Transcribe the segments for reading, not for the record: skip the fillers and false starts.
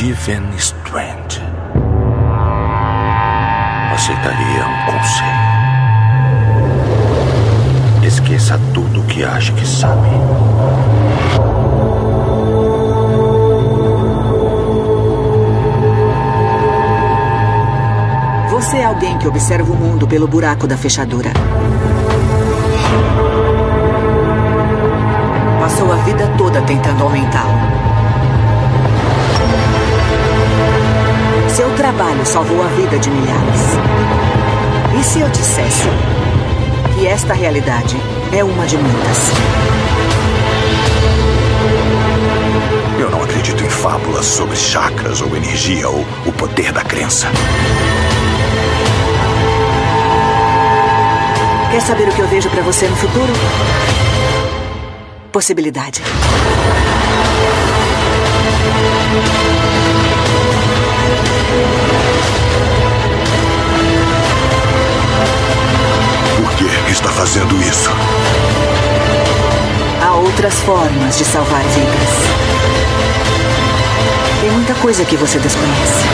Stephen Strange aceitaria um conselho. Esqueça tudo o que acha que sabe. Você é alguém que observa o mundo pelo buraco da fechadura. Passou a vida toda tentando aumentá-lo. Seu trabalho salvou a vida de milhares. E se eu dissesse que esta realidade é uma de muitas? Eu não acredito em fábulas sobre chakras ou energia ou o poder da crença. Quer saber o que eu vejo pra você no futuro? Possibilidade. Por que está fazendo isso? Há outras formas de salvar vidas. Tem muita coisa que você desconhece.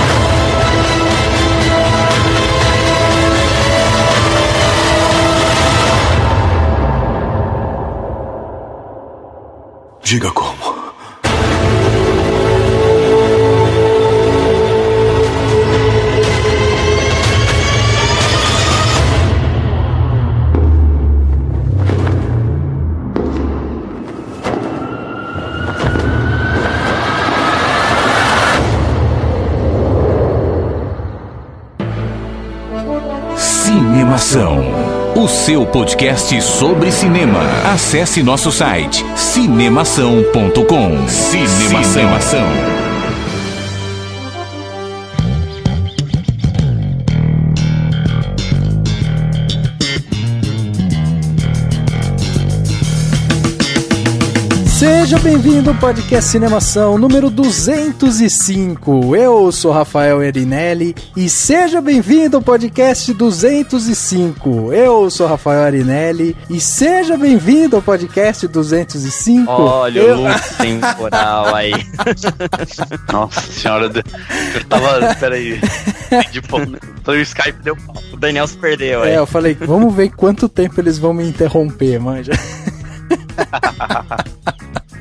Diga como. Cinemação, o seu podcast sobre cinema. Acesse nosso site cinemação.com. Cinemação. Seja bem-vindo ao podcast Cinemação número 205. Eu sou Rafael Arinelli e seja bem-vindo ao podcast 205. Eu sou Rafael Arinelli e seja bem-vindo ao podcast 205. Olha o loop temporal aí. Nossa senhora, eu tava... Peraí. O Skype deu pau. O Daniel se perdeu aí. Eu falei, vamos ver quanto tempo eles vão me interromper, manja.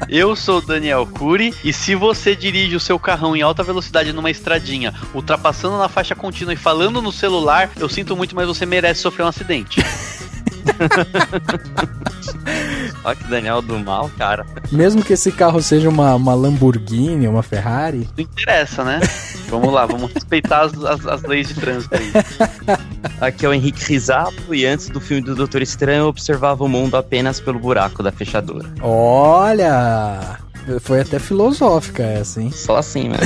Eu sou o Daniel Cury e se você dirige o seu carrão em alta velocidade numa estradinha, ultrapassando na faixa contínua e falando no celular, eu sinto muito, mas você merece sofrer um acidente. Olha que Daniel do mal, cara. Mesmo que esse carro seja uma Lamborghini, uma Ferrari... Não interessa, né? Vamos lá, vamos respeitar as leis de trânsito aí. Aqui é o Henrique Risato e antes do filme do Doutor Estranho eu observava o mundo apenas pelo buraco da fechadura. Olha! Foi até filosófica essa, hein? Só assim, né?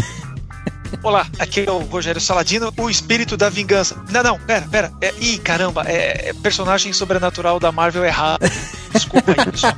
Olá, aqui é o Rogério Saladino, o espírito da vingança. Não, pera. Ih, caramba, é personagem sobrenatural da Marvel errado. Desculpa aí, pessoal.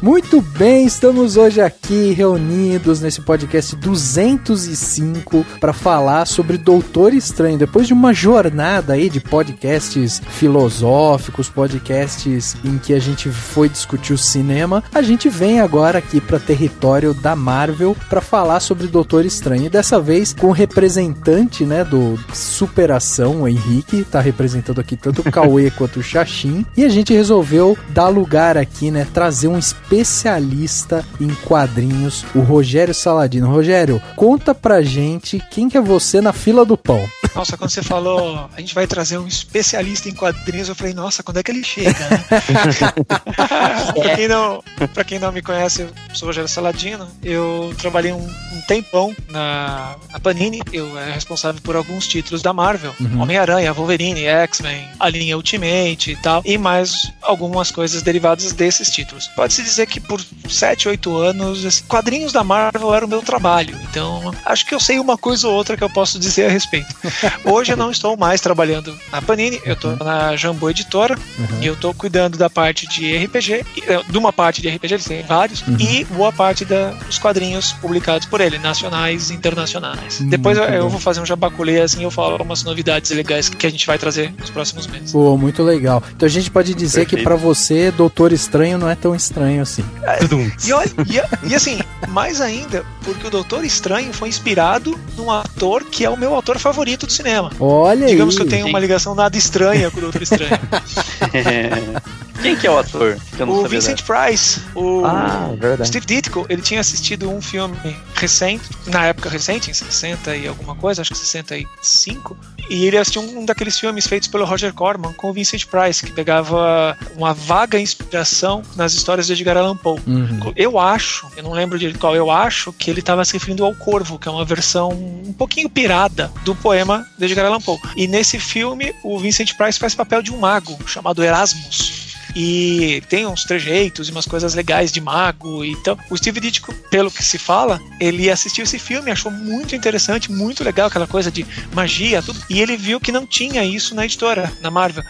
Muito bem, estamos hoje aqui reunidos nesse podcast 205 para falar sobre Doutor Estranho. Depois de uma jornada aí de podcasts filosóficos, podcasts em que a gente foi discutir o cinema, a gente vem agora aqui para território da Marvel para falar sobre Doutor Estranho. E dessa vez com o representante, né, do Superação, o Henrique, tá representando aqui tanto o Cauê quanto o Xaxim. E a gente resolveu dar lugar aqui, né, trazer um especialista em quadrinhos, o Rogério Saladino. Rogério, conta pra gente quem que é você na fila do pão. Nossa, quando você falou, a gente vai trazer um especialista em quadrinhos, eu falei, nossa, quando é que ele chega? Né? Pra quem não me conhece, eu sou o Rogério Saladino, eu trabalhei um tempão na Panini, eu era responsável por alguns títulos da Marvel, Homem-Aranha, Wolverine, X-Men, a linha Ultimate e tal, e mais algumas coisas derivadas desses títulos. Pode-se dizer que por 7, 8 anos, quadrinhos da Marvel era o meu trabalho, então acho que eu sei uma coisa ou outra que eu posso dizer a respeito. Hoje eu não estou mais trabalhando na Panini, eu estou na Jambô Editora, e eu estou cuidando da parte de RPG, de uma parte de RPG, eles têm vários, e boa parte dos quadrinhos publicados por ele, nacionais e internacionais. Depois eu vou fazer um jabaculê, assim, eu falo umas novidades legais que a gente vai trazer nos próximos meses. Pô, muito legal. Então a gente pode dizer que pra você, Doutor Estranho não é tão estranho assim. E assim, mais ainda, porque o Doutor Estranho foi inspirado num ator que é o meu ator favorito do cinema. Olha aí. Digamos que eu tenho uma ligação nada estranha com o Doutor Estranho. Quem que é o ator? O Vincent Price. Verdade. Steve Ditko, ele tinha assistido um filme recente, na época recente, em 60 e alguma coisa, acho que 65, e ele assistiu um daqueles filmes feitos pelo Roger Corman com o Vincent Price, que pegava uma vaga inspiração nas histórias de Edgar Allan Poe. Eu não lembro de qual, eu acho que ele estava se referindo ao Corvo, que é uma versão um pouquinho pirada do poema de Edgar Allan Poe. E nesse filme, o Vincent Price faz papel de um mago chamado Erasmus. E tem uns trejeitos e umas coisas legais de mago. Então, o Steve Ditko, pelo que se fala, ele assistiu esse filme, achou muito interessante, muito legal, aquela coisa de magia, tudo. E ele viu que não tinha isso na editora, na Marvel.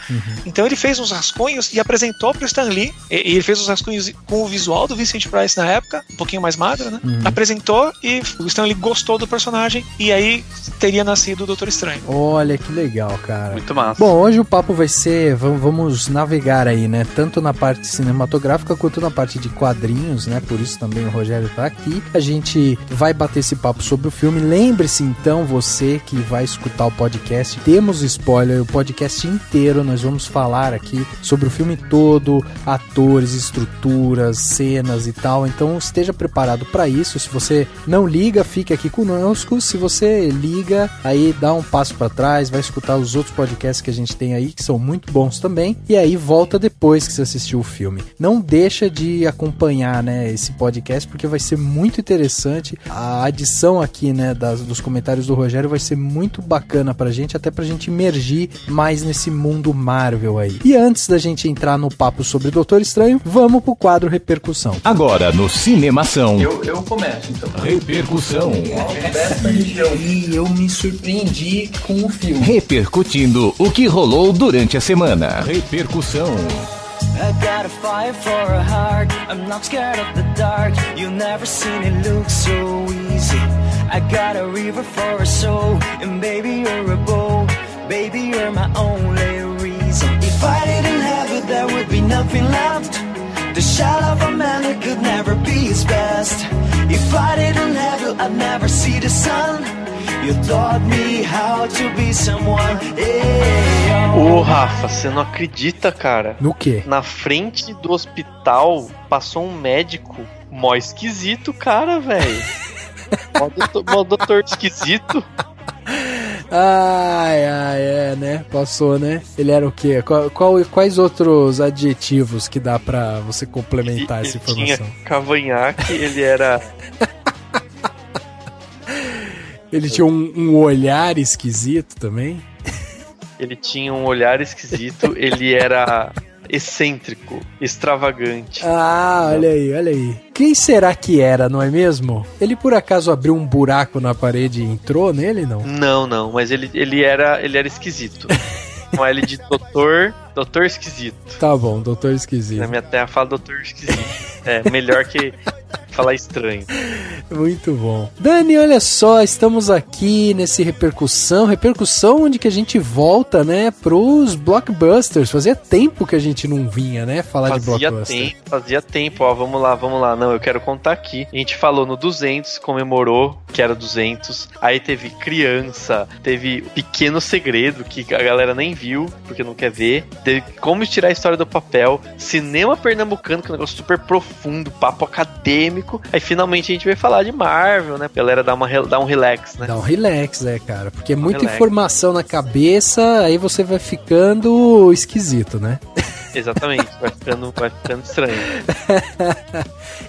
Então ele fez uns rascunhos e apresentou pro Stan Lee. E ele fez os rascunhos com o visual do Vincent Price na época, um pouquinho mais magro, né? Apresentou e o Stan Lee gostou do personagem. E aí teria nascido o Doutor Estranho. Olha que legal, cara. Muito massa. Bom, hoje o papo vai ser, vamos navegar aí, né? Tanto na parte cinematográfica quanto na parte de quadrinhos, né? Por isso também o Rogério tá aqui. A gente vai bater esse papo sobre o filme. Lembre-se então, você que vai escutar o podcast, temos spoiler, o podcast inteiro, nós vamos falar aqui sobre o filme todo, atores, estruturas, cenas e tal. Então esteja preparado para isso. Se você não liga, fique aqui conosco. Se você liga, aí dá um passo para trás, vai escutar os outros podcasts que a gente tem aí, que são muito bons também. E aí volta depois que você assistiu o filme. Não deixa de acompanhar, né, esse podcast, porque vai ser muito interessante. A adição aqui, né, dos comentários do Rogério vai ser muito bacana pra gente, até pra gente imergir mais nesse mundo Marvel aí. E antes da gente entrar no papo sobre Doutor Estranho, vamos pro quadro Repercussão. Agora no Cinemação. Eu começo, então. Repercussão. E eu me surpreendi com o filme. Repercutindo o que rolou durante a semana. Repercussão. I got a fire for a heart, I'm not scared of the dark. You've never seen it look so easy. I got a river for a soul, and baby you're a boat. Baby you're my only reason. If I didn't have you there would be nothing left. The shadow of a man who could never be his best. If I didn't have you I'd never see the sun. You taught me how to be someone. Ô Rafa, você não acredita, cara? No quê? Na frente do hospital passou um médico mó esquisito, cara, velho. Mó doutor esquisito. É, né? Passou, né? Ele era o quê? Quais outros adjetivos que dá pra você complementar essa informação? Ele tinha cavanhaque, ele era... Ele tinha um olhar esquisito também? Ele tinha um olhar esquisito, ele era excêntrico, extravagante. Olha aí. Quem será que era, não é mesmo? Ele por acaso abriu um buraco na parede e entrou nele, não? Não, mas ele era esquisito. Com L de doutor esquisito. Tá bom, doutor esquisito. Na minha terra fala doutor esquisito. É, melhor que falar estranho. Muito bom. Dani, olha só, estamos aqui nesse Repercussão onde que a gente volta, né, pros blockbusters. Fazia tempo que a gente não vinha, né, falar de blockbuster. Fazia tempo, ó, vamos lá. Não, eu quero contar aqui. A gente falou no 200, comemorou que era 200. Aí teve Criança, teve Pequeno Segredo, que a galera nem viu, porque não quer ver. Teve Como Tirar a História do Papel, Cinema Pernambucano, que é um negócio super profundo, papo acadêmico. Aí finalmente a gente vai falar de Marvel, né? Pra galera dar um relax, né? Dá um relax, cara. Porque é muita informação na cabeça, aí você vai ficando esquisito, né? Exatamente, vai ficando estranho.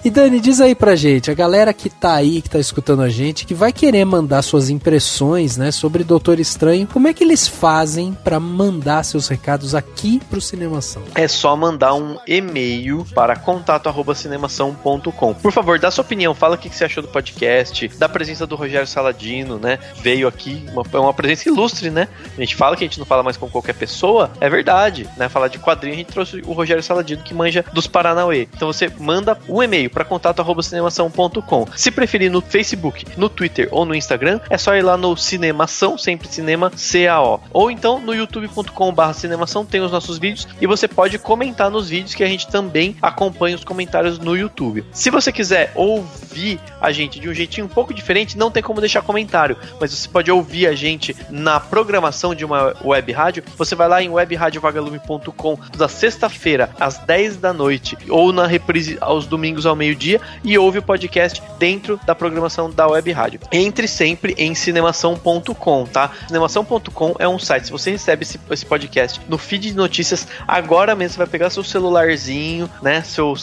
E Dani, diz aí pra gente, a galera que tá aí, que tá escutando a gente, que vai querer mandar suas impressões, né, sobre Doutor Estranho, como é que eles fazem pra mandar seus recados aqui pro Cinemação? É só mandar um e-mail para contato@cinemação.com. Por favor, dá sua opinião, fala o que você achou do podcast, da presença do Rogério Saladino, né? Veio aqui, uma presença ilustre, né? A gente fala que a gente não fala mais com qualquer pessoa, é verdade, né? Falar de quadrinho, a gente trouxe o Rogério Saladino, que manja dos Paranauê. Então você manda um e-mail para contato@cinemação.com. Se preferir no Facebook, no Twitter ou no Instagram, é só ir lá no Cinemação, sempre Cinema CAO. Ou então no youtube.com/cinemação tem os nossos vídeos e você pode comentar nos vídeos, que a gente também acompanha os comentários no YouTube. Se você quiser ouvir a gente de um jeitinho um pouco diferente, não tem como deixar comentário, mas você pode ouvir a gente na programação de uma web rádio. Você vai lá em webradiovagalume.com da sexta-feira às 10 da noite ou na reprise aos domingos ao meio-dia e ouve o podcast dentro da programação da web rádio. Entre sempre em cinemação.com, tá? Cinemação.com é um site, se você recebe esse podcast no feed de notícias, agora mesmo você vai pegar seu celularzinho, né, seu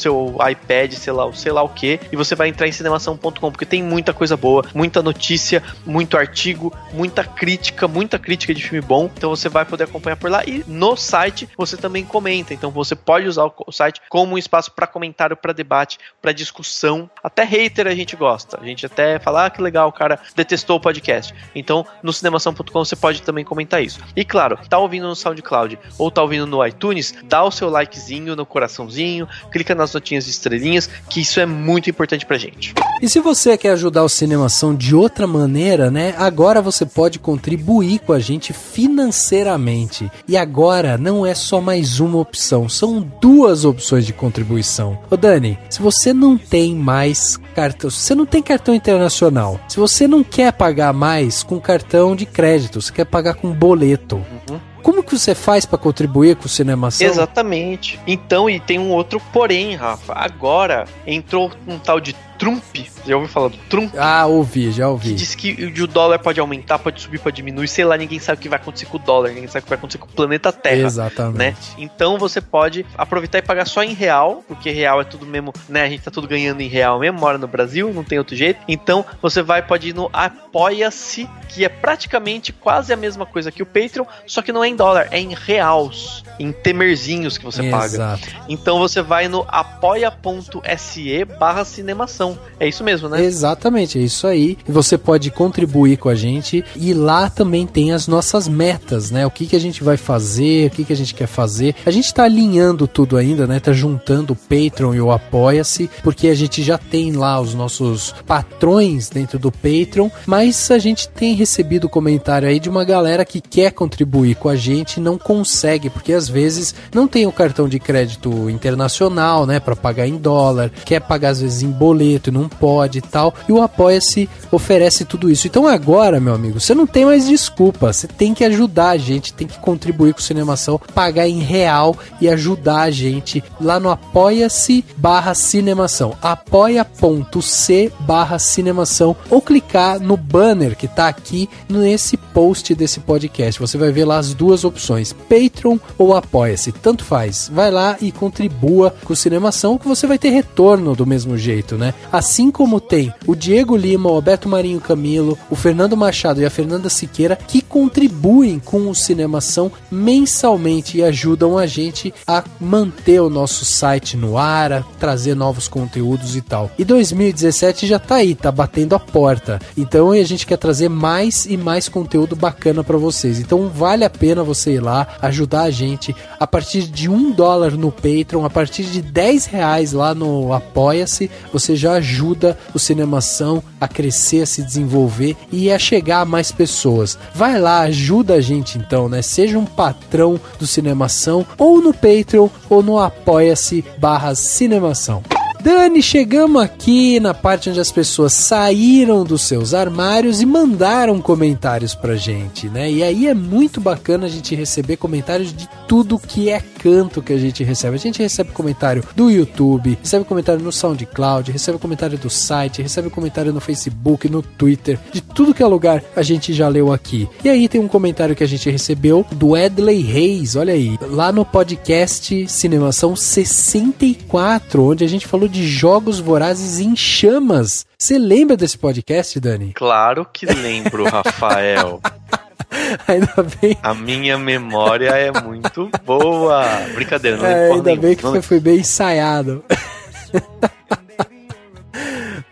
iPad, sei lá o que, e você vai entrar em cinemação.com, porque tem muita coisa boa, muita notícia, muito artigo, muita crítica de filme bom, então você vai poder acompanhar por lá. E no site você também comenta, então você pode usar o site como um espaço para comentário, para debate, para discussão, até hater a gente gosta, a gente até fala, que legal, o cara detestou o podcast, então no cinemação.com você pode também comentar isso. E claro, tá ouvindo no SoundCloud ou tá ouvindo no iTunes, dá o seu likezinho no coraçãozinho, clica nas notinhas de estrelinhas, que isso é muito importante pra gente. E se você quer ajudar o Cinemação de outra maneira, né? Agora você pode contribuir com a gente financeiramente. E agora não é só mais uma opção, são duas opções de contribuição. Ô Dani, se você não tem mais cartão, se você não tem cartão internacional, se você não quer pagar mais com cartão de crédito, você quer pagar com boleto, como que você faz para contribuir com o Cinemação? Exatamente. Então, e tem um outro porém, Rafa. Agora entrou um tal de Trump. Já ouviu falar do Trump? Ah, já ouvi. Que diz que o dólar pode aumentar, pode subir, pode diminuir. Sei lá, ninguém sabe o que vai acontecer com o dólar. Ninguém sabe o que vai acontecer com o planeta Terra. Exatamente. Né? Então você pode aproveitar e pagar só em real, porque real é tudo mesmo, né? A gente tá tudo ganhando em real mesmo, mora no Brasil, não tem outro jeito. Então você pode ir no Apoia-se, que é praticamente quase a mesma coisa que o Patreon, só que não é em dólar, é em reals, em temerzinhos que você paga. Então você vai no apoia.se/cinemação. É isso mesmo, né? Exatamente, é isso aí. E você pode contribuir com a gente e lá também tem as nossas metas, né? O que a gente vai fazer, o que a gente quer fazer. A gente tá alinhando tudo ainda, né? Tá juntando o Patreon e o Apoia-se, porque a gente já tem lá os nossos patrões dentro do Patreon, mas a gente tem recebido comentário aí de uma galera que quer contribuir com a gente e não consegue, porque às vezes não tem o cartão de crédito internacional, né? Pra pagar em dólar, quer pagar às vezes em boleto e não pode e tal, e o Apoia-se oferece tudo isso. Então agora, meu amigo, você não tem mais desculpa, você tem que ajudar a gente, tem que contribuir com o Cinemação, pagar em real e ajudar a gente lá no apoia-se/cinemação, apoia.c/cinemação, ou clicar no banner que tá aqui nesse post desse podcast, você vai ver lá as duas opções, Patreon ou Apoia-se, tanto faz, vai lá e contribua com o Cinemação, que você vai ter retorno do mesmo jeito, né? Assim como tem o Diego Lima, o Alberto Marinho Camilo, o Fernando Machado e a Fernanda Siqueira, que contribuem com o Cinemação mensalmente e ajudam a gente a manter o nosso site no ar, a trazer novos conteúdos e tal. E 2017 já tá aí, tá batendo a porta. Então a gente quer trazer mais e mais conteúdo bacana para vocês. Então vale a pena você ir lá, ajudar a gente a partir de $1 no Patreon, a partir de R$10 lá no Apoia-se, você já ajuda o Cinemação a crescer, a se desenvolver e a chegar a mais pessoas. Vai lá, ajuda a gente então, né? Seja um patrão do Cinemação, ou no Patreon, ou no Apoia-se/Cinemação. Dani, chegamos aqui na parte onde as pessoas saíram dos seus armários e mandaram comentários pra gente, né? E aí é muito bacana a gente receber comentários de tudo que é canto que a gente recebe. A gente recebe comentário do YouTube, recebe comentário no SoundCloud, recebe comentário do site, recebe comentário no Facebook, no Twitter, de tudo que é lugar a gente já leu aqui. E aí tem um comentário que a gente recebeu do Edley Reis, olha aí, lá no podcast Cinemação 64, onde a gente falou de Jogos Vorazes em Chamas. Você lembra desse podcast, Dani? Claro que lembro, Rafael. Ainda bem. A minha memória é muito boa. Brincadeira, não lembro. Ainda bem que foi bem ensaiado.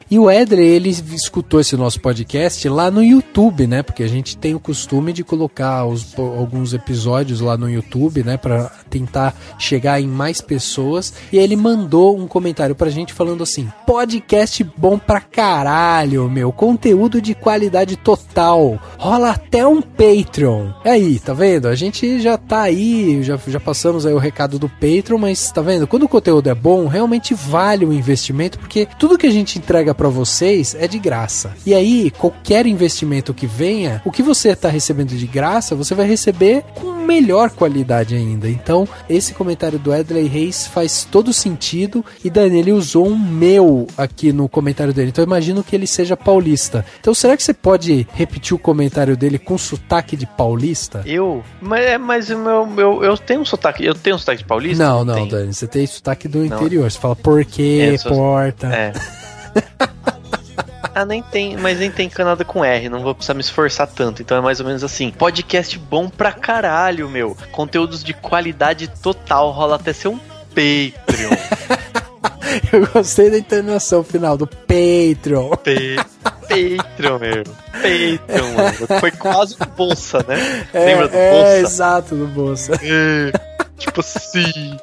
E o Edley, ele escutou esse nosso podcast lá no YouTube, né? Porque a gente tem o costume de colocar alguns episódios lá no YouTube, né? Pra tentar chegar em mais pessoas. E aí ele mandou um comentário pra gente falando assim: podcast bom pra caralho, meu. Conteúdo de qualidade total. Rola até um Patreon. E aí, tá vendo? A gente já tá aí, já passamos aí o recado do Patreon, mas tá vendo? Quando o conteúdo é bom, realmente vale o investimento, porque tudo que a gente entrega para vocês é de graça. E aí, qualquer investimento que venha, o que você está recebendo de graça, você vai receber com melhor qualidade ainda. Então, esse comentário do Edley Reis faz todo sentido. E Dani, ele usou um meu aqui no comentário dele. Então, eu imagino que ele seja paulista. Então, será que você pode repetir o comentário dele com sotaque de paulista? Mas eu tenho um sotaque. Eu tenho um sotaque de paulista? Não, Dani. Você tem sotaque do interior. Você fala porquê, porta. Nem tem Canadá com R, não vou precisar me esforçar tanto. Então é mais ou menos assim: podcast bom pra caralho, meu. Conteúdos de qualidade total, rola até ser um Patreon. Eu gostei da entonação final do Patreon. Patreon, meu. Patreon, mano. Foi quase do Bolsa, né? Lembra do Bolsa? Exato, do Bolsa. Tipo assim.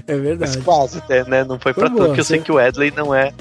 É verdade. Mas quase até, né? Não foi pra tanto, porque eu sei que o Edley não é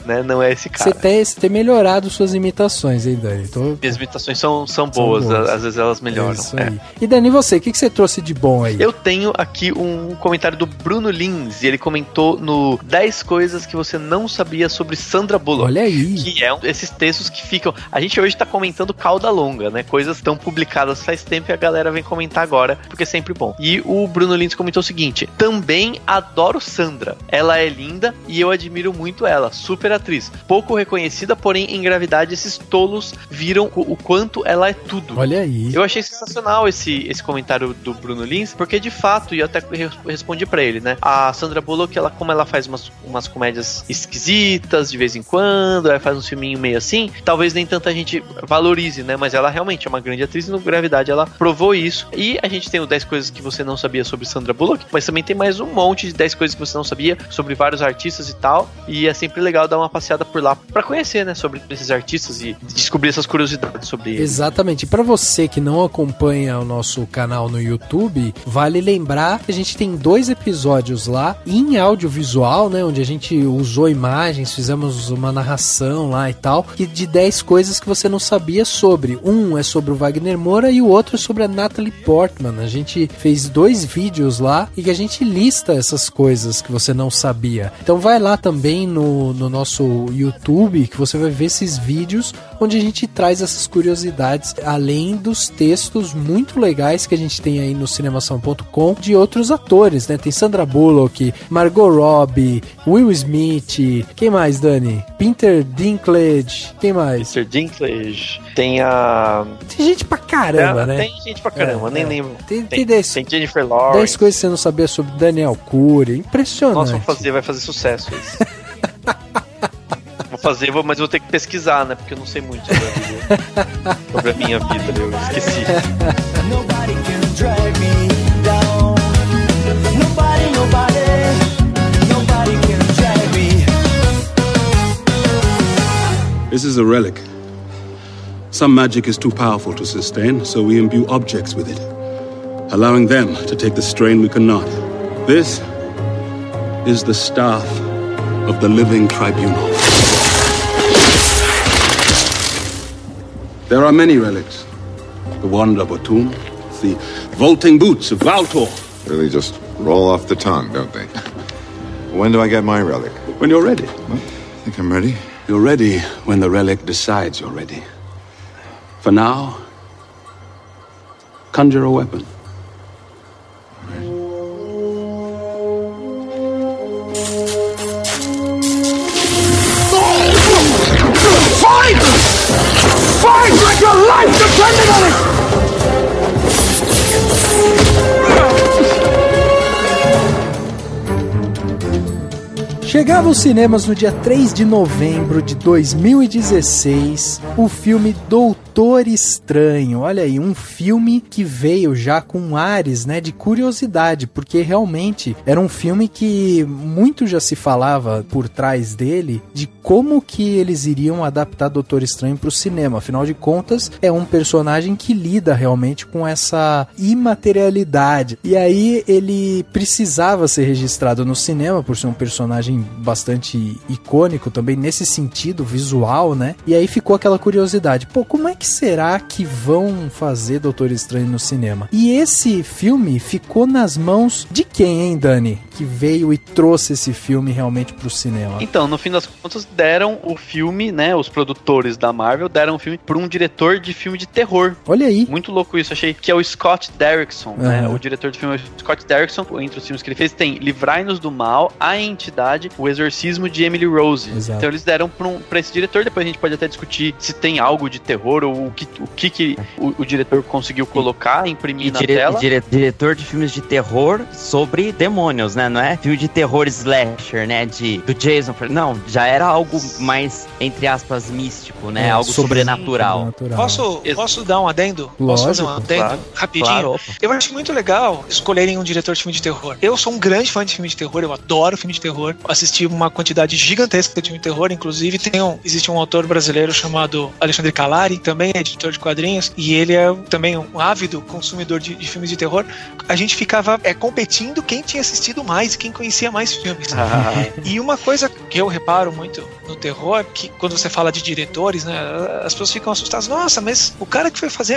esse cara. Você tem melhorado suas imitações, hein, Dani? As imitações são boas, às vezes elas melhoram. Isso aí. E Dani, você? O que você trouxe de bom aí? Eu tenho aqui um comentário do Bruno Lins, e ele comentou no 10 coisas que você não sabia sobre Sandra Bullock. Olha aí. Que é esses textos que ficam... A gente hoje tá comentando cauda longa, né? Coisas tão publicadas faz tempo e a galera vem comentar agora, porque é sempre bom. E o Bruno Lins comentou o seguinte: também adoro Sandra. Ela é linda e eu admiro muito ela. Super atriz. Pouco reconhecida, porém em Gravidade esses tolos viram o quanto ela é tudo. Olha aí. Eu achei sensacional esse comentário do Bruno Lins, porque de fato, e eu até respondi pra ele, né? A Sandra Bullock, como ela faz umas comédias esquisitas de vez em quando, ela faz um filminho meio assim, talvez nem tanta gente valorize, né? Mas ela realmente é uma grande atriz e no Gravidade ela provou isso. E a gente tem o 10 coisas que você não sabia sobre Sandra Bullock, mas também tem mais um monte de 10 coisas que você não sabia sobre vários artistas e tal, e é sempre legal dar uma passeada por lá pra conhecer, né, sobre esses artistas e descobrir essas curiosidades sobre eles. Exatamente. E pra você que não acompanha o nosso canal no YouTube, vale lembrar que a gente tem 2 episódios lá em audiovisual, né, onde a gente usou imagens, fizemos uma narração lá e tal, que de 10 coisas que você não sabia sobre. Um é sobre o Wagner Moura e o outro é sobre a Natalie Portman. A gente fez 2 vídeos lá e que a gente lista essas coisas que você não sabia. Então vai lá também no nosso YouTube, que você vai ver esses vídeos onde a gente traz essas curiosidades, além dos textos muito legais que a gente tem aí no cinemação.com de outros atores, né? Tem Sandra Bullock, Margot Robbie, Will Smith, quem mais, Dani? Peter Dinklage, quem mais? Peter Dinklage, tem gente pra caramba, né? Tem gente pra caramba, nem lembro. Tem Jennifer Lawrence. 10 coisas que você não sabia sobre Daniel Cury, impressionante. Nossa, vai fazer sucesso isso. Vou fazer, mas vou ter que pesquisar, né? Porque eu não sei muito sobre a minha vida, eu esqueci. Nobody can drag me down. Nobody can drag me. This is a relic. Some magic is too powerful to sustain, so we imbue objects with it, allowing them to take the strain we cannot. This is the staff of the Living Tribunal. There are many relics. The wand of Atum, the vaulting boots of Valtor. Really just roll off the tongue, don't they? When do I get my relic? When you're ready. Well, I think I'm ready. You're ready when the relic decides you're ready. For now, conjure a weapon. life depending on it! Chegava aos cinemas no dia 3 de novembro de 2016 o filme Doutor Estranho. Olha aí, um filme que veio já com ares, né, de curiosidade, porque realmente era um filme que muito já se falava por trás dele de como que eles iriam adaptar Doutor Estranho para o cinema. Afinal de contas, é um personagem que lida realmente com essa imaterialidade. E aí ele precisava ser registrado no cinema por ser um personagem bastante icônico também nesse sentido visual, né? E aí ficou aquela curiosidade, pô, como é que será que vão fazer Doutor Estranho no cinema? E esse filme ficou nas mãos de quem, hein, Dani? Que veio e trouxe esse filme realmente pro cinema. Então, no fim das contas, deram o filme, né? Os produtores da Marvel deram o filme pra um diretor de filme de terror. Olha aí. Muito louco isso, achei. Que é o Scott Derrickson, né? O diretor de filme é o Scott Derrickson. Entre os filmes que ele fez, tem Livrai-nos do Mal, A Entidade, O Exorcismo de Emily Rose. Exato. Então eles deram pra esse diretor. Depois a gente pode até discutir se tem algo de terror ou o que o diretor conseguiu colocar, imprimir na tela. Diretor de filmes de terror sobre demônios, né? Não é filme de terror slasher, né? Do Jason. Não, já era algo mais, entre aspas, místico, né? Algo sobrenatural. Posso dar um adendo? Lógico, posso fazer um adendo? Claro, rapidinho? Claro. Eu acho muito legal escolherem um diretor de filme de terror. Eu sou um grande fã de filme de terror, eu adoro filme de terror. Assisti uma quantidade gigantesca de filme de terror, inclusive existe um autor brasileiro chamado Alexandre Calari, também é editor de quadrinhos, e ele é também um ávido consumidor de filmes de terror. A gente ficava competindo quem tinha assistido mais, quem conhecia mais filmes. E uma coisa que eu reparo muito no terror, que quando você fala de diretores, né, as pessoas ficam assustadas. Nossa, mas o cara que foi fazer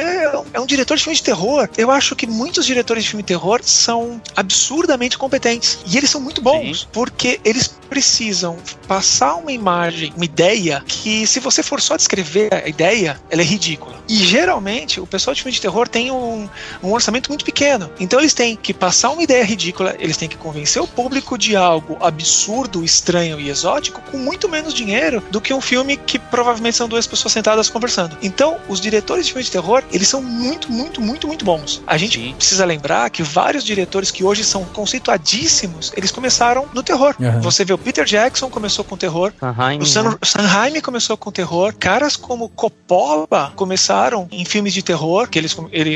é um diretor de filme de terror. Eu acho que muitos diretores de filme de terror são absurdamente competentes. E eles são muito bons, porque eles precisam passar uma imagem, uma ideia, que se você for só descrever a ideia, ela é ridícula. E geralmente o pessoal de filme de terror tem um orçamento muito pequeno. Então eles têm que passar uma ideia ridícula, eles têm que convencer o público de algo absurdo, estranho e exótico com muito menos dinheiro do que um filme que provavelmente são duas pessoas sentadas conversando. Então, os diretores de filme de terror, eles são muito, muito, muito, muito bons. A gente precisa lembrar que vários diretores que hoje são conceituadíssimos, eles começaram no terror. Você vê o Peter Jackson começou com terror, o Sanheim começou com terror, caras como Coppola começaram em filmes de terror, que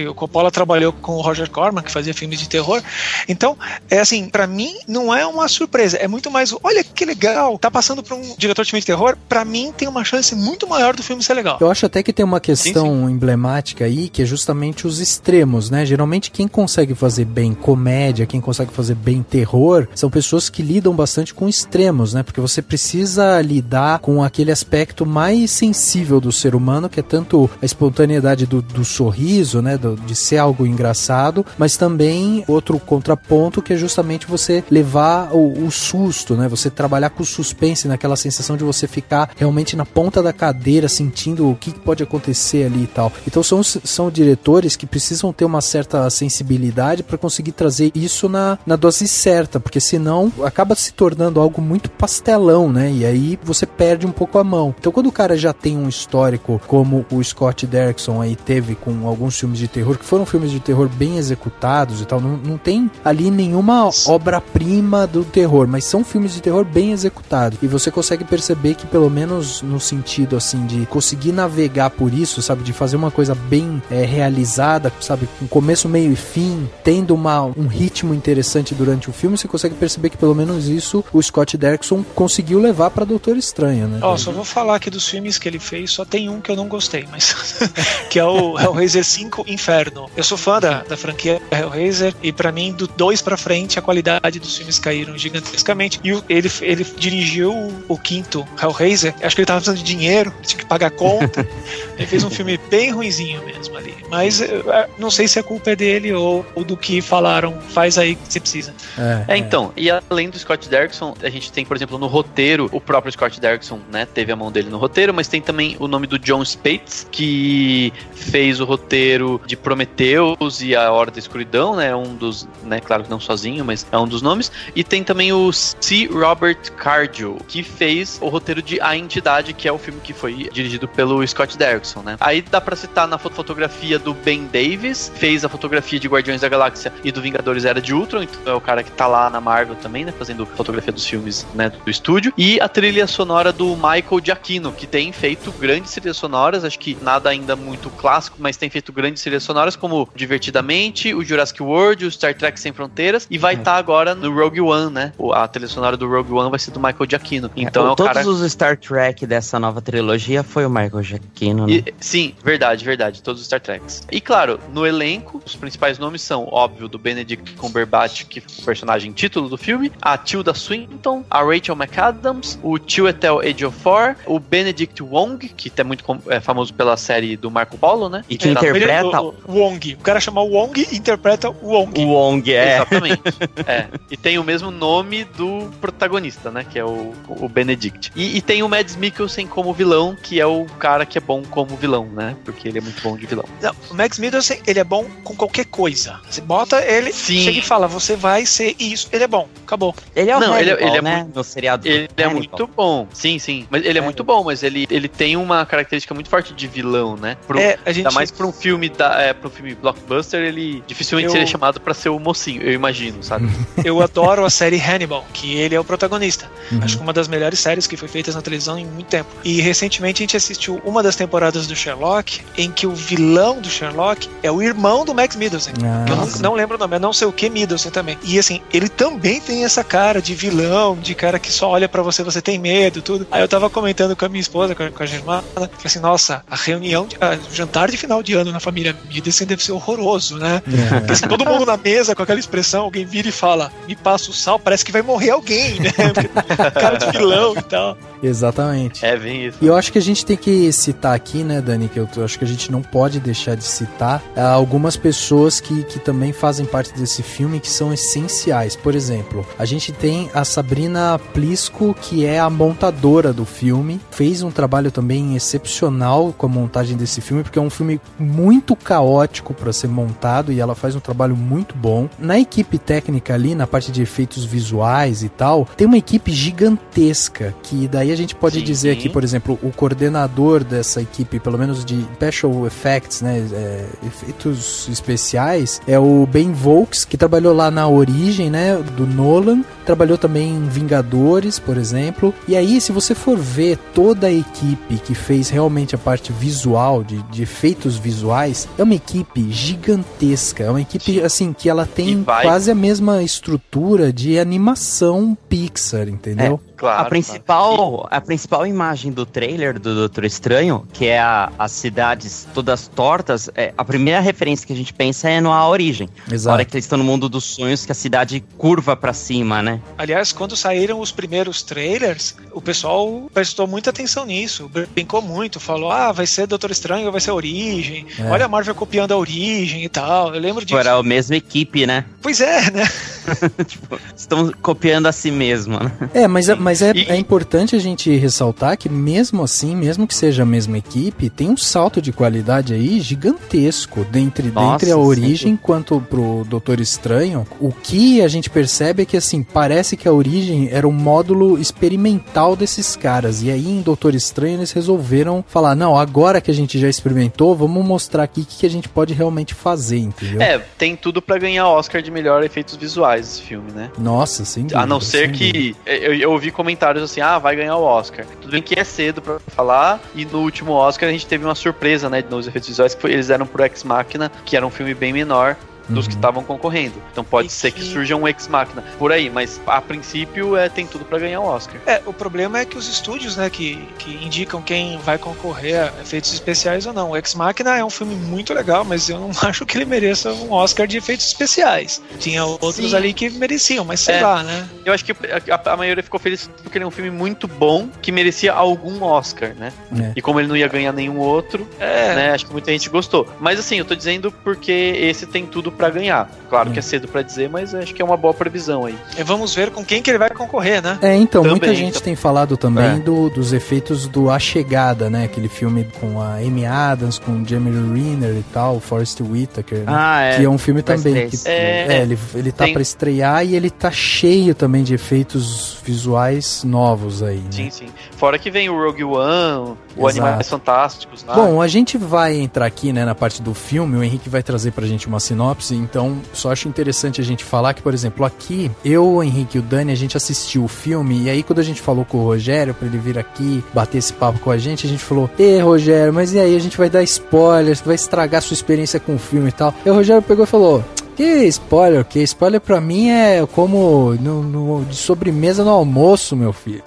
o Coppola trabalhou com o Roger Corman, que fazia filmes de terror. Então, assim, pra mim não é uma surpresa, é muito mais, olha que legal, tá passando pra um diretor de filme de terror, pra mim tem uma chance muito maior do filme ser legal. Eu acho até que tem uma questão emblemática aí, que é justamente os extremos, né? Geralmente quem consegue fazer bem comédia, quem consegue fazer bem terror, são pessoas que lidam bastante com extremos, né? Porque você precisa lidar com aquele aspecto mais sensível do ser humano, que é tanto a espontaneidade do sorriso, né? De ser algo engraçado, mas também outro contraponto, que é justamente você levar o susto, né? Você trabalhar com o suspense, naquela sensação de você ficar realmente na ponta da cadeira, sentindo o que pode acontecer ali e tal. Então são diretores que precisam ter uma certa sensibilidade para conseguir trazer isso na dose certa, porque senão acaba se tornando algo muito pastelão, né? E aí você perde um pouco a mão. Então quando o cara já tem um histórico como o Scott Derrickson aí teve com alguns filmes de terror, que foram filmes de terror bem executados e tal, não tem ali nenhuma obra-prima do terror, mas são filmes de terror bem executados. E você consegue perceber que pelo menos no sentido assim de conseguir navegar por isso, sabe, de fazer uma coisa bem realizada, sabe, com começo, meio e fim, tendo um ritmo interessante durante o filme, você consegue perceber que pelo menos isso o Scott Derrickson conseguiu levar pra Doutor Estranho, né? Só vou falar aqui dos filmes que ele fez, só tem um que eu não gostei, mas que é o Hellraiser 5 Inferno. Eu sou fã da franquia Hellraiser e pra mim do 2 pra frente a qualidade dos filmes caíram gigantescamente, e ele dirigiu o quinto Hellraiser, acho que ele tava precisando de dinheiro, tinha que pagar conta. Ele fez um filme bem ruinzinho mesmo ali, mas não sei se a culpa é dele ou do que falaram, faz aí que você precisa. Então, e além do Scott Derrickson, a gente tem, por exemplo, no roteiro, o próprio Scott Derrickson, né, teve a mão dele no roteiro, mas tem também o nome do John Spates, que fez o roteiro de Prometheus e A Hora da Escuridão, né, um dos, né, claro que não sozinho, mas é um dos nomes, e tem também o C. Robert Cargill, que fez o roteiro de A Entidade, que é o filme que foi dirigido pelo Scott Derrickson. Johnson, né? Aí dá pra citar na fotografia do Ben Davis, fez a fotografia de Guardiões da Galáxia e do Vingadores Era de Ultron, então é o cara que tá lá na Marvel também, né, fazendo fotografia dos filmes, né, do estúdio. E a trilha sonora do Michael Giacchino, que tem feito grandes trilhas sonoras, acho que nada ainda muito clássico, mas tem feito grandes trilhas sonoras como Divertidamente, o Jurassic World, o Star Trek Sem Fronteiras, e vai estar agora no Rogue One, né? A trilha sonora do Rogue One vai ser do Michael Giacchino. Então é o todos cara... os Star Trek dessa nova trilogia foi o Michael Giacchino, né? Sim, verdade, todos os Star Treks. E claro, no elenco, os principais nomes são, óbvio, do Benedict Cumberbatch, que é o personagem título do filme, a Tilda Swinton, a Rachel McAdams, o Chiwetel Ejiofor, o Benedict Wong, que é muito famoso pela série do Marco Polo, né? E que interpreta... O Wong. O cara chama Wong e interpreta o Wong. O Wong, Exatamente. E tem o mesmo nome do protagonista, né? Que é o Benedict. E tem o Mads Mikkelsen como vilão, que é o cara que é bom como vilão, né? Porque ele é muito bom de vilão. Não, o Mads Mikkelsen, ele é bom com qualquer coisa. Você bota ele, chega e fala, você vai ser isso. Ele é bom. Acabou. Ele é o Hannibal, ele é né? Muito, no seriado. Ele é muito bom. Sim. Mas ele é muito bom, mas ele tem uma característica muito forte de vilão, né? Ainda mais pra um filme blockbuster, ele dificilmente seria chamado pra ser o mocinho, eu imagino, sabe? Eu adoro a série Hannibal, que ele é o protagonista. Acho que uma das melhores séries que foi feitas na televisão em muito tempo. E recentemente a gente assistiu uma das temporadas do Sherlock, em que o vilão do Sherlock é o irmão do Mads Mikkelsen. Que eu não lembro o nome, é não sei o que Mikkelsen também. E assim, ele também tem essa cara de vilão, de cara que só olha pra você tem medo, tudo. Aí eu tava comentando com a minha esposa, com a Germana, falei assim, nossa, o jantar de final de ano na família Mikkelsen deve ser horroroso, né? Porque assim, todo mundo na mesa com aquela expressão, alguém vira e fala, me passa o sal, parece que vai morrer alguém, né? Cara de vilão e tal. Exatamente. É bem isso. E eu acho que a gente tem que citar aqui, né, Dani, que eu acho que a gente não pode deixar de citar algumas pessoas que também fazem parte desse filme, que são essenciais. Por exemplo, a gente tem a Sabrina Plisko, que é a montadora do filme, fez um trabalho também excepcional com a montagem desse filme, porque é um filme muito caótico para ser montado e ela faz um trabalho muito bom. Na equipe técnica ali, na parte de efeitos visuais e tal, tem uma equipe gigantesca, que daí a gente pode dizer aqui, por exemplo, o coordenador dessa equipe, pelo menos de special effects, né, efeitos especiais, é o Ben Volks, que trabalhou lá na Origem, né, do Nolan, trabalhou também em Vingadores, por exemplo. E aí, se você for ver toda a equipe que fez realmente a parte visual, de efeitos visuais, é uma equipe gigantesca, é uma equipe, assim, que ela tem quase a mesma estrutura de animação Pixar, entendeu? Claro, a principal imagem do trailer do Doutor Estranho, que é as cidades todas tortas, a primeira referência que a gente pensa é no A Origem. Exato. A hora que eles estão no mundo dos sonhos, que a cidade curva pra cima, né? Aliás, quando saíram os primeiros trailers, o pessoal prestou muita atenção nisso, brincou muito, falou, vai ser Doutor Estranho ou vai ser a Origem, olha a Marvel copiando a Origem e tal, eu lembro disso. Era a mesma equipe, né? Pois é, né? Tipo, estão copiando a si mesmo, né? Mas é importante a gente ressaltar que mesmo assim, mesmo que seja a mesma equipe, tem um salto de qualidade aí gigantesco dentre a Origem quanto pro Doutor Estranho. O que a gente percebe é que, assim, parece que a Origem era um módulo experimental desses caras, e aí em Doutor Estranho eles resolveram falar, não, agora que a gente já experimentou, vamos mostrar aqui o que a gente pode realmente fazer, entendeu? Tem tudo pra ganhar Oscar de melhor efeitos visuais esse filme, né? Nossa, sem dúvida. A não ser que eu ouvi comentários assim, vai ganhar o Oscar. Tudo bem que é cedo pra falar, e no último Oscar a gente teve uma surpresa, né, nos efeitos visuais, que eles eram pro Ex Machina, que era um filme bem menor dos que estavam concorrendo. Então pode ser que surja um Ex Machina por aí, mas a princípio tem tudo pra ganhar o Oscar. O problema é que os estúdios, né, que indicam quem vai concorrer a efeitos especiais ou não. O Ex Machina é um filme muito legal, mas eu não acho que ele mereça um Oscar de efeitos especiais. Tinha outros ali que mereciam, mas sei lá, né? Eu acho que a maioria ficou feliz porque ele é um filme muito bom, que merecia algum Oscar, né? E como ele não ia ganhar nenhum outro, né, acho que muita gente gostou. Mas assim, eu tô dizendo porque esse tem tudo pra ganhar. Claro que é cedo pra dizer, mas acho que é uma boa previsão aí. E vamos ver com quem que ele vai concorrer, né? Então, também, muita gente tem falado também dos efeitos do A Chegada, né? Aquele filme com a Amy Adams, com o Jeremy Renner e tal, o Forrest Whitaker, né? Que é um filme também que ele tá pra estrear e ele tá cheio também de efeitos visuais novos aí, né? Sim. Fora que vem o Rogue One, o Animais Fantásticos, né? Bom, a gente vai entrar aqui, né, na parte do filme, o Henrique vai trazer pra gente uma sinopse, então só acho interessante a gente falar que, por exemplo, aqui, eu, o Henrique e o Dani, a gente assistiu o filme, e aí quando a gente falou com o Rogério, pra ele vir aqui, bater esse papo com a gente falou, Rogério, mas e aí, a gente vai dar spoilers, vai estragar sua experiência com o filme e tal. E o Rogério pegou e falou, que spoiler, spoiler pra mim é como de sobremesa no almoço, meu filho.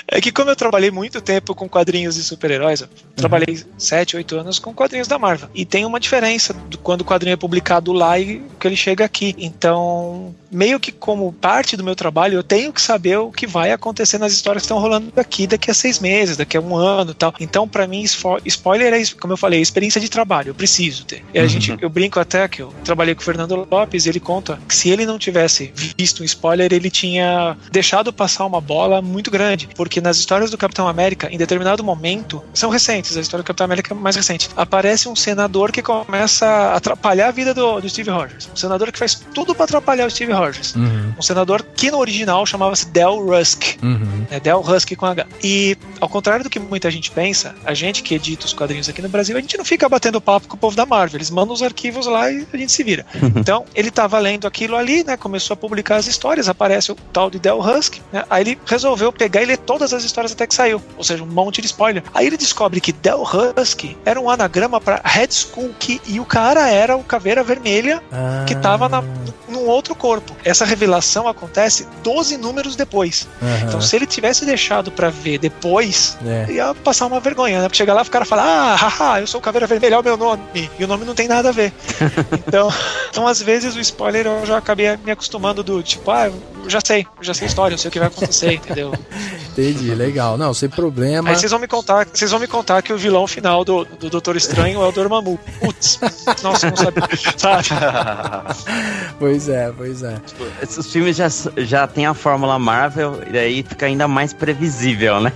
É que como eu trabalhei muito tempo com quadrinhos de super-heróis, eu trabalhei 7, 8 anos com quadrinhos da Marvel. E tem uma diferença quando o quadrinho é publicado lá e que ele chega aqui. Então, meio que como parte do meu trabalho, eu tenho que saber o que vai acontecer nas histórias que estão rolando daqui a 6 meses, daqui a 1 ano e tal. Então, pra mim, spoiler é, como eu falei, experiência de trabalho, eu preciso ter. E eu brinco até que eu trabalhei com o Fernando Lopes e ele conta que se ele não tivesse visto um spoiler, ele tinha deixado passar uma bola muito grande, porque nas histórias do Capitão América, em determinado momento, são recentes, a história do Capitão América é mais recente, aparece um senador que começa a atrapalhar a vida do Steve Rogers, um senador que faz tudo pra atrapalhar o Steve Rogers, um senador que no original chamava-se Del Rusk, Del Rusk com H, e ao contrário do que muita gente pensa, a gente que edita os quadrinhos aqui no Brasil, a gente não fica batendo papo com o povo da Marvel, eles mandam os arquivos lá e a gente se vira. Então, ele tava lendo aquilo ali, né, começou a publicar as histórias, aparece o tal de Del Rusk, né, aí ele resolveu pegar e ler todas as histórias até que saiu, ou seja, um monte de spoiler. Aí ele descobre que Del Rusk era um anagrama para Red Skull, e o cara era o Caveira Vermelha que tava num outro corpo. Essa revelação acontece 12 números depois. Então, se ele tivesse deixado pra ver depois, ia passar uma vergonha, né? Porque chegar lá e o cara fala, eu sou o Caveira Vermelha, é o meu nome. E o nome não tem nada a ver. Então, às vezes, o spoiler eu já acabei me acostumando do tipo, eu já sei a história, eu sei o que vai acontecer, entendeu? Entendi, legal. Não, sem problema. Aí vocês vão me contar que o vilão final do Doutor Estranho é o Dormammu. Putz, nossa, não sabia. Sabe? Pois é. Esses filmes já tem a fórmula Marvel e aí fica ainda mais previsível, né?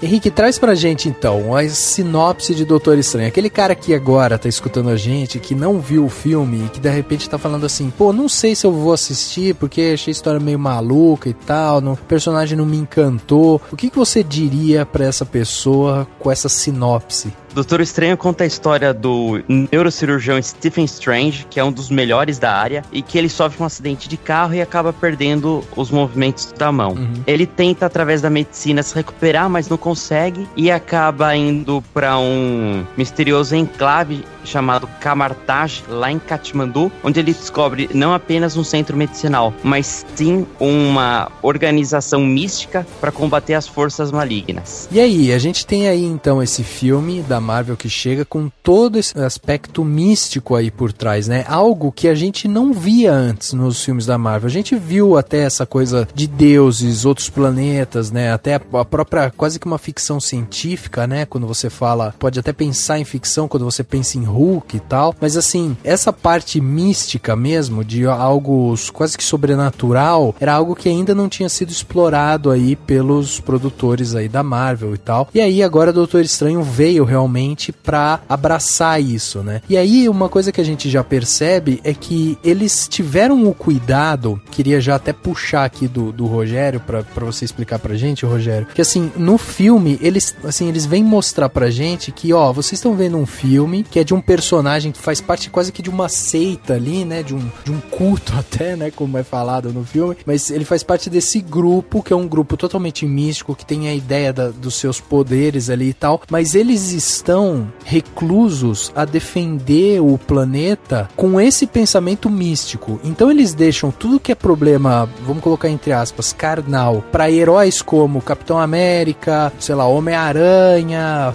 Henrique, traz pra gente então a sinopse de Doutor Estranho. Aquele cara que agora tá escutando a gente, que não viu o filme e que de repente tá falando assim, não sei se eu vou assistir porque achei a história meio maluca e tal, o personagem não me encantou. O que você diria pra essa pessoa com essa sinopse? Doutor Estranho conta a história do neurocirurgião Stephen Strange, que é um dos melhores da área, e que ele sofre um acidente de carro e acaba perdendo os movimentos da mão. Ele tenta, através da medicina, se recuperar, mas não consegue, e acaba indo para um misterioso enclave chamado Kamartaj, lá em Katmandu, onde ele descobre não apenas um centro medicinal, mas sim uma organização mística para combater as forças malignas. E aí, a gente tem aí então esse filme da Marvel que chega com todo esse aspecto místico aí por trás, né? Algo que a gente não via antes nos filmes da Marvel. A gente viu até essa coisa de deuses, outros planetas, né? Até a própria, quase que uma ficção científica, né? Quando você fala, pode até pensar em ficção quando você pensa em Hulk e tal, mas assim, essa parte mística mesmo, de algo quase que sobrenatural, era algo que ainda não tinha sido explorado aí pelos produtores aí da Marvel e tal. E aí agora Doutor Estranho veio realmente pra abraçar isso, né? E aí uma coisa que a gente já percebe é que eles tiveram o cuidado, queria já até puxar aqui do Rogério pra você explicar pra gente, Rogério, que assim, no filme, eles vêm mostrar pra gente que, vocês estão vendo um filme que é de um personagem que faz parte quase que de uma seita ali, né? De um culto até, né? Como é falado no filme, mas ele faz parte desse grupo, que é um grupo totalmente místico, que tem a ideia dos seus poderes ali e tal, mas eles estão reclusos a defender o planeta com esse pensamento místico. Então eles deixam tudo que é problema, vamos colocar entre aspas, carnal, para heróis como Capitão América, sei lá, Homem-Aranha,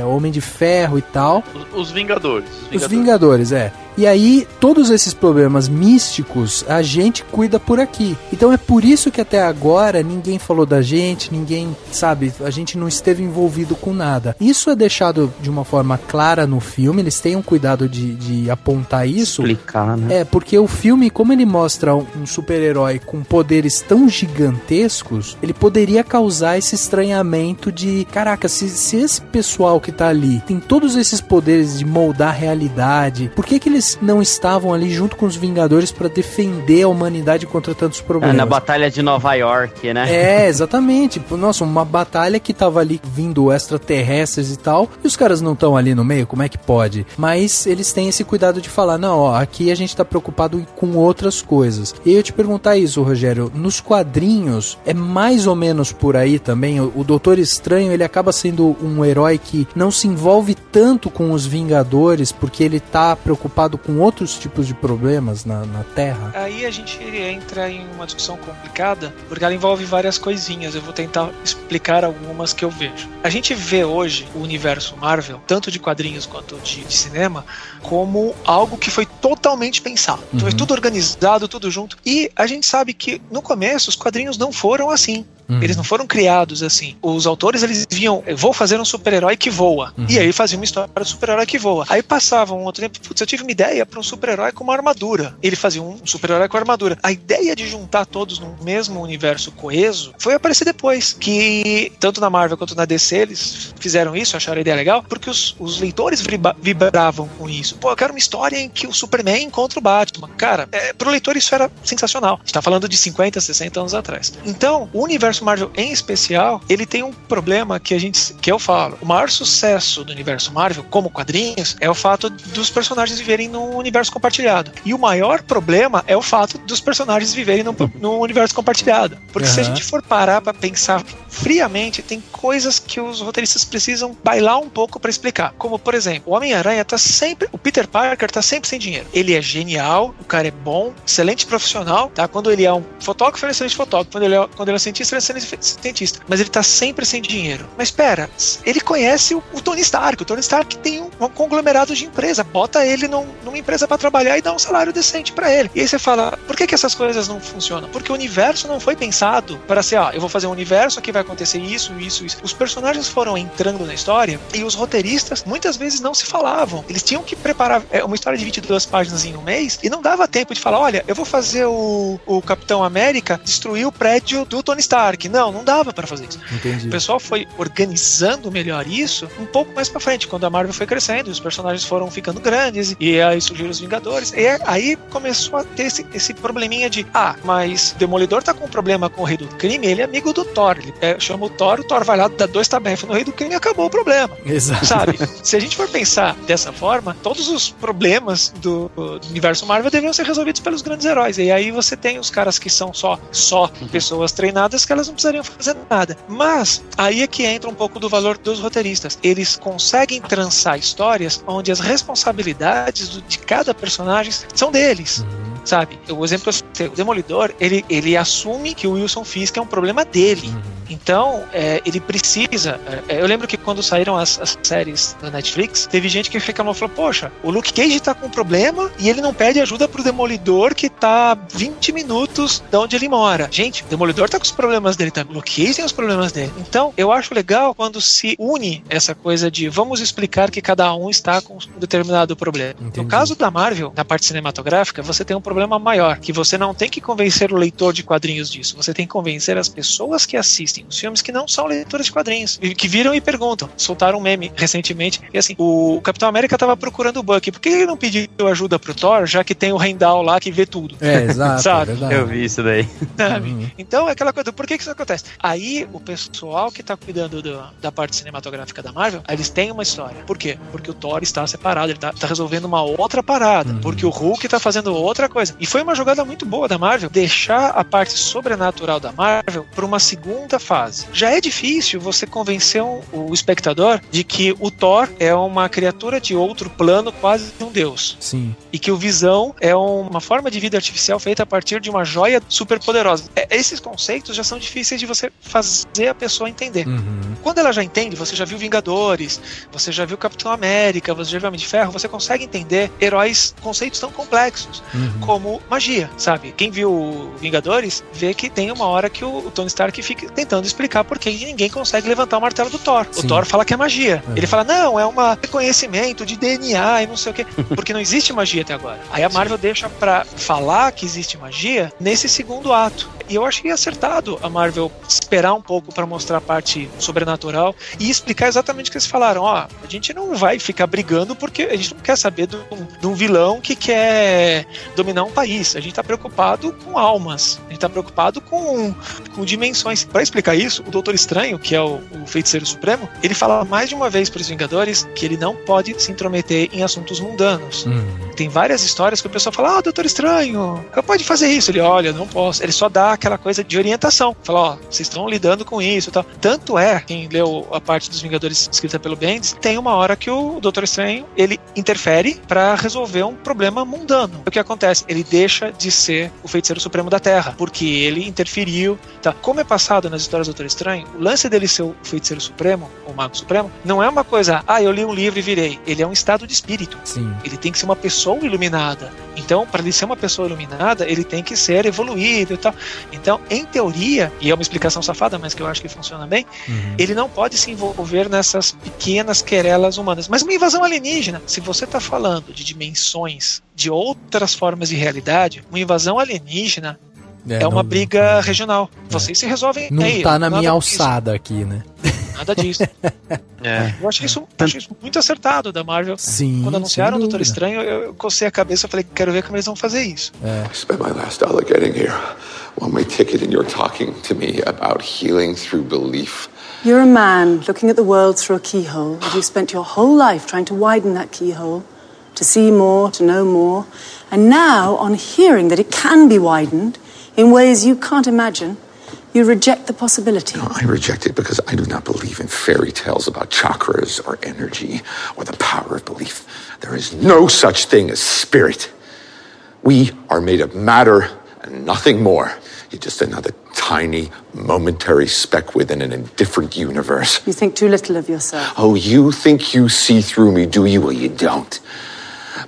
Homem de Ferro e tal. Os Vingadores. Os Vingadores, E aí, todos esses problemas místicos, a gente cuida por aqui. Então é por isso que até agora ninguém falou da gente, ninguém, sabe, a gente não esteve envolvido com nada. Isso é deixado de uma forma clara no filme, eles têm um cuidado de apontar isso. Explicar, né? Porque o filme, como ele mostra um super-herói com poderes tão gigantescos, ele poderia causar esse estranhamento de, caraca, se esse pessoal que tá ali tem todos esses poderes de moldar a realidade, por que eles não estavam ali junto com os Vingadores pra defender a humanidade contra tantos problemas? Na Batalha de Nova York, né? Exatamente. Nossa, uma batalha que tava ali vindo extraterrestres e tal, e os caras não estão ali no meio, como é que pode? Mas eles têm esse cuidado de falar, não, ó, aqui a gente tá preocupado com outras coisas. E eu ia te perguntar isso, Rogério, nos quadrinhos é mais ou menos por aí também? O Doutor Estranho, ele acaba sendo um herói que não se envolve tanto com os Vingadores porque ele tá preocupado com outros tipos de problemas na Terra? Aí a gente entra em uma discussão complicada, porque ela envolve várias coisinhas. Eu vou tentar explicar algumas que eu vejo. A gente vê hoje o universo Marvel, tanto de quadrinhos quanto de cinema, como algo que foi totalmente pensado. Foi tudo organizado, tudo junto. E a gente sabe que no começo os quadrinhos não foram assim. Eles não foram criados assim. Os autores, eles viam, eu vou fazer um super-herói que voa. E aí faziam uma história do super-herói que voa. Aí passava um outro tempo, putz, eu tive uma ideia para um super-herói com uma armadura. Ele fazia um super-herói com armadura. A ideia de juntar todos no mesmo universo coeso foi aparecer depois. Que tanto na Marvel quanto na DC eles fizeram isso, acharam a ideia legal, porque os leitores vibravam com isso. Pô, eu quero uma história em que o Superman encontra o Batman. Cara, pro leitor isso era sensacional. A gente tá falando de 50, 60 anos atrás. Então, o universo Marvel em especial, ele tem um problema que eu falo. O maior sucesso do universo Marvel, como quadrinhos, é o fato dos personagens viverem num universo compartilhado. E o maior problema é o fato dos personagens viverem num universo compartilhado. Porque se a gente for parar pra pensar friamente, tem coisas que os roteiristas precisam bailar um pouco pra explicar. Como, por exemplo, o Homem-Aranha o Peter Parker tá sempre sem dinheiro. Ele é genial, o cara é bom, excelente profissional, tá? Quando ele é um fotógrafo, ele é excelente fotógrafo. Quando ele é um cientista, ele é cientista, mas ele tá sempre sem dinheiro. Mas espera, ele conhece o Tony Stark. O Tony Stark tem um conglomerado de empresa. Bota ele numa empresa pra trabalhar e dá um salário decente pra ele. E aí você fala, por que essas coisas não funcionam? Porque o universo não foi pensado para ser, eu vou fazer um universo que vai acontecer isso. Os personagens foram entrando na história e os roteiristas muitas vezes não se falavam. Eles tinham que preparar uma história de 22 páginas em um mês e não dava tempo de falar, olha, eu vou fazer o Capitão América destruir o prédio do Tony Stark. Não dava pra fazer isso. Entendi. O pessoal foi organizando melhor isso um pouco mais pra frente, quando a Marvel foi crescendo, os personagens foram ficando grandes, e aí surgiram os Vingadores, e aí começou a ter esse probleminha de, mas o Demolidor tá com um problema com o Rei do Crime, ele é amigo do Thor, ele chama o Thor vai lá, dá 2 tabefes no Rei do Crime e acabou o problema. Exato. Sabe? Se a gente for pensar dessa forma, todos os problemas do universo Marvel deveriam ser resolvidos pelos grandes heróis, e aí você tem os caras que são só pessoas treinadas que elas não precisariam fazer nada. Mas aí é que entra um pouco do valor dos roteiristas. Eles conseguem trançar histórias onde as responsabilidades de cada personagem são deles. Sabe? O exemplo que eu citei, o Demolidor, ele assume que o Wilson Fisk é um problema dele. Então, ele precisa... eu lembro que quando saíram as séries da Netflix, teve gente que falou, poxa, o Luke Cage tá com um problema e ele não pede ajuda pro Demolidor que tá 20 minutos de onde ele mora. Gente, o Demolidor tá com os problemas dele também. O Luke Cage tem os problemas dele. Então, eu acho legal quando se une essa coisa de vamos explicar que cada um está com um determinado problema. Entendi. No caso da Marvel, na parte cinematográfica, você tem um problema maior, que você não tem que convencer o leitor de quadrinhos disso. Você tem que convencer as pessoas que assistem os filmes que não são leitores de quadrinhos, que viram e perguntam. Soltaram um meme recentemente, e assim, o Capitão América tava procurando o Bucky, por que ele não pediu ajuda pro Thor, já que tem o Heimdall lá que vê tudo? Exato, sabe? Eu vi isso daí. Então é aquela coisa, por que isso acontece? Aí o pessoal que tá cuidando da parte cinematográfica da Marvel, eles têm uma história. Por quê? Porque o Thor está separado, ele tá resolvendo uma outra parada, porque o Hulk tá fazendo outra coisa. coisa. E foi uma jogada muito boa da Marvel deixar a parte sobrenatural da Marvel para uma segunda fase. Já é difícil você convencer o espectador de que o Thor é uma criatura de outro plano, quase um deus. Sim. E que o Visão é uma forma de vida artificial feita a partir de uma joia super poderosa. Esses conceitos já são difíceis de você fazer a pessoa entender. Quando ela já entende, você já viu Vingadores, você já viu Capitão América, você já viu Homem de Ferro, você consegue entender conceitos tão complexos como magia, sabe? Quem viu Vingadores vê que tem uma hora que o Tony Stark fica tentando explicar por que ninguém consegue levantar o martelo do Thor. Sim. O Thor fala que é magia. Ele fala, não, é um reconhecimento de DNA e não sei o quê, porque não existe magia até agora. Aí a Marvel deixa pra falar que existe magia nesse segundo ato. E eu achei acertado a Marvel esperar um pouco pra mostrar a parte sobrenatural e explicar exatamente o que eles falaram. A gente não vai ficar brigando porque a gente não quer saber de um vilão que quer dominar um país. A gente tá preocupado com almas. A gente tá preocupado com dimensões. Pra explicar isso, o Doutor Estranho, que é o Feiticeiro Supremo, ele fala mais de uma vez pros Vingadores que ele não pode se intrometer em assuntos mundanos. Tem várias histórias que o pessoal fala, Doutor Estranho, pode fazer isso. Ele, olha, não posso. Ele só dá aquela coisa de orientação. Fala, vocês estão lidando com isso e tal. Tanto é, quem leu a parte dos Vingadores escrita pelo Bendis, tem uma hora que o Doutor Estranho, ele interfere pra resolver um problema mundano. O que acontece? Ele deixa de ser o Feiticeiro Supremo da Terra, porque ele interferiu. Tá? Como é passado nas histórias do Doutor Estranho, o lance dele ser o Feiticeiro Supremo, o Mago Supremo, não é uma coisa, eu li um livro e virei. Ele é um estado de espírito. Sim. Ele tem que ser uma pessoa iluminada. Então, para ele ser uma pessoa iluminada, ele tem que ser evoluído e tal. Então, em teoria, e é uma explicação safada, mas que eu acho que funciona bem, ele não pode se envolver nessas pequenas querelas humanas. Mas uma invasão alienígena, se você está falando de dimensões, de outras formas de realidade, uma invasão alienígena é uma briga regional. Vocês se resolvem não aí. Não tá na minha alçada aqui, né? Nada disso. Eu achei isso muito acertado da Marvel. Sim, quando anunciaram o Doutor Estranho, eu cocei a cabeça e falei, quero ver como eles vão fazer isso. I spent my last dollar getting here. One way ticket and you're talking to me about healing through belief. You're a man looking at the world through a keyhole, and you've spent your whole life trying to widen that keyhole, to see more, to know more. And now, on hearing that it can be widened in ways you can't imagine, you reject the possibility. No, I reject it because I do not believe in fairy tales about chakras or energy or the power of belief. There is no such thing as spirit. We are made of matter and nothing more. You're just another tiny, momentary speck within an indifferent universe. You think too little of yourself. Oh, you think you see through me, do you? Well, you don't.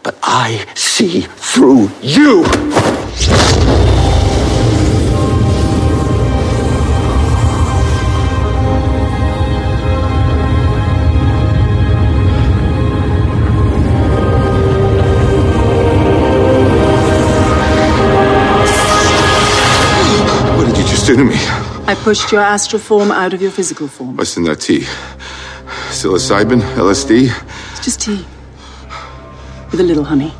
But I see through you! Do to me. I pushed your astral form out of your physical form. What's in that tea? Psilocybin? LSD? It's just tea. With a little honey.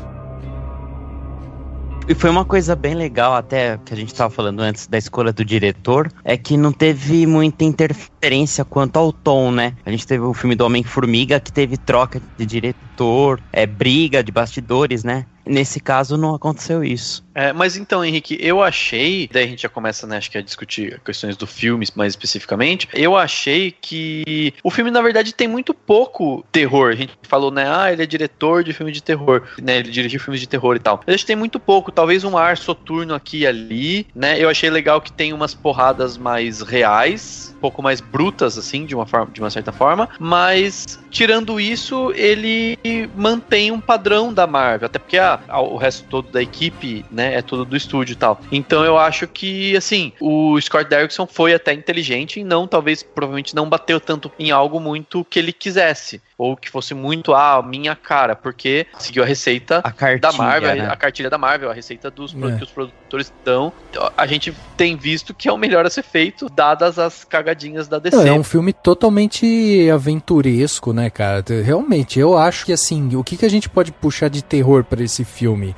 E foi uma coisa bem legal, até que a gente estava falando antes da escolha do diretor, é que não teve muita interferência quanto ao tom, né? A gente teve o filme do Homem-Formiga, que teve troca de diretor, briga de bastidores, né? Nesse caso não aconteceu isso. Mas então, Henrique, eu achei, daí a gente já começa, né, acho que a discutir questões do filme mais especificamente, eu achei que o filme, na verdade, tem muito pouco terror. A gente falou, né, ele é diretor de filme de terror, né, ele dirigiu filmes de terror e tal. Mas acho que tem muito pouco, talvez um ar soturno aqui e ali, né, eu achei legal que tem umas porradas mais reais, um pouco mais brutas, assim, de uma certa forma, mas tirando isso, ele mantém um padrão da Marvel, até porque o resto todo da equipe, né, é tudo do estúdio e tal. Então eu acho que, assim, o Scott Derrickson foi até inteligente e provavelmente não bateu tanto em algo muito que ele quisesse, ou que fosse muito minha cara, porque seguiu a receita da Marvel, né? A cartilha da Marvel, a receita que os produtores dão. A gente tem visto que é o melhor a ser feito, dadas as cagadinhas da DC. É um filme totalmente aventuresco, né, cara? Realmente, eu acho que, assim, o que a gente pode puxar de terror pra esse filme?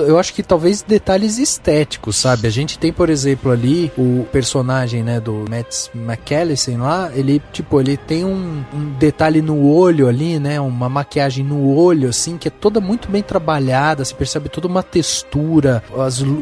Eu acho que talvez detalhes estéticos, sabe? A gente tem, por exemplo, ali o personagem, né, do Matt McCallison lá, ele tem um detalhe no olho olho ali, né? Uma maquiagem no olho, assim, que é toda muito bem trabalhada, você percebe toda uma textura,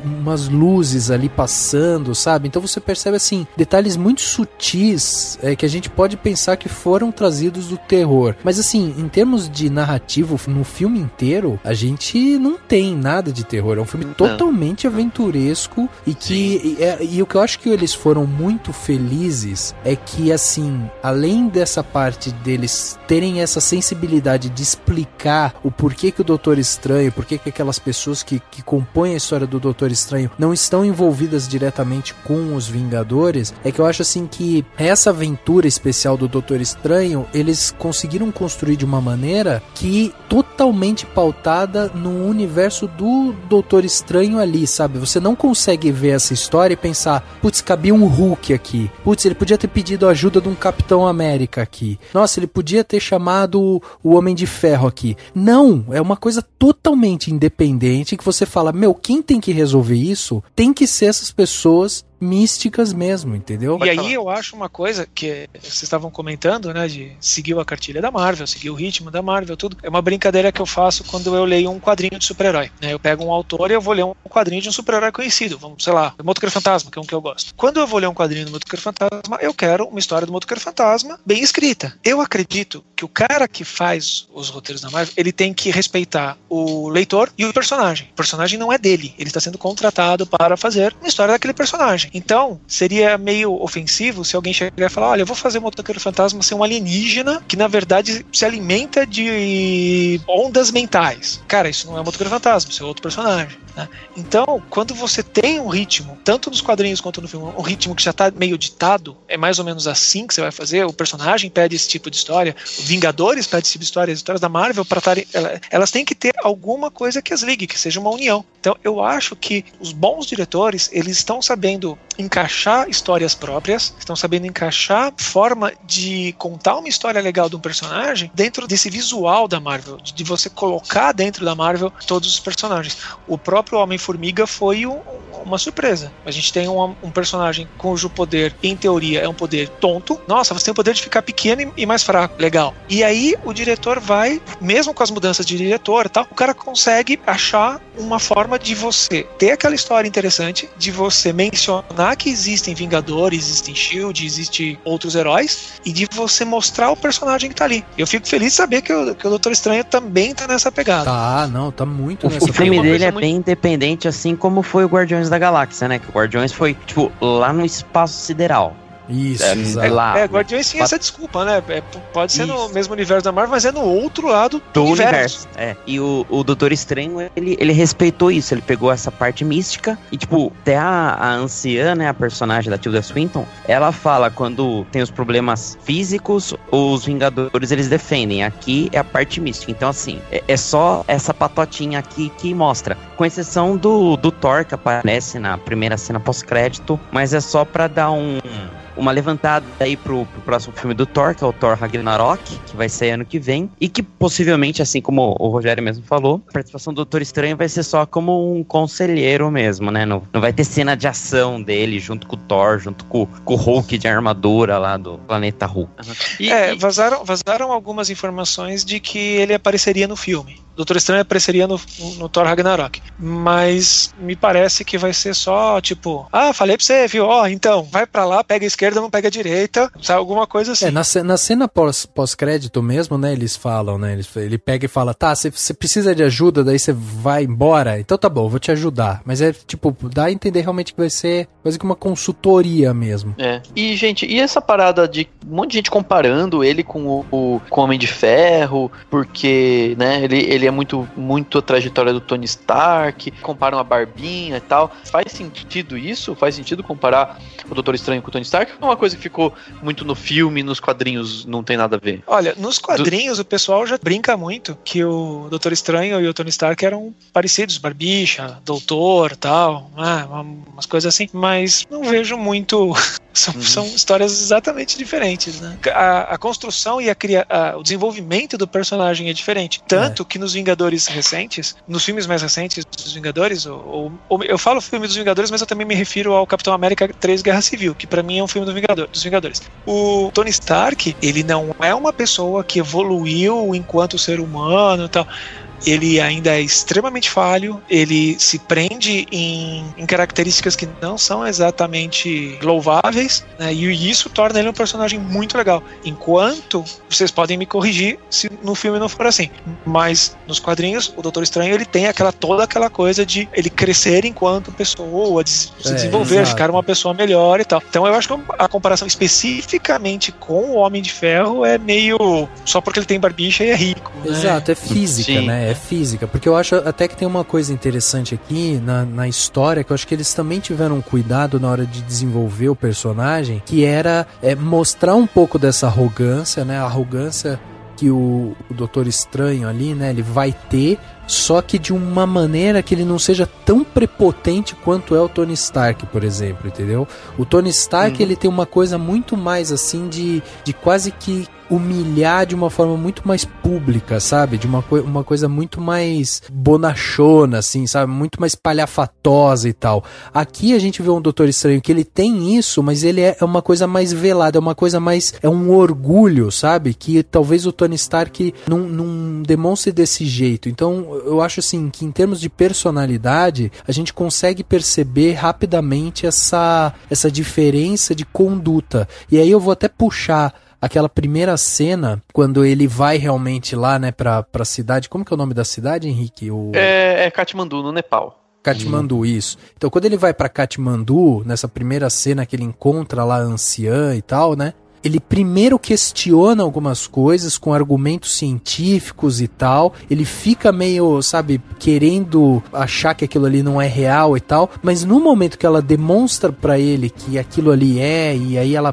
umas luzes ali passando, sabe? Então você percebe, assim, detalhes muito sutis que a gente pode pensar que foram trazidos do terror. Mas, assim, em termos de narrativo, no filme inteiro, a gente não tem nada de terror. É um filme totalmente aventuresco e que... E o que eu acho que eles foram muito felizes é que, assim, além dessa parte deles terem essa sensibilidade de explicar o porquê que o Doutor Estranho, porquê que aquelas pessoas que compõem a história do Doutor Estranho não estão envolvidas diretamente com os Vingadores, é que eu acho, assim, que essa aventura especial do Doutor Estranho, eles conseguiram construir de uma maneira que totalmente pautada no universo do Doutor Estranho ali, sabe? Você não consegue ver essa história e pensar, putz, cabia um Hulk aqui. Putz, ele podia ter pedido a ajuda de um Capitão América aqui. Nossa, ele podia ter chamado o Homem de Ferro aqui. Não, é uma coisa totalmente independente que você fala, meu, quem tem que resolver isso tem que ser essas pessoas místicas mesmo, entendeu? E aí eu acho uma coisa que vocês estavam comentando, né, de seguir a cartilha da Marvel, seguir o ritmo da Marvel, tudo. É uma brincadeira que eu faço quando eu leio um quadrinho de super-herói, né? Eu pego um autor e eu vou ler um quadrinho de um super-herói conhecido, vamos, sei lá, Motoqueiro Fantasma, que é um que eu gosto. Quando eu vou ler um quadrinho do Motoqueiro Fantasma, eu quero uma história do Motoqueiro Fantasma bem escrita. Eu acredito que o cara que faz os roteiros da Marvel, ele tem que respeitar o leitor e o personagem. O personagem não é dele, ele está sendo contratado para fazer uma história daquele personagem. Então, seria meio ofensivo se alguém chegar e falar, olha, eu vou fazer o Motoqueiro Fantasma ser um alienígena que, na verdade, se alimenta de ondas mentais. Cara, isso não é o Motoqueiro Fantasma, isso é outro personagem, né? Então, quando você tem um ritmo, tanto nos quadrinhos quanto no filme, um ritmo que já está meio ditado, é mais ou menos assim que você vai fazer, o personagem pede esse tipo de história, os Vingadores pedem esse tipo de história, as histórias da Marvel, elas têm que ter alguma coisa que as ligue, que seja uma união. Então, eu acho que os bons diretores, eles estão sabendo encaixar histórias próprias, estão sabendo encaixar forma de contar uma história legal de um personagem dentro desse visual da Marvel, de você colocar dentro da Marvel todos os personagens. O próprio Homem-Formiga foi uma surpresa. A gente tem um personagem cujo poder, em teoria, é um poder tonto. Nossa, você tem o poder de ficar pequeno e mais fraco. Legal. E aí o diretor vai, mesmo com as mudanças de diretor e tal, o cara consegue achar uma forma de você ter aquela história interessante, de você mencionar que existem Vingadores, existem S.H.I.E.L.D., existem outros heróis, e de você mostrar o personagem que tá ali. Eu fico feliz de saber que o Doutor Estranho também tá nessa pegada. Tá muito nessa pegada. O filme dele é bem independente, assim como foi o Guardiões da Galáxia, né? Que o Guardiões foi, tipo, lá no espaço sideral. Isso, Guardiões tinha essa desculpa, né? Pode ser no mesmo universo da Marvel, mas é no outro lado do universo. E o Doutor Estranho, ele respeitou isso, ele pegou essa parte mística e, tipo, até a anciã, né, a personagem da Tilda Swinton, ela fala quando tem os problemas físicos, os Vingadores, eles defendem. Aqui é a parte mística. Então, assim, é só essa patotinha aqui que mostra. Com exceção do Thor, que aparece na primeira cena pós-crédito, mas é só pra dar uma levantada aí pro próximo filme do Thor, que é o Thor Ragnarok, que vai sair ano que vem, e que possivelmente, assim como o Rogério mesmo falou, a participação do Doutor Estranho vai ser só como um conselheiro mesmo, né? Não vai ter cena de ação dele junto com o Thor, junto com o Hulk de armadura lá do planeta Hulk. Vazaram algumas informações de que ele apareceria no filme. Doutor Estranho apareceria no Thor Ragnarok. Mas me parece que vai ser só, tipo, falei pra você, viu? Então, vai pra lá, pega a esquerda, não pega a direita, sabe? Alguma coisa assim. Na cena pós-crédito mesmo, né, eles falam, né, ele pega e fala, tá, você precisa de ajuda, daí você vai embora, então tá bom, vou te ajudar. Mas é, tipo, dá a entender realmente que vai ser quase que uma consultoria mesmo. E, gente, e essa parada de um monte de gente comparando ele com o Homem de Ferro, porque, né, ele é muito a trajetória do Tony Stark, comparam a barbinha e tal. Faz sentido isso? Faz sentido comparar o Doutor Estranho com o Tony Stark? Ou é uma coisa que ficou muito no filme, nos quadrinhos não tem nada a ver? Olha, nos quadrinhos o pessoal já brinca muito que o Doutor Estranho e o Tony Stark eram parecidos, barbicha, doutor, tal, umas coisas assim, mas não vejo muito São histórias exatamente diferentes, né? A construção e o desenvolvimento do personagem é diferente. Tanto que nos Vingadores recentes, nos filmes mais recentes dos Vingadores, ou eu falo filme dos Vingadores, mas eu também me refiro ao Capitão América 3 Guerra Civil, que pra mim é um filme dos Vingadores. O Tony Stark, ele não é uma pessoa que evoluiu enquanto ser humano e tal. Ele ainda é extremamente falho, ele se prende em características que não são exatamente louváveis, né? E isso torna ele um personagem muito legal. Enquanto, vocês podem me corrigir se no filme não for assim, mas nos quadrinhos, o Doutor Estranho, ele tem toda aquela coisa de ele crescer enquanto pessoa, de se desenvolver, exato, ficar uma pessoa melhor e tal. Então eu acho que a comparação especificamente com o Homem de Ferro é meio só porque ele tem barbicha e é rico, né? Exato, é física, sim, né? É física, porque eu acho até que tem uma coisa interessante aqui na história, que eu acho que eles também tiveram cuidado na hora de desenvolver o personagem, que era mostrar um pouco dessa arrogância, né? A arrogância que o Doutor Estranho ali, né? Ele vai ter, só que de uma maneira que ele não seja tão prepotente quanto é o Tony Stark, por exemplo, entendeu? O Tony Stark, ele tem uma coisa muito mais assim de quase que humilhar de uma forma muito mais pública, sabe? De uma coisa muito mais bonachona, assim, sabe? Muito mais palhafatosa e tal. Aqui a gente vê um Doutor Estranho que ele tem isso, mas ele é uma coisa mais velada, é uma coisa mais... é um orgulho, sabe? Que talvez o Tony Stark não demonstre desse jeito. Então, eu acho assim, que em termos de personalidade, a gente consegue perceber rapidamente essa diferença de conduta. E aí eu vou até puxar aquela primeira cena, quando ele vai realmente lá, né, pra cidade. Como que é o nome da cidade, Henrique? É Katmandu, no Nepal. Katmandu, isso. Então, quando ele vai pra Katmandu, nessa primeira cena que ele encontra lá a anciã e tal, né, ele primeiro questiona algumas coisas com argumentos científicos e tal. Ele fica meio, sabe, querendo achar que aquilo ali não é real e tal. Mas no momento que ela demonstra pra ele que aquilo ali e aí ela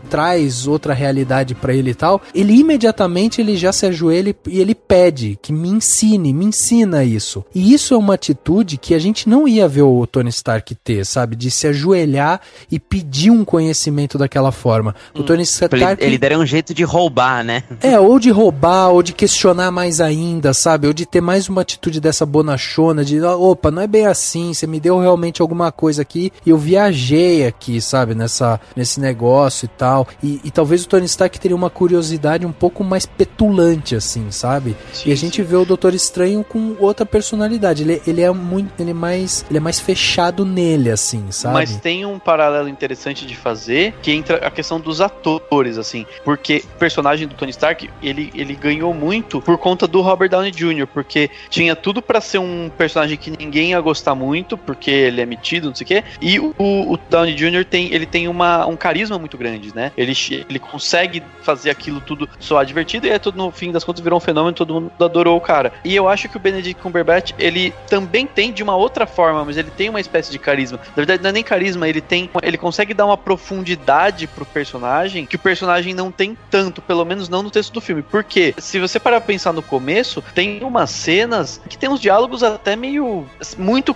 traz outra realidade pra ele e tal, ele imediatamente ele já se ajoelha e ele pede que me ensina isso. E isso é uma atitude que a gente não ia ver o Tony Stark ter, sabe? De se ajoelhar e pedir um conhecimento daquela forma. O Tony Stark, ele daria um jeito de roubar, né? Ou de roubar, ou de questionar mais ainda, sabe? Ou de ter mais uma atitude dessa bonachona, de opa, não é bem assim, você me deu realmente alguma coisa aqui e eu viajei aqui, sabe? Nesse negócio e tal. E talvez o Tony Stark teria uma curiosidade um pouco mais petulante, assim, sabe? Sim, e a gente vê o Doutor Estranho com outra personalidade. Ele é mais fechado nele, assim, sabe? Mas tem um paralelo interessante de fazer, que entra a questão dos atores, assim, porque o personagem do Tony Stark, ele ganhou muito por conta do Robert Downey Jr., porque tinha tudo pra ser um personagem que ninguém ia gostar muito, porque ele é metido, não sei o quê, e o Downey Jr. tem um carisma muito grande, né? Ele consegue fazer aquilo tudo soar divertido, e no fim das contas virou um fenômeno, todo mundo adorou o cara. E eu acho que o Benedict Cumberbatch, ele também tem de uma outra forma, mas ele tem uma espécie de carisma. Na verdade, não é nem carisma, ele consegue dar uma profundidade pro personagem que o personagem não tem tanto, pelo menos não no texto do filme. Porque, se você parar pra pensar no começo, tem umas cenas que tem uns diálogos até meio... muito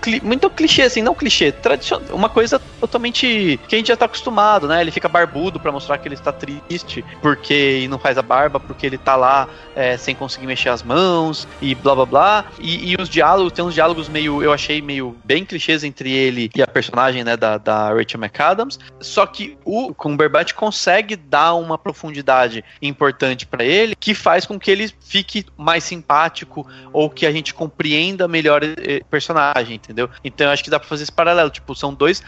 clichê, assim, não clichê, tradicional, uma coisa totalmente que a gente já tá acostumado, né? Ele fica barbudo pra mostrar que ele está triste, porque não faz a barba, porque ele tá lá sem conseguir mexer as mãos, e blá blá blá. E os diálogos, tem uns diálogos meio, eu achei meio bem clichês entre ele e a personagem, né, da Rachel McAdams, só que o Cumberbatch consegue dar uma profundidade importante pra ele, que faz com que ele fique mais simpático, ou que a gente compreenda melhor o personagem, entendeu? Então eu acho que dá pra fazer esse paralelo, tipo, são dois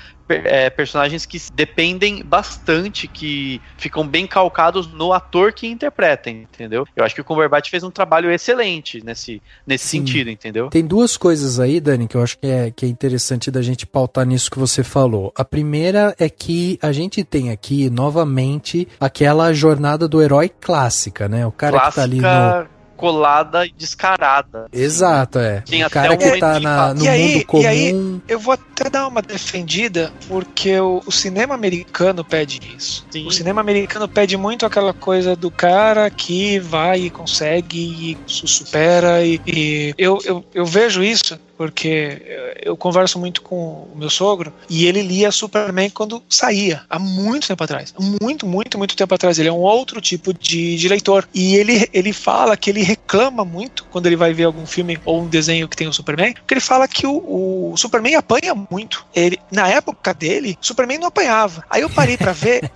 personagens que dependem bastante, que ficam bem calcados no ator que interpreta, entendeu? Eu acho que o Cumberbatch fez um trabalho excelente nesse sentido, entendeu? Tem duas coisas aí, Dani, que eu acho que é interessante da gente pautar nisso que você falou. A primeira é que a gente tem aqui, novamente, aquela jornada do herói clássica, né? O cara que tá ali no... colada e descarada. Exato, o cara que tá no mundo comum. E aí, eu vou até dar uma defendida, porque o cinema americano pede isso. Sim. O cinema americano pede muito aquela coisa do cara que vai e consegue e supera, e eu vejo isso porque eu converso muito com o meu sogro e ele lia Superman quando saía, há muito tempo atrás. Muito tempo atrás. Ele é um outro tipo de leitor. E ele fala que ele reclama muito quando ele vai ver algum filme ou um desenho que tem o Superman, porque ele fala que o Superman apanha muito. Na época dele, o Superman não apanhava. Aí eu parei pra ver,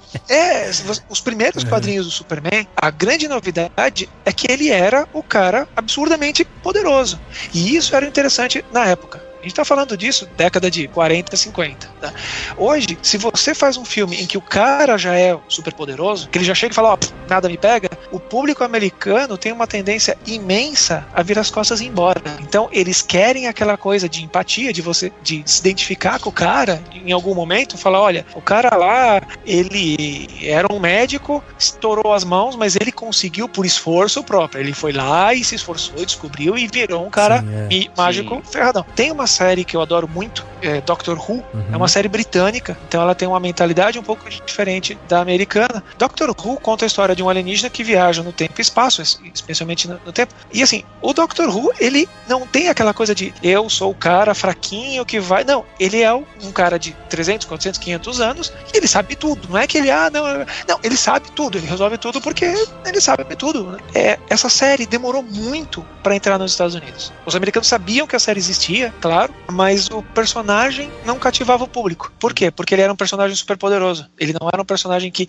os primeiros quadrinhos do Superman, a grande novidade é que ele era o cara absurdamente poderoso. E isso era interessante na época. A gente tá falando disso década de 40, 50. Tá? Hoje, se você faz um filme em que o cara já é super poderoso, que ele já chega e fala, nada me pega, o público americano tem uma tendência imensa a virar as costas e ir embora. Então, eles querem aquela coisa de empatia, de se identificar com o cara em algum momento, falar, olha, o cara lá, ele era um médico, estourou as mãos, mas ele conseguiu por esforço próprio. Ele foi lá e se esforçou, descobriu e virou um cara mágico ferradão. Tem uma série que eu adoro muito, Doctor Who, é uma série britânica, então ela tem uma mentalidade um pouco diferente da americana. Doctor Who conta a história de um alienígena que viaja no tempo e espaço, especialmente no tempo. E assim, o Doctor Who, ele não tem aquela coisa de eu sou o cara fraquinho que vai... Não, ele é um cara de 300, 400, 500 anos e ele sabe tudo. Não é que ele, não, ele sabe tudo, ele resolve tudo porque ele sabe tudo. Né? Essa série demorou muito para entrar nos Estados Unidos. Os americanos sabiam que a série existia, claro, mas o personagem não cativava o público. Por quê? Porque ele era um personagem super poderoso. Ele não era um personagem que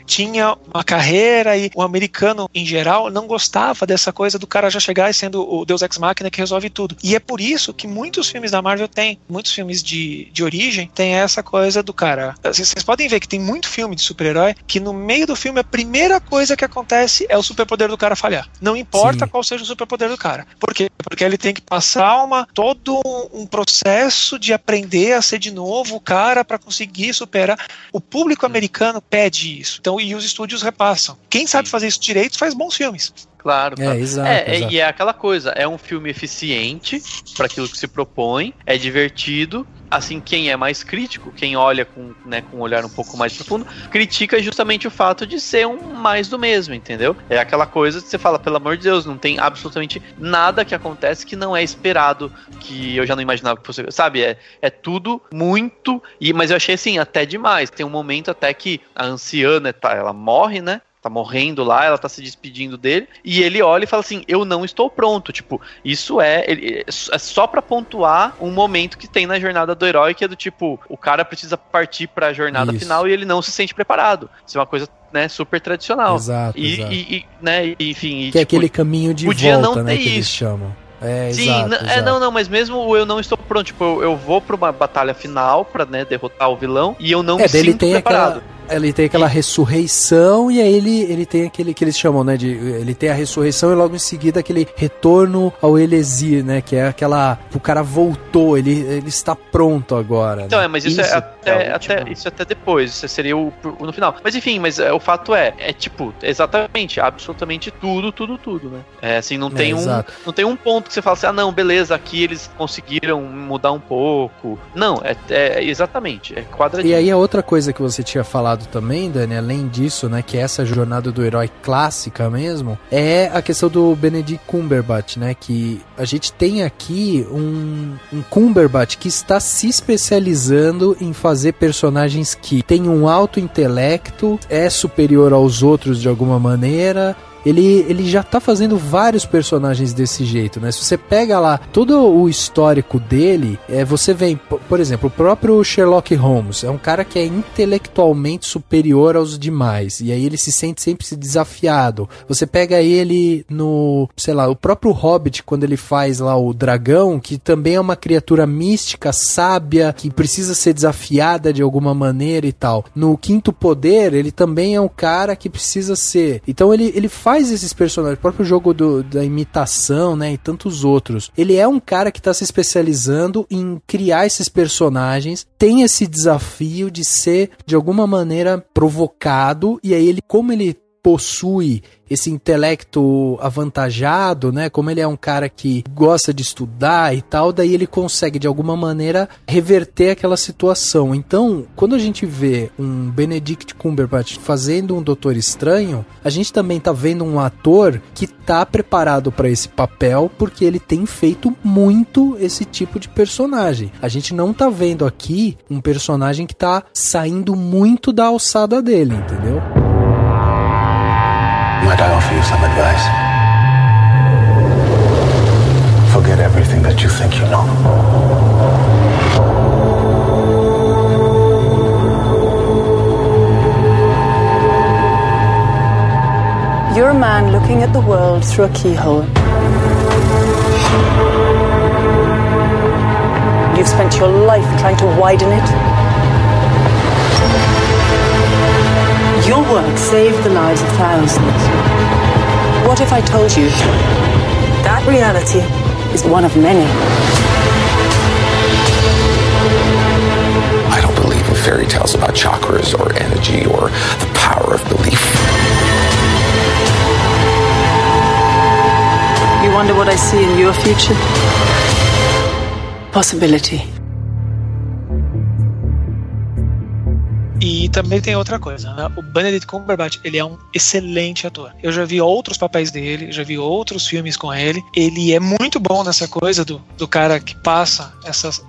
tinha uma carreira e o americano, em geral, não gostava dessa coisa do cara já chegar e sendo o Deus Ex Machina que resolve tudo. E é por isso que muitos filmes da Marvel têm, muitos filmes de origem, tem essa coisa do cara... Vocês podem ver que tem muito filme de super-herói que no meio do filme a primeira coisa que acontece é o superpoder do cara falhar. Não importa qual seja o superpoder do cara. Por quê? Porque ele tem que passar todo um processo de aprender a ser de novo o cara para conseguir superar. O público americano pede isso. Então, e os estúdios repassam. Quem sabe fazer isso direito faz bons filmes. Claro. Exato. E é aquela coisa, é um filme eficiente para aquilo que se propõe, é divertido. Assim, quem é mais crítico, quem olha com um olhar um pouco mais profundo, critica justamente o fato de ser um mais do mesmo, entendeu? É aquela coisa que você fala, pelo amor de Deus, não tem absolutamente nada que acontece que não é esperado, que eu já não imaginava que fosse, sabe? É tudo muito, mas eu achei assim, até demais. Tem um momento até que a anciã, ela morre, né? Tá morrendo lá, ela tá se despedindo dele, e ele olha e fala assim, eu não estou pronto, tipo, isso é só pra pontuar um momento que tem na jornada do herói, que é do tipo, o cara precisa partir pra jornada final e ele não se sente preparado. Isso é uma coisa, né, super tradicional. Exato. Né, enfim... Que é aquele caminho de volta, né, que eles chamam. Sim, exato. Mas mesmo eu não estou pronto, tipo, eu vou pra uma batalha final pra, né, derrotar o vilão, e eu não me sinto preparado. Ele tem aquela ressurreição e aí ele tem aquele que eles chamam, né, ele tem a ressurreição e logo em seguida aquele retorno ao Elesir, né, que é aquela, o cara voltou, ele está pronto agora. Então, né? Mas isso é até depois, isso seria no final. Mas enfim, o fato é tipo, exatamente, absolutamente tudo, né. Assim, não tem um ponto que você fala assim, não, beleza, aqui eles conseguiram mudar um pouco. Não, exatamente, é quadradinho. E aí a outra coisa que você tinha falado também, Dani, além disso, né, que é essa jornada do herói clássica mesmo, é a questão do Benedict Cumberbatch, né, que a gente tem aqui um Cumberbatch que está se especializando em fazer personagens que têm um alto intelecto, é superior aos outros de alguma maneira. Ele já tá fazendo vários personagens desse jeito, né? Se você pega lá todo o histórico dele, você vê, por exemplo, o próprio Sherlock Holmes, é um cara que é intelectualmente superior aos demais, e aí ele se sente sempre desafiado. Você pega ele no, sei lá, o próprio Hobbit, quando ele faz lá o dragão, que também é uma criatura mística, sábia, que precisa ser desafiada de alguma maneira e tal. No Quinto Poder, ele também é um cara que precisa ser... Então ele faz esses personagens, o próprio jogo da imitação, né, e tantos outros. Ele é um cara que está se especializando em criar esses personagens, tem esse desafio de ser, de alguma maneira, provocado, e aí como ele possui esse intelecto avantajado, né? Como ele é um cara que gosta de estudar e tal, daí ele consegue, de alguma maneira, reverter aquela situação. Então, quando a gente vê um Benedict Cumberbatch fazendo um Doutor Estranho, a gente também tá vendo um ator que tá preparado para esse papel, porque ele tem feito muito esse tipo de personagem. A gente não tá vendo aqui um personagem que tá saindo muito da alçada dele, entendeu? Might I offer you some advice? Forget everything that you think you know. You're a man looking at the world through a keyhole. You've spent your life trying to widen it. Your work saved the lives of thousands. What if I told you that reality is one of many? I don't believe in fairy tales about chakras or energy or the power of belief. You wonder what I see in your future? Possibility. E também tem outra coisa, né? O Benedict Cumberbatch, ele é um excelente ator. Eu já vi outros papéis dele, já vi outros filmes com ele. Ele é muito bom nessa coisa do cara que passa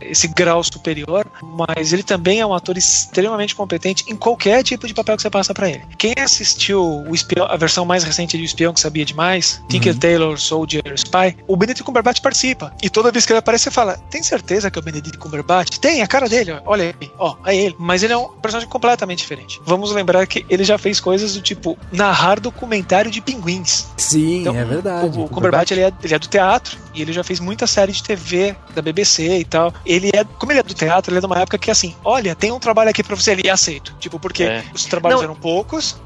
esse grau superior, mas ele também é um ator extremamente competente em qualquer tipo de papel que você passa pra ele. Quem assistiu o Espião, a versão mais recente de O Espião que Sabia Demais, Tinker Tailor Soldier Spy, o Benedict Cumberbatch participa. E toda vez que ele aparece, você fala, tem certeza que é o Benedict Cumberbatch? Tem, a cara dele, olha aí, ó, é ele. Mas ele é um personagem completamente diferente. Vamos lembrar que ele já fez coisas do tipo narrar documentário de pinguins. Sim, então, é verdade. O Cumberbatch ele é do teatro e ele já fez muita série de TV da BBC e tal. Como ele é do teatro, ele é de uma época que assim, olha, tem um trabalho aqui pra você ali, aceito. Tipo, porque os trabalhos eram poucos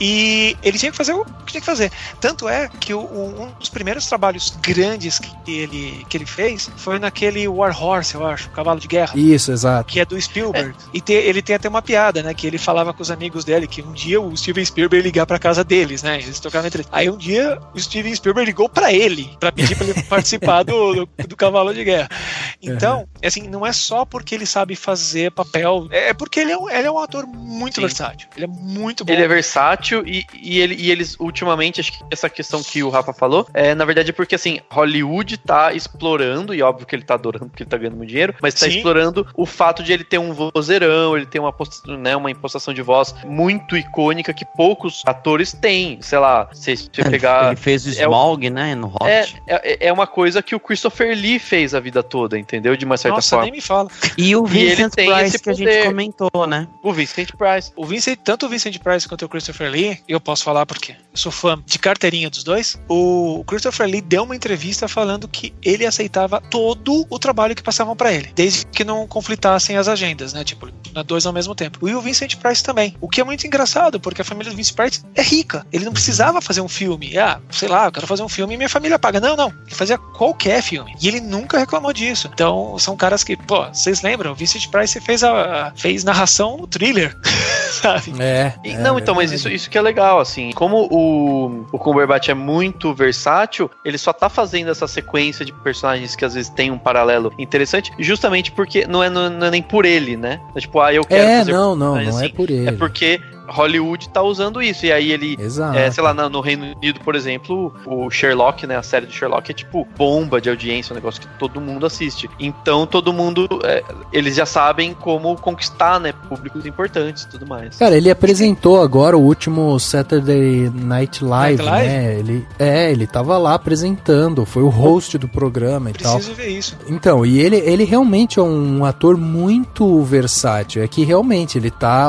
e ele tinha que fazer o que tinha que fazer. Tanto é que um dos primeiros trabalhos grandes que ele fez foi naquele War Horse, eu acho, Cavalo de Guerra. Isso, exato. Que é do Spielberg. E ele tem até uma piada, né? Que ele falava com os amigos dele que um dia o Steven Spielberg ia ligar pra casa deles, né? Eles tocavam entre. Aí um dia o Steven Spielberg ligou pra ele, pra pedir pra ele participar do Cavalo de Guerra. Então, assim, não é só porque ele sabe fazer papel, é porque ele é um ator muito versátil. Ele é muito bom. Ele é versátil e eles, ultimamente, acho que essa questão que o Rafa falou, na verdade é porque, assim, Hollywood tá explorando, e óbvio que ele tá adorando porque ele tá ganhando muito dinheiro, mas tá explorando o fato de ele ter um vozeirão, ele tem uma impostação de voz muito icônica que poucos atores têm. Sei lá, se você pegar... Ele fez o Smaug, né, no Hobbit. É uma coisa que o Christopher Lee fez a vida toda, entendeu? De uma certa forma. Nem me fala. E o Vincent Price que a gente comentou, né? O Vincent Price. Tanto o Vincent Price quanto o Christopher Lee, eu posso falar porque eu sou fã de carteirinha dos dois. O Christopher Lee deu uma entrevista falando que ele aceitava todo o trabalho que passavam pra ele, desde que não conflitassem as agendas, né? Tipo, dois ao mesmo tempo. E o Vincent Price também. O que é muito engraçado, porque a família do Vincent Price é rica. Ele não precisava fazer um filme. Sei lá, eu quero fazer um filme e minha família paga. Não. Ele fazia qualquer filme. E ele nunca reclamou disso. Então, são caras que, vocês lembram? O Vincent Price fez narração no Thriller. Sabe? Mas isso que é legal, assim. Como o Cumberbatch é muito versátil, ele só tá fazendo essa sequência de personagens que às vezes tem um paralelo interessante, justamente porque não é nem por ele, né? É tipo, eu quero fazer... Não assim, é por ele. É porque Hollywood tá usando isso, e aí ele, sei lá, no Reino Unido, por exemplo, o Sherlock, né, a série do Sherlock é tipo bomba de audiência, um negócio que todo mundo assiste, então todo mundo, eles já sabem como conquistar, né, públicos importantes e tudo mais. Cara, ele apresentou agora o último Saturday Night Live, né, ele tava lá apresentando, foi o host do programa e tal. Preciso ver isso. Então, e ele realmente é um ator muito versátil, é que realmente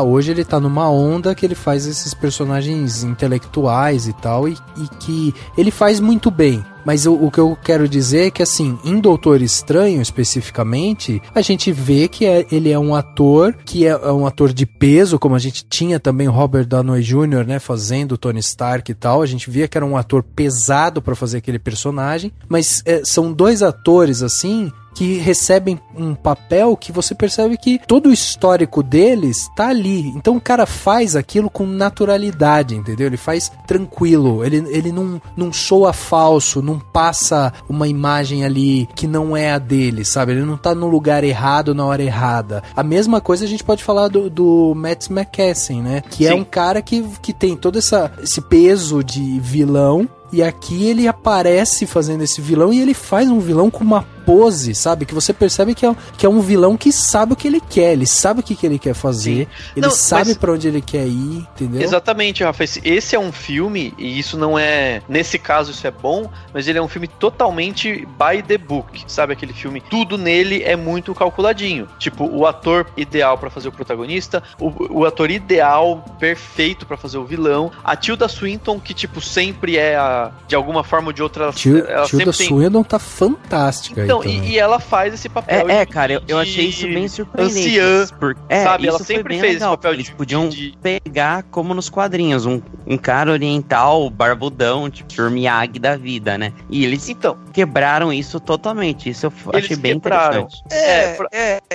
hoje ele tá numa onda que ele faz esses personagens intelectuais e tal, e que ele faz muito bem. Mas o que eu quero dizer é que, assim, em Doutor Estranho, especificamente, a gente vê que ele é um ator que é um ator de peso, como a gente tinha também o Robert Downey Jr., né, fazendo o Tony Stark e tal. A gente via que era um ator pesado pra fazer aquele personagem, mas são dois atores, assim, que recebem um papel que você percebe que todo o histórico deles tá ali. Então o cara faz aquilo com naturalidade, entendeu? Ele faz tranquilo, ele não soa falso, não passa uma imagem ali que não é a dele, sabe? Ele não tá no lugar errado na hora errada. A mesma coisa a gente pode falar do Mads Mikkelsen, né? Que é um cara que tem todo esse peso de vilão, e aqui ele aparece fazendo esse vilão, e ele faz um vilão com uma pose, sabe? Que você percebe que é um vilão que sabe o que ele quer, ele sabe o que ele quer fazer, ele sabe pra onde ele quer ir, entendeu? Exatamente, Rafa. Esse é um filme, e isso não é... Nesse caso isso é bom, mas ele é um filme totalmente by the book, sabe? Aquele filme, tudo nele é muito calculadinho. Tipo, o ator ideal pra fazer o protagonista, o ator ideal, perfeito pra fazer o vilão, a Tilda Swinton, que tipo, sempre é de alguma forma ou de outra... Tilda Swinton tá fantástica. Então, e ela faz esse papel. Cara, eu achei isso bem surpreendente. Anciã, sabe? Ela sempre fez esse papel. Eles podiam pegar como nos quadrinhos, um cara oriental, barbudão, tipo Miyagi da vida, né? E eles quebraram isso totalmente. Isso eu achei bem interessante.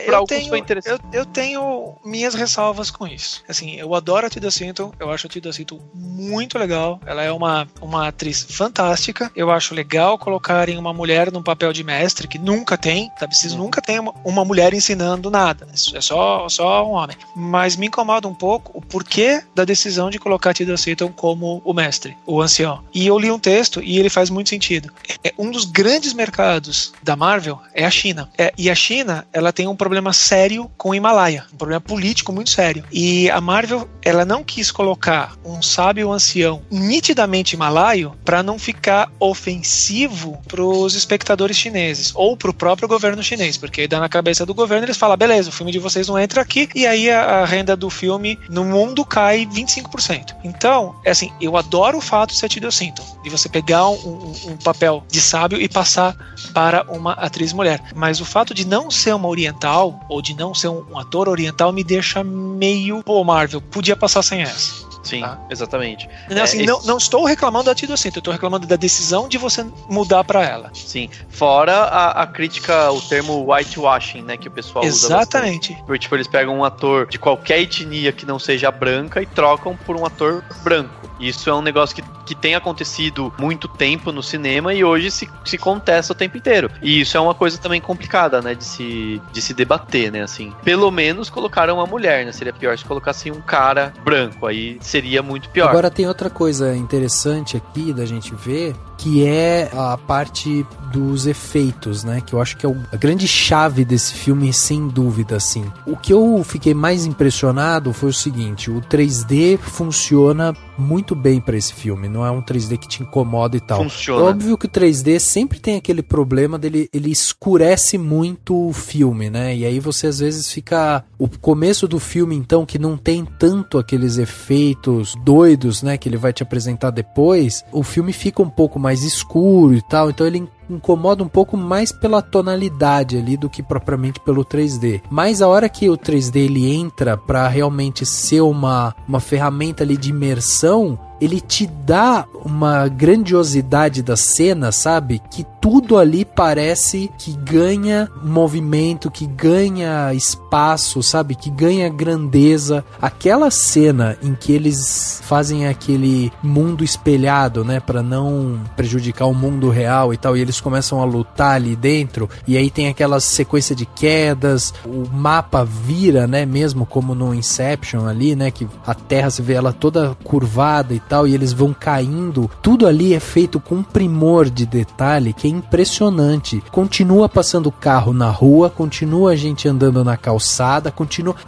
Pra alguns foi interessante. Eu tenho minhas ressalvas com isso. Assim, eu adoro a Tilda Swinton, eu acho a Tilda Swinton muito legal. Ela é uma atriz fantástica. Eu acho legal colocarem uma mulher num papel de mestre, que nunca tem, tá? Nunca tem uma mulher ensinando nada. É só um homem. Mas me incomoda um pouco o porquê da decisão de colocar Tilda Swinton como o mestre, o ancião. E eu li um texto e ele faz muito sentido. Um dos grandes mercados da Marvel é a China. E a China, ela tem um problema sério com o Himalaia. Um problema político muito sério. E a Marvel, ela não quis colocar um sábio ancião nitidamente himalaio para não ficar ofensivo pros espectadores chineses ou pro próprio governo chinês, porque aí dá na cabeça do governo, eles falam, beleza, o filme de vocês não entra aqui, e aí a renda do filme no mundo cai 25%. Então, assim, eu adoro o fato de ser Tilda Swinton, de você pegar um papel de sábio e passar para uma atriz mulher, mas o fato de não ser uma oriental, ou de não ser um ator oriental, me deixa meio, Marvel, podia passar sem essa. Sim, exatamente. Assim, não estou reclamando da Tilda Swinton, eu estou reclamando da decisão de você mudar pra ela. Sim, fora a crítica, o termo whitewashing, né, que o pessoal usa bastante. Exatamente. Porque, tipo, eles pegam um ator de qualquer etnia que não seja branca e trocam por um ator branco. Isso é um negócio que tem acontecido muito tempo no cinema e hoje se contesta o tempo inteiro. E isso é uma coisa também complicada, né, de se debater, né, assim. Pelo menos colocaram uma mulher, né, seria pior se colocassem um cara branco, aí seria muito pior. Agora tem outra coisa interessante aqui da gente ver, que é a parte dos efeitos, né? Que eu acho que é a grande chave desse filme, sem dúvida, assim. O que eu fiquei mais impressionado foi o seguinte, o 3D funciona muito bem para esse filme, não é um 3D que te incomoda e tal. Funciona. Óbvio que o 3D sempre tem aquele problema dele, ele escurece muito o filme, né? E aí você às vezes fica... O começo do filme, então, que não tem tanto aqueles efeitos doidos, né? Que ele vai te apresentar depois, o filme fica um pouco mais escuro e tal, então ele incomoda um pouco mais pela tonalidade ali do que propriamente pelo 3D. Mas a hora que o 3D ele entra para realmente ser uma ferramenta ali de imersão, ele te dá uma grandiosidade da cena, sabe? Que tudo ali parece que ganha movimento, que ganha espaço, sabe? Que ganha grandeza. Aquela cena em que eles fazem aquele mundo espelhado, né? Pra não prejudicar o mundo real e tal, e eles começam a lutar ali dentro, e aí tem aquela sequência de quedas, o mapa vira, né? Mesmo como no Inception ali, né? Que a Terra, se vê ela toda curvada e tal, e eles vão caindo. Tudo ali é feito com um primor de detalhe que é impressionante. Continua passando carro na rua, continua a gente andando na calçada,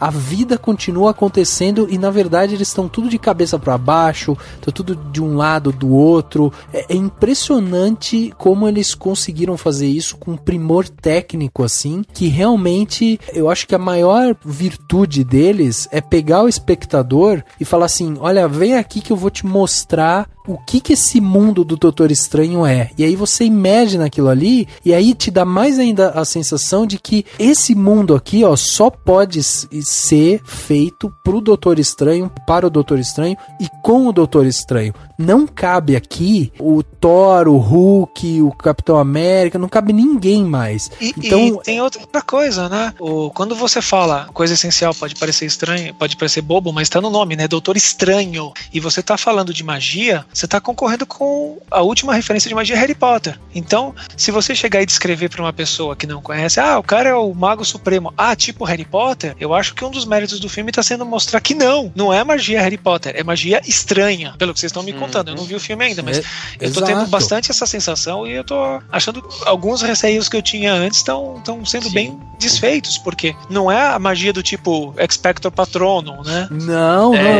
a vida continua acontecendo e na verdade eles estão tudo de cabeça para baixo, tá tudo de um lado do outro. É impressionante como eles conseguiram fazer isso com um primor técnico assim, que realmente eu acho que a maior virtude deles é pegar o espectador e falar assim, olha, vem aqui que eu vou te mostrar o que esse mundo do Doutor Estranho é. E aí você imerge naquilo ali, e aí te dá mais ainda a sensação de que esse mundo aqui, ó, só pode ser feito pro Doutor Estranho, para o Doutor Estranho e com o Doutor Estranho. Não cabe aqui o Thor, o Hulk, o Capitão América, não cabe ninguém mais. Então, e tem outra coisa, né? Quando você fala coisa essencial, pode parecer estranho, pode parecer bobo, mas tá no nome, né? Doutor Estranho. E você tá falando de magia, você tá concorrendo com a última referência de magia, Harry Potter. Então, se você chegar e descrever pra uma pessoa que não conhece, o cara é o Mago Supremo, tipo Harry Potter, eu acho que um dos méritos do filme tá sendo mostrar que não é magia Harry Potter, é magia estranha, pelo que vocês estão me contando. Eu não vi o filme ainda, mas eu tô tendo bastante essa sensação e eu tô achando que alguns receios que eu tinha antes estão sendo bem desfeitos, porque não é a magia do tipo Expector Patronum, né? Não, é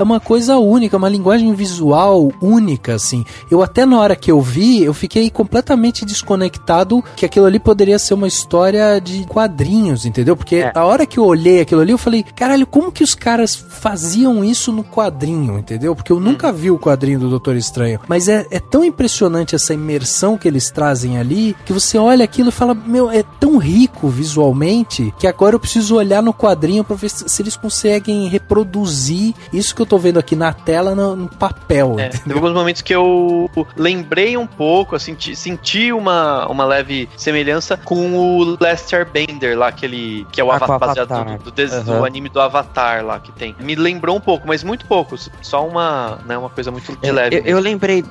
uma coisa única, uma linguagem visual única, assim. Eu até na hora que eu vi, eu fiquei completamente desconectado que aquilo ali poderia ser uma história de quadrinhos, entendeu? Porque a hora que eu olhei aquilo ali, eu falei, caralho, como que os caras faziam isso no quadrinho, entendeu? Porque eu nunca vi o quadrinho do Doutor Estranho, mas é tão impressionante essa imersão que eles trazem ali, que você olha aquilo e fala, meu, é tão rico visualmente, que agora eu preciso olhar no quadrinho pra ver se eles conseguem reproduzir isso que eu tô vendo aqui na tela no papel. Teve alguns momentos que eu lembrei um pouco, assim, senti uma leve semelhança com o Lester Bender lá, que é o baseado do anime do Avatar lá que tem. Me lembrou um pouco, mas muito pouco, só uma coisa muito de leve. Eu lembrei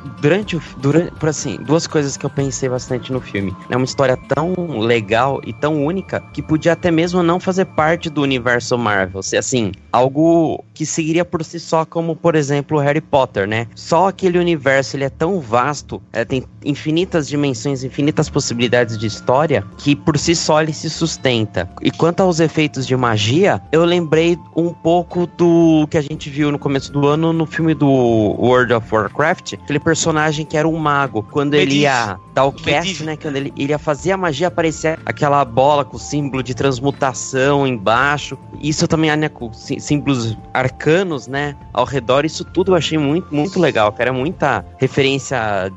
por assim, duas coisas que eu pensei bastante no filme. É uma história tão legal e tão única que podia até mesmo não fazer parte do universo Marvel. Assim, algo que seguiria por si só, como por exemplo Harry Potter, né? Só aquele universo, ele é tão vasto, tem infinitas dimensões, infinitas possibilidades de história, que por si só ele se sustenta. E quanto aos efeitos de magia, eu lembrei um pouco do que a gente viu no começo do ano no filme do World of Warcraft, aquele personagem que era um mago, quando ele ia dar o cast, né, quando ele ia fazer a magia, aparecer aquela bola com o símbolo de transmutação embaixo, isso também, né, com símbolos arcanos, né, ao redor, isso tudo eu achei muito, muito legal, cara, muita referência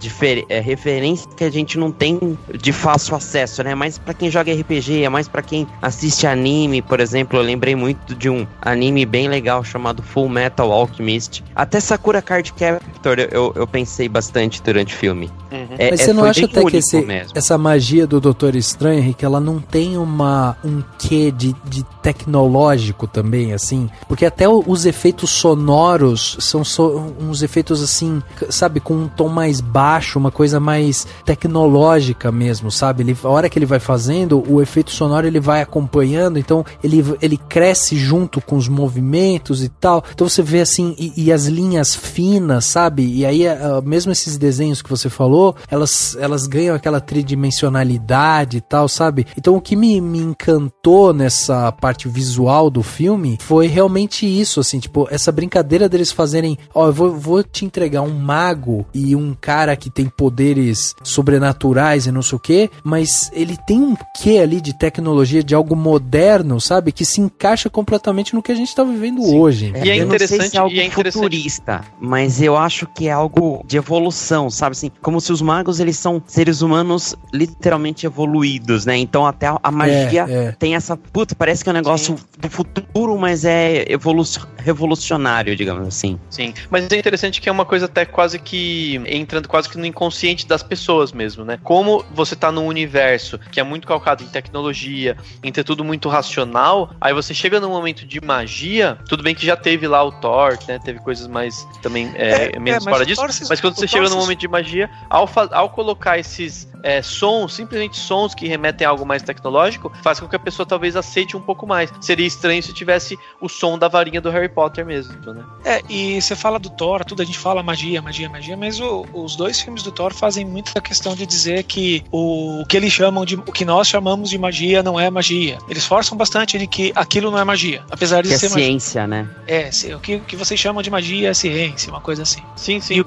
referência que a gente não tem de fácil acesso, né, mais pra quem joga RPG, é mais pra quem assiste anime, por exemplo, eu lembrei muito de um anime bem legal chamado Full Metal Alchemist, até Sakura Card Captor eu pensei bastante durante o filme. Mas você não acha até que essa magia do Doutor Estranho, Henrique, ela não tem um quê de tecnológico também, assim? Porque até os efeitos sonoros são uns efeitos assim, sabe, com um tom mais baixo, uma coisa mais tecnológica mesmo, sabe? A hora que ele vai fazendo, o efeito sonoro ele vai acompanhando, então ele cresce junto com os movimentos e tal. Então você vê assim, e as linhas finas, sabe? E aí, mesmo esses desenhos que você falou, elas ganham aquela tridimensionalidade e tal, sabe? Então o que me encantou nessa parte visual do filme foi realmente isso, assim, tipo, essa brincadeira deles fazerem, eu vou te entregar um mago e um cara que tem poderes sobrenaturais e não sei o que, mas ele tem um quê ali de tecnologia, de algo moderno, sabe? Que se encaixa completamente no que a gente tá vivendo hoje. E é interessante, se é algo futurista, mas eu acho que é algo de evolução, sabe? Assim, como se os magos, eles são seres humanos literalmente evoluídos, né? Então até a magia tem essa... parece que é um negócio do futuro, mas é revolucionário, digamos assim. Sim, mas é interessante que é uma coisa até quase que entrando quase que no inconsciente das pessoas mesmo, né? Como você tá num universo que é muito calcado em tecnologia, em ter tudo muito racional, aí você chega num momento de magia, tudo bem que já teve lá o Thor, né? Teve coisas mais também menos fora disso, mas quando você chega num momento de magia, ao colocar esses sons, simplesmente sons que remetem a algo mais tecnológico, faz com que a pessoa talvez aceite um pouco mais. Seria estranho se tivesse o som da varinha do Harry Potter mesmo, né? E você fala do Thor, tudo a gente fala magia, mas os dois filmes do Thor fazem muita questão de dizer que o que nós chamamos de magia não é magia. Eles forçam bastante de que aquilo não é magia, apesar de ser ciência, magia. Né? O que vocês chamam de magia é ciência, uma coisa assim. Sim. E o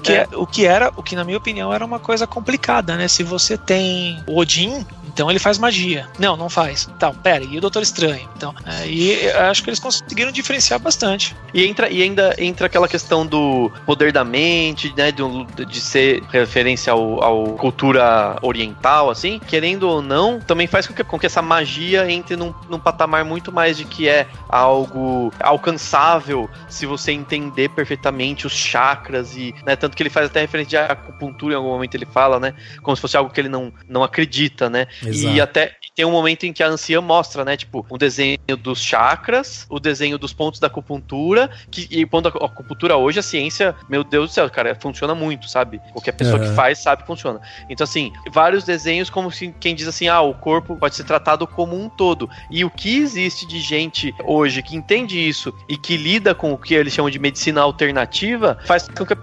que na minha opinião era uma coisa complicada, né? Se você tem o Odin então ele faz magia. Não faz. Então, pera, e o Doutor Estranho? Então, e acho que eles conseguiram diferenciar bastante. E ainda entra aquela questão do poder da mente, né, de ser referência ao cultura oriental, assim, querendo ou não, também faz com que essa magia entre num patamar muito mais de que é algo alcançável se você entender perfeitamente os chakras e, né, tanto que ele faz até referência de acupuntura em algum momento ele fala, né, como se fosse algo que ele não acredita, né. Exato. E até tem um momento em que a anciã mostra, né, tipo, um desenho dos chakras, o desenho dos pontos da acupuntura, e ponto da acupuntura hoje, a ciência, meu Deus do céu, cara, funciona muito, sabe? Qualquer pessoa que faz sabe que funciona. Então, assim, vários desenhos como se quem diz assim, o corpo pode ser tratado como um todo. E o que existe de gente hoje que entende isso e que lida com o que eles chamam de medicina alternativa, faz com que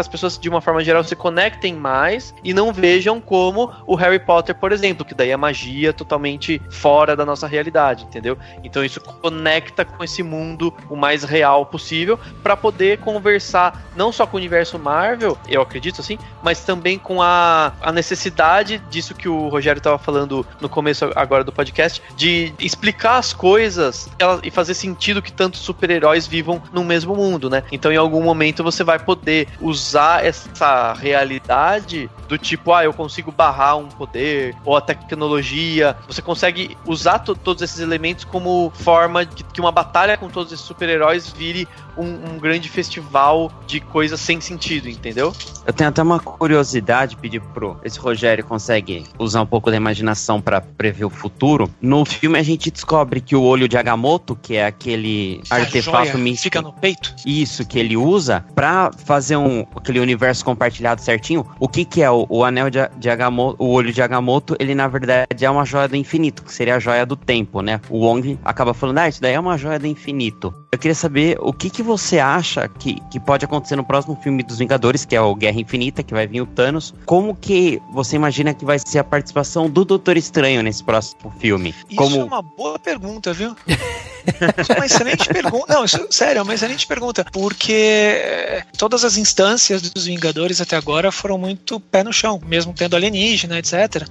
as pessoas, de uma forma geral, se conectem mais e não vejam como o Harry Potter, por exemplo, que daí é magia totalmente fora da nossa realidade, entendeu? Então isso conecta com esse mundo o mais real possível para poder conversar não só com o universo Marvel, eu acredito assim, mas também com a necessidade disso que o Rogério estava falando no começo agora do podcast, de explicar as coisas e fazer sentido que tantos super-heróis vivam no mesmo mundo, né? Então em algum momento você vai poder usar essa realidade do tipo, eu consigo barrar um poder, ou a tecnologia, você consegue usar todos esses elementos como forma de que uma batalha com todos esses super-heróis vire um grande festival de coisas sem sentido, entendeu? Eu tenho até uma curiosidade, pedir esse Rogério consegue usar um pouco da imaginação pra prever o futuro. No filme a gente descobre que o olho de Agamotto, que é aquele artefato místico, fica no peito. Isso, que ele usa pra fazer aquele universo compartilhado certinho. O que é o anel de Agamotto, o olho de Agamotto, ele na verdade é uma joia do infinito, que seria a joia do tempo, né? O Wong acaba falando, isso daí é uma joia do infinito. Eu queria saber o que você acha que pode acontecer no próximo filme dos Vingadores, que é o Guerra Infinita, que vai vir o Thanos. Como que você imagina que vai ser a participação do Doutor Estranho nesse próximo filme? Isso é uma boa pergunta, viu? Isso é uma excelente pergunta. Não, sério, é uma excelente pergunta. Porque todas as instâncias dos Vingadores até agora foram muito pé no chão, mesmo tendo alienígena, etc.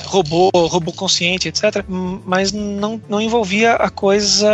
Robô consciente, etc. Mas não envolvia a coisa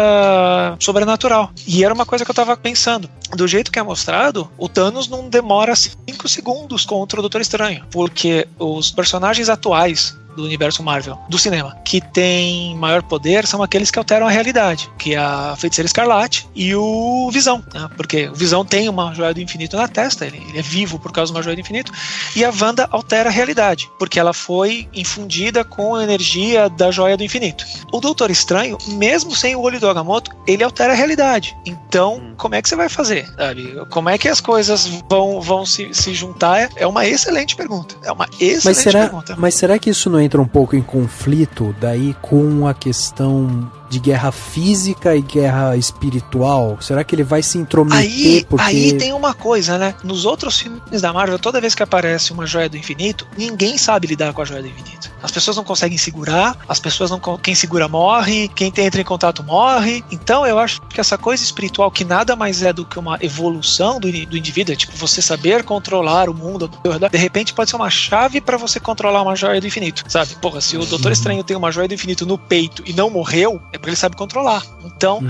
sobrenatural. E era uma coisa que eu tava pensando. Do jeito que é mostrado, o Thanos não demora 5 segundos contra o Doutor Estranho. Porque os personagens atuais do universo Marvel, do cinema, que tem maior poder são aqueles que alteram a realidade, que é a Feiticeira Escarlate e o Visão, né? Porque o Visão tem uma joia do infinito na testa, ele é vivo por causa de uma joia do infinito, e a Wanda altera a realidade, porque ela foi infundida com a energia da joia do infinito. O Doutor Estranho, mesmo sem o olho do Agamotto, ele altera a realidade. Então, como é que você vai fazer? Sabe? Como é que as coisas vão se juntar? É uma excelente pergunta. Pergunta. Mas será que isso não entra um pouco em conflito daí com a questão de guerra física e guerra espiritual? Será que ele vai se intrometer? Aí tem uma coisa, né? Nos outros filmes da Marvel, toda vez que aparece uma joia do infinito, ninguém sabe lidar com a joia do infinito. As pessoas não conseguem segurar, quem segura morre, quem entra em contato morre. Então eu acho que essa coisa espiritual, que nada mais é do que uma evolução do indivíduo, é tipo você saber controlar o mundo, de repente pode ser uma chave pra você controlar uma joia do infinito, sabe? Porra, se o Doutor Estranho tem uma joia do infinito no peito e não morreu, é porque ele sabe controlar. Então,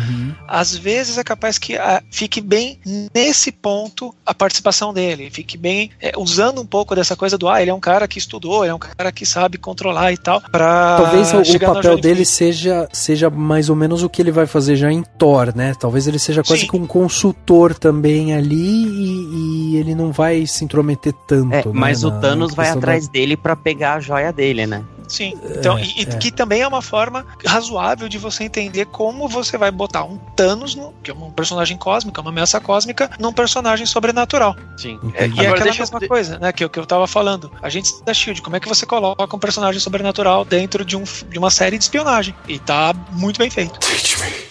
às vezes é capaz que fique bem nesse ponto a participação dele, fique bem usando um pouco dessa coisa do ele é um cara que estudou, ele é um cara que sabe controlar e tal, pra talvez o papel dele seja mais ou menos o que ele vai fazer já em Thor, né? Talvez ele seja quase que um consultor também ali e ele não vai se intrometer tanto, né? Mas o Thanos vai atrás dele pra pegar a joia dele, né? Sim, então, que também é uma forma razoável de você entender como você vai botar um Thanos, que é um personagem cósmico, uma ameaça cósmica, num personagem sobrenatural. Sim. E é aquela mesma coisa, né, que eu tava falando. A gente da SHIELD, como é que você coloca um personagem sobrenatural dentro de uma série de espionagem? E tá muito bem feito. Teach me.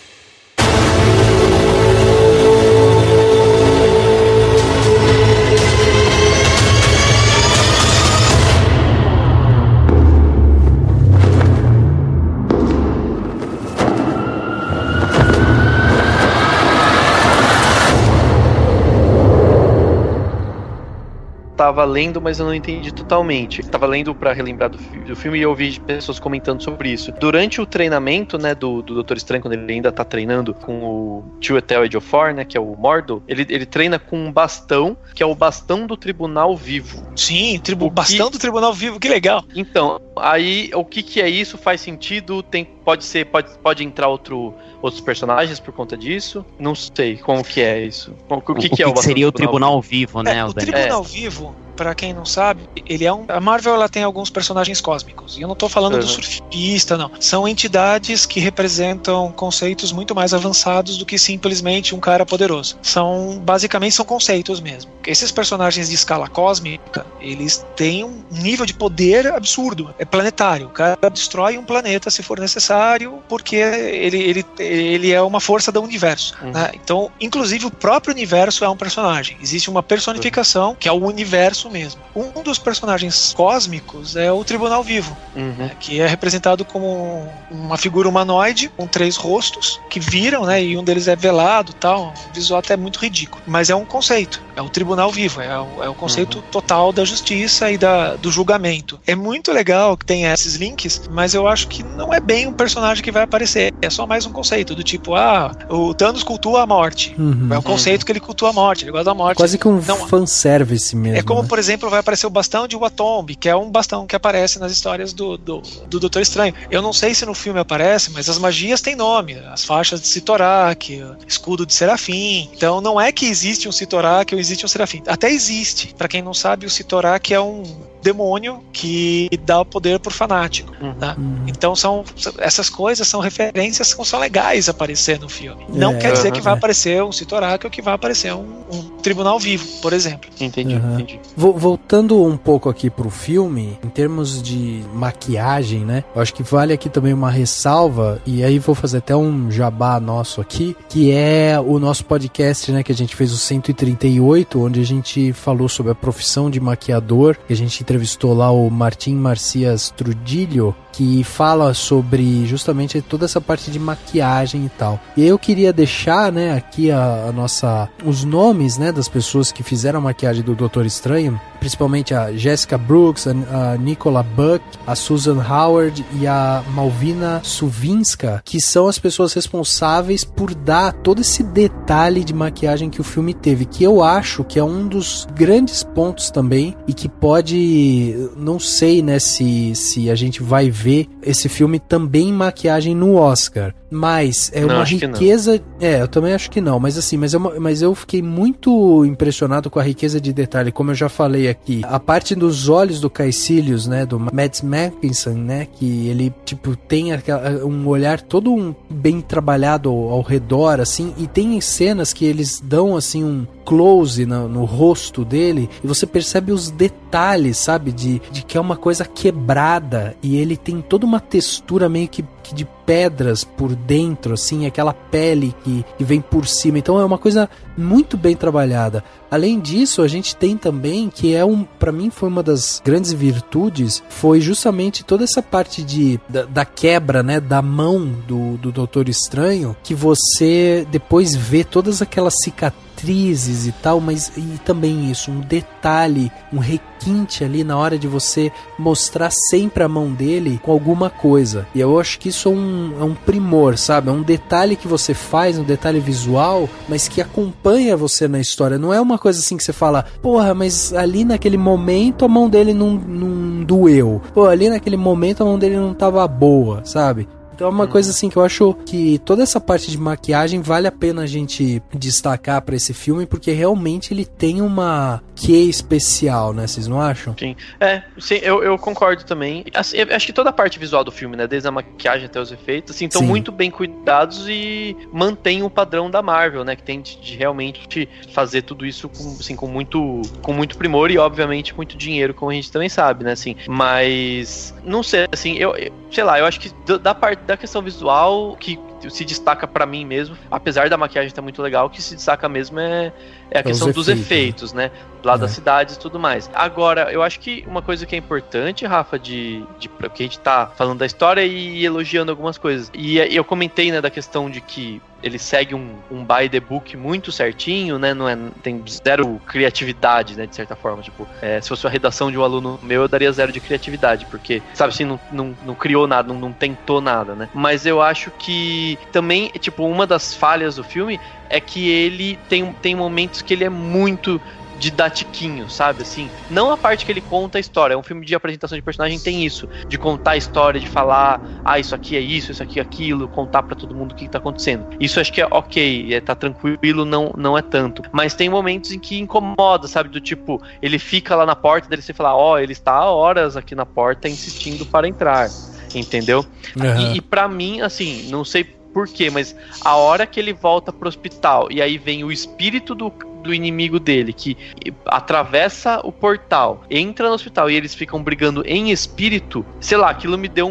tava lendo, mas eu não entendi totalmente. Tava lendo pra relembrar do filme e eu ouvi pessoas comentando sobre isso. Durante o treinamento, né, do Doutor Estranho, quando ele ainda tá treinando com o Chiwetel Ejiofor, né, que é o Mordo, ele treina com um bastão, que é o bastão do Tribunal Vivo. Sim, bastão do Tribunal Vivo, que legal. Então, aí, o que é isso? Faz sentido? Pode entrar outros personagens por conta disso? Não sei como que é isso. O que é o bastão seria o Tribunal Vivo, né? O Tribunal Vivo, pra quem não sabe, ele é a Marvel, ela tem alguns personagens cósmicos. E eu não tô falando do surfista, não. São entidades que representam conceitos muito mais avançados do que simplesmente um cara poderoso. Basicamente são conceitos mesmo. Esses personagens de escala cósmica, eles têm um nível de poder absurdo. É planetário. O cara destrói um planeta se for necessário, porque ele é uma força do universo. Né? Então, inclusive, o próprio universo é um personagem. Existe uma personificação, que é o universo mesmo. Um dos personagens cósmicos é o Tribunal Vivo, né, que é representado como uma figura humanoide com 3 rostos que viram, né, e um deles é velado, tal, um visual até muito ridículo, mas é um conceito, é o Tribunal Vivo, é o conceito total da justiça e do julgamento. É muito legal que tenha esses links, mas eu acho que não é bem um personagem que vai aparecer, é só mais um conceito, do tipo, o Thanos cultua a morte, é um conceito que ele cultua a morte, ele gosta da morte. Quase que um fanservice mesmo. É como, né? por exemplo, vai aparecer o bastão de Watombe, que é um bastão que aparece nas histórias do Doutor Estranho. Eu não sei se no filme aparece, mas as magias têm nome. As faixas de Sitorak, escudo de Serafim. Então não é que existe um Sitorak ou existe um Serafim. Até existe. Pra quem não sabe, o Sitorak é um demônio que dá o poder pro fanático. Né? Então essas coisas são referências que são legais aparecer no filme. Não quer dizer que vai aparecer um Sitorak ou que vai aparecer um Tribunal Vivo, por exemplo. Entendi. Voltando um pouco aqui pro filme, em termos de maquiagem, né? Eu acho que vale aqui também uma ressalva, e aí vou fazer até um jabá nosso aqui, que é o nosso podcast, né? Que a gente fez o 138, onde a gente falou sobre a profissão de maquiador, que a gente entrevistou lá o Martim Marcias Trudilho, que fala sobre justamente toda essa parte de maquiagem e tal. E eu queria deixar, né, aqui os nomes, né, das pessoas que fizeram a maquiagem do Doutor Estranho, principalmente a Jessica Brooks, a Nicola Buck, a Susan Howard e a Malvina Suvinska, que são as pessoas responsáveis por dar todo esse detalhe de maquiagem que o filme teve, que eu acho que é um dos grandes pontos também, e que pode, não sei, né, se a gente vai ver esse filme também em maquiagem no Oscar, mas é uma riqueza, eu também acho que não, mas assim, mas eu fiquei muito impressionado com a riqueza de detalhe, como eu já falei aqui, a parte dos olhos do Caecilius, né, do Mads Mikkelsen, né, que ele, tipo, tem um olhar todo bem trabalhado ao redor, assim, e tem cenas que eles dão, assim, um close no rosto dele, e você percebe os detalhes, sabe, de que é uma coisa quebrada, e ele tem toda uma textura meio que de pedras por dentro, assim, aquela pele que vem por cima. Então é uma coisa muito bem trabalhada. Além disso, a gente tem também, que pra mim foi uma das grandes virtudes, foi justamente toda essa parte da quebra, né, da mão do Doutor Estranho, que você depois vê todas aquelas cicatrizes e tal, mas e também isso, um detalhe, um requinte ali na hora de você mostrar sempre a mão dele com alguma coisa. E eu acho que isso é um primor, sabe? É um detalhe que você faz, um detalhe visual, mas que acompanha você na história. Não é uma coisa assim que você fala, porra, mas ali naquele momento a mão dele não doeu. Pô, ali naquele momento a mão dele não tava boa, sabe? Então é uma coisa assim que eu acho que toda essa parte de maquiagem vale a pena a gente destacar pra esse filme, porque realmente ele tem uma quê especial, né? Vocês não acham? Sim, sim, eu concordo também. Assim, eu acho que toda a parte visual do filme, né, desde a maquiagem até os efeitos, assim, estão muito bem cuidados e mantém o padrão da Marvel, né, que tem de realmente fazer tudo isso com muito primor e, obviamente, muito dinheiro, como a gente também sabe, né, assim. Mas, não sei, assim, sei lá, eu acho que da parte da questão visual, que se destaca pra mim mesmo, apesar da maquiagem estar muito legal, o que se destaca mesmo é a questão dos efeitos, né? Lá das cidades e tudo mais. Agora, eu acho que uma coisa que é importante, Rafa, porque a gente tá falando da história e elogiando algumas coisas. E eu comentei, né, da questão de que ele segue um by the book muito certinho, né? Tem zero criatividade, né? De certa forma. Tipo, se fosse uma redação de um aluno meu, eu daria 0 de criatividade, porque, sabe assim, não criou nada, não tentou nada, né? Mas eu acho que também, tipo, uma das falhas do filme é que ele tem momentos que ele é muito didatiquinho, sabe, assim, não a parte que ele conta a história, é um filme de apresentação de personagem, tem isso, de contar a história, de falar, isso aqui é isso aqui é aquilo, contar pra todo mundo o que tá acontecendo, isso acho que é ok, tá tranquilo, não é tanto, mas tem momentos em que incomoda, sabe, do tipo, ele fica lá na porta, dele você fala, ele está há horas aqui na porta insistindo para entrar, entendeu? Uhum. E pra mim, assim, não sei por quê, mas a hora que ele volta pro hospital e aí vem o espírito do inimigo dele, que atravessa o portal, entra no hospital e eles ficam brigando em espírito, sei lá, aquilo me deu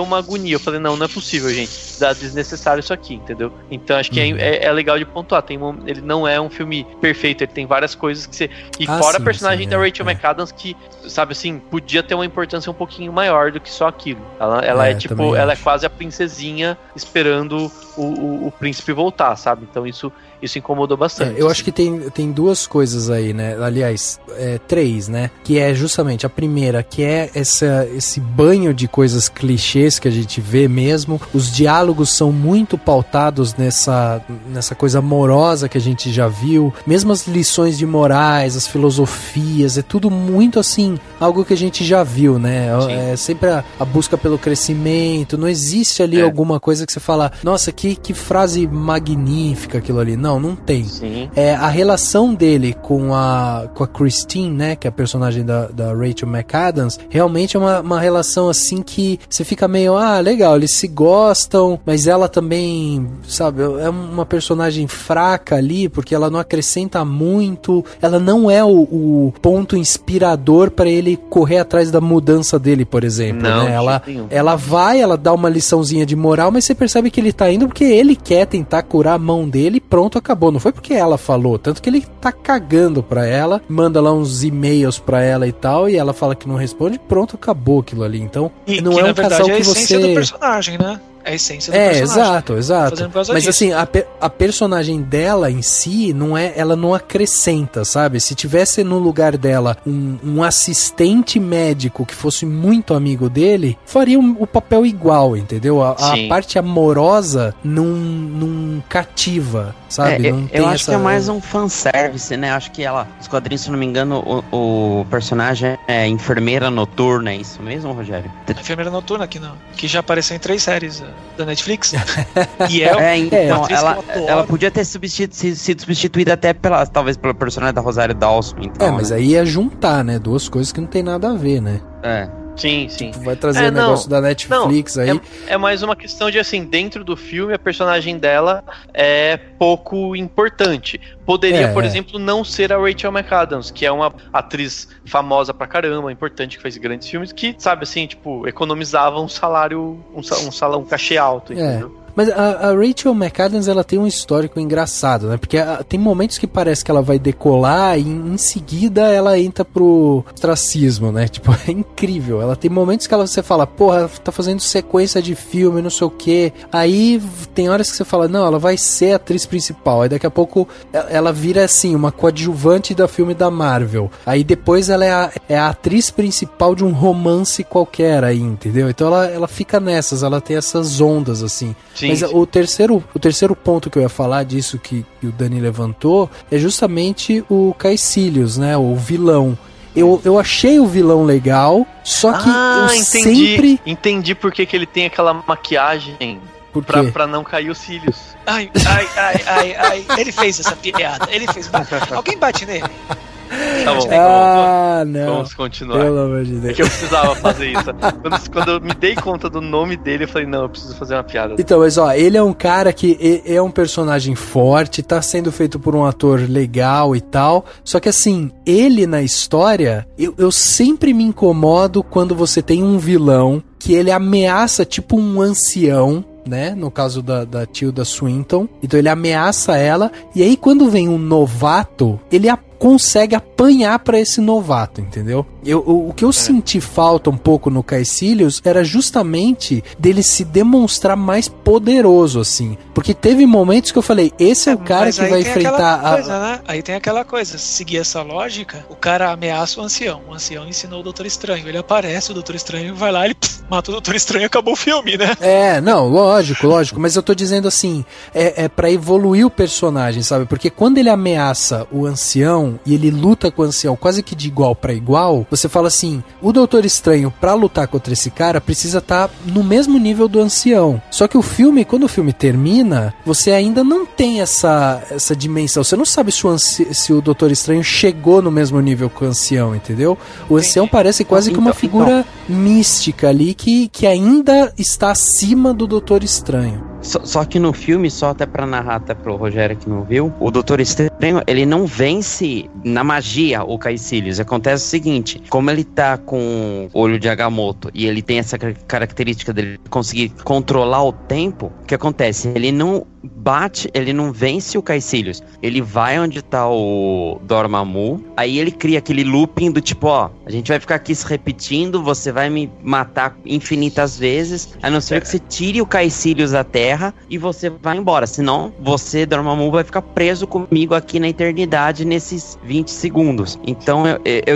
uma agonia. Eu falei, não é possível, gente, dá desnecessário isso aqui, entendeu? Então acho que é legal de pontuar, ele não é um filme perfeito, ele tem várias coisas que você... E fora a personagem da Rachel McAdams, que, sabe assim, podia ter uma importância um pouquinho maior do que só aquilo. Ela é tipo, ela é quase a princesinha esperando o príncipe voltar, sabe? Então isso incomodou bastante. Eu acho que tem duas coisas aí, né? Aliás, 3, né? Que é justamente a primeira, que é esse banho de coisas clichês que a gente vê mesmo. Os diálogos são muito pautados nessa coisa amorosa que a gente já viu. Mesmo as lições de morais, as filosofias, é tudo muito assim, algo que a gente já viu, né? Sim. É sempre a busca pelo crescimento. Não existe ali alguma coisa que você fala, nossa, que frase magnífica aquilo ali. Não tem. Sim. A relação dele com a Christine, né, que é a personagem da Rachel McAdams, realmente é uma relação assim que você fica meio, legal, eles se gostam, mas ela também, sabe, é uma personagem fraca ali, porque ela não acrescenta muito, ela não é o ponto inspirador para ele correr atrás da mudança dele, por exemplo, não, né? Ela dá uma liçãozinha de moral, mas você percebe que ele tá indo porque ele quer tentar curar a mão dele e pronto, acabou. Não foi porque ela falou, tanto que ele tá cagando pra ela, manda lá uns e-mails pra ela e tal, e ela fala que não responde, pronto, acabou aquilo ali. Então, não é um casal que você... é a essência do personagem, né? É a essência do personagem. Exato. Mas assim, a personagem dela em si, ela não acrescenta, sabe? Se tivesse no lugar dela um assistente médico que fosse muito amigo dele, faria o papel igual, entendeu? A parte amorosa não cativa, sabe? Eu acho que é mais um fanservice, né? Acho que os quadrinhos, se não me engano, o personagem é enfermeira noturna, é isso mesmo, Rogério? Enfermeira noturna que já apareceu em 3 séries da Netflix. E então, ela podia ter sido substituída até talvez pelo personagem da Rosário Dawson. Então, mas aí ia juntar, né? Duas coisas que não tem nada a ver, né? Sim. Tipo, vai trazer o negócio da Netflix aí. É mais uma questão de, assim, dentro do filme, a personagem dela é pouco importante. Poderia, por exemplo, não ser a Rachel McAdams, que é uma atriz famosa pra caramba, importante, que faz grandes filmes, que, sabe, assim, tipo, economizava um salário, um cachê alto, entendeu? Mas a Rachel McAdams, ela tem um histórico engraçado, né? Porque tem momentos que parece que ela vai decolar e em seguida ela entra pro ostracismo, né? Tipo, é incrível. Ela tem momentos que você fala, porra, tá fazendo sequência de filme, não sei o quê. Aí tem horas que você fala, não, ela vai ser a atriz principal. Aí daqui a pouco ela vira, assim, uma coadjuvante do filme da Marvel. Aí depois ela é a atriz principal de um romance qualquer aí, entendeu? Então ela fica nessas, ela tem essas ondas, assim. Mas o terceiro ponto que eu ia falar disso que o Dani levantou é justamente o Caecilius, né? O vilão. Eu achei o vilão legal, só que Entendi por que ele tem aquela maquiagem pra não cair os cílios. Ai. Ele fez essa piada. Alguém bate nele. Tá bom, não. Vamos continuar. Pelo amor de Deus. É que eu precisava fazer isso. Quando eu me dei conta do nome dele, eu falei, não, eu preciso fazer uma piada. Então, mas ele é um cara que é um personagem forte, tá sendo feito por um ator legal e tal, só que assim, ele na história, eu sempre me incomodo quando você tem um vilão que ele ameaça tipo um ancião, né? No caso da Tilda Swinton. Então ele ameaça ela, e aí quando vem um novato, ele consegue apanhar pra esse novato, entendeu? O que eu senti falta um pouco no Caecilius era justamente dele se demonstrar mais poderoso, assim. Porque teve momentos que eu falei, esse é o cara que vai enfrentar né? Aí tem aquela coisa, se seguir essa lógica, o cara ameaça o ancião ensinou o Doutor Estranho, ele aparece, o Doutor Estranho vai lá, ele mata o Doutor Estranho e acabou o filme, né? Não, lógico, mas eu tô dizendo assim, é pra evoluir o personagem, sabe? Porque quando ele ameaça o ancião e ele luta com o ancião quase que de igual pra igual, você fala assim, o Doutor Estranho pra lutar contra esse cara precisa estar no mesmo nível do ancião. Só que o filme, quando o filme termina, você ainda não tem essa dimensão, você não sabe se o Doutor Estranho chegou no mesmo nível que o ancião, entendeu? O ancião parece quase que uma figura mística ali que ainda está acima do Doutor Estranho. Só que no filme, só até pra narrar até pro Rogério que não viu, o Doutor Estranho, ele não vence na magia o Caecilius. Acontece o seguinte, como ele tá com o olho de Agamotto e ele tem essa característica dele conseguir controlar o tempo, o que acontece? Ele não bate, ele não vence o Caecilius. Ele vai onde tá o Dormammu, aí ele cria aquele looping do tipo, ó, a gente vai ficar aqui se repetindo, você vai me matar infinitas vezes, a não ser que você tire o Caecilius da Terra e você vai embora, senão você, Dormammu, vai ficar preso comigo aqui na eternidade nesses 20 segundos. Então,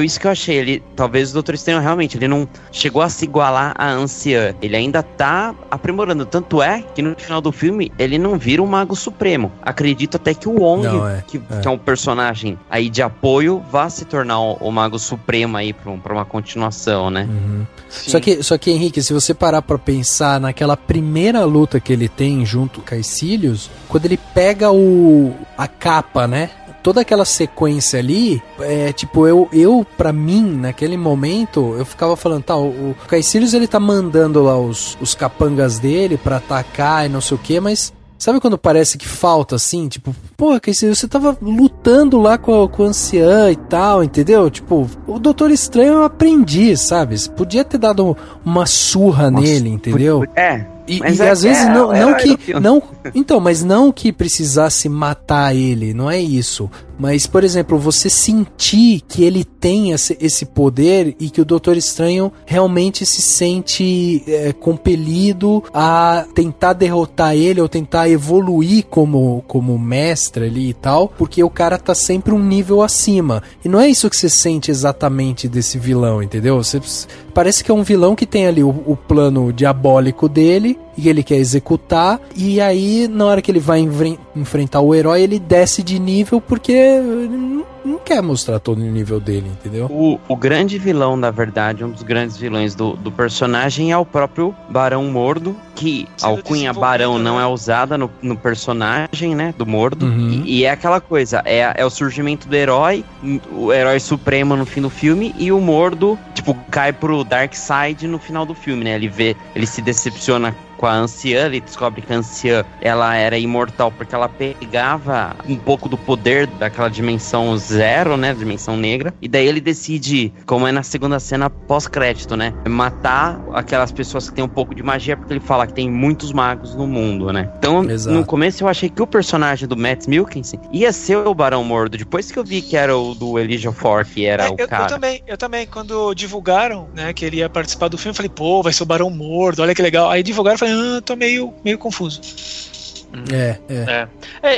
isso que eu achei, ele, talvez o Doutor Estranho realmente, ele não chegou a se igualar à anciã, ele ainda tá aprimorando, tanto é que no final do filme, ele não vira um Mago Supremo. Acredito até que o Wong, que é um personagem aí de apoio, vá se tornar o Mago Supremo aí pra uma continuação, né? Uhum. Só que, Henrique, se você parar pra pensar naquela primeira luta que ele tem junto com o Caecilius, quando ele pega a capa, né? Toda aquela sequência ali, tipo, pra mim, naquele momento, eu ficava falando, tá, o Caecilius, ele tá mandando lá os capangas dele pra atacar e não sei o que, mas sabe quando parece que falta, assim? Tipo, pô, Caecilius, você tava lutando lá com o anciã e tal, entendeu? Tipo, o Doutor Estranho eu aprendi, sabe? Você podia ter dado uma surra nele, entendeu? E às vezes mas não que precisasse matar ele, não é isso. Mas, por exemplo, você sentir que ele tem esse poder e que o Doutor Estranho realmente se sente compelido a tentar derrotar ele ou tentar evoluir como mestre ali e tal, porque o cara tá sempre um nível acima. E não é isso que você sente exatamente desse vilão, entendeu? Parece que é um vilão que tem ali o plano diabólico dele e ele quer executar, e aí na hora que ele vai enfrentar o herói, ele desce de nível porque não quer mostrar todo o nível dele, entendeu? O grande vilão, na verdade, um dos grandes vilões do personagem é o próprio Barão Mordo, que a alcunha Barão não é usada no personagem, né, do Mordo, e é aquela coisa, é o surgimento do herói, o herói supremo no fim do filme, e o Mordo, tipo, cai pro Darkseid no final do filme, né, ele se decepciona com a anciã, ele descobre que a anciã, ela era imortal porque ela pegava um pouco do poder daquela dimensão zero, né, dimensão negra, e daí ele decide, como é na segunda cena pós-crédito, né, matar aquelas pessoas que têm um pouco de magia, porque ele fala que tem muitos magos no mundo, né. Então, no começo eu achei que o personagem do Mads Mikkelsen ia ser o Barão Mordo, depois que eu vi que era o do Elijah Ford, que era o cara. Eu também, quando divulgaram, né, que ele ia participar do filme, eu falei, pô, vai ser o Barão Mordo, olha que legal. Aí divulgaram, eu falei, tô meio confuso.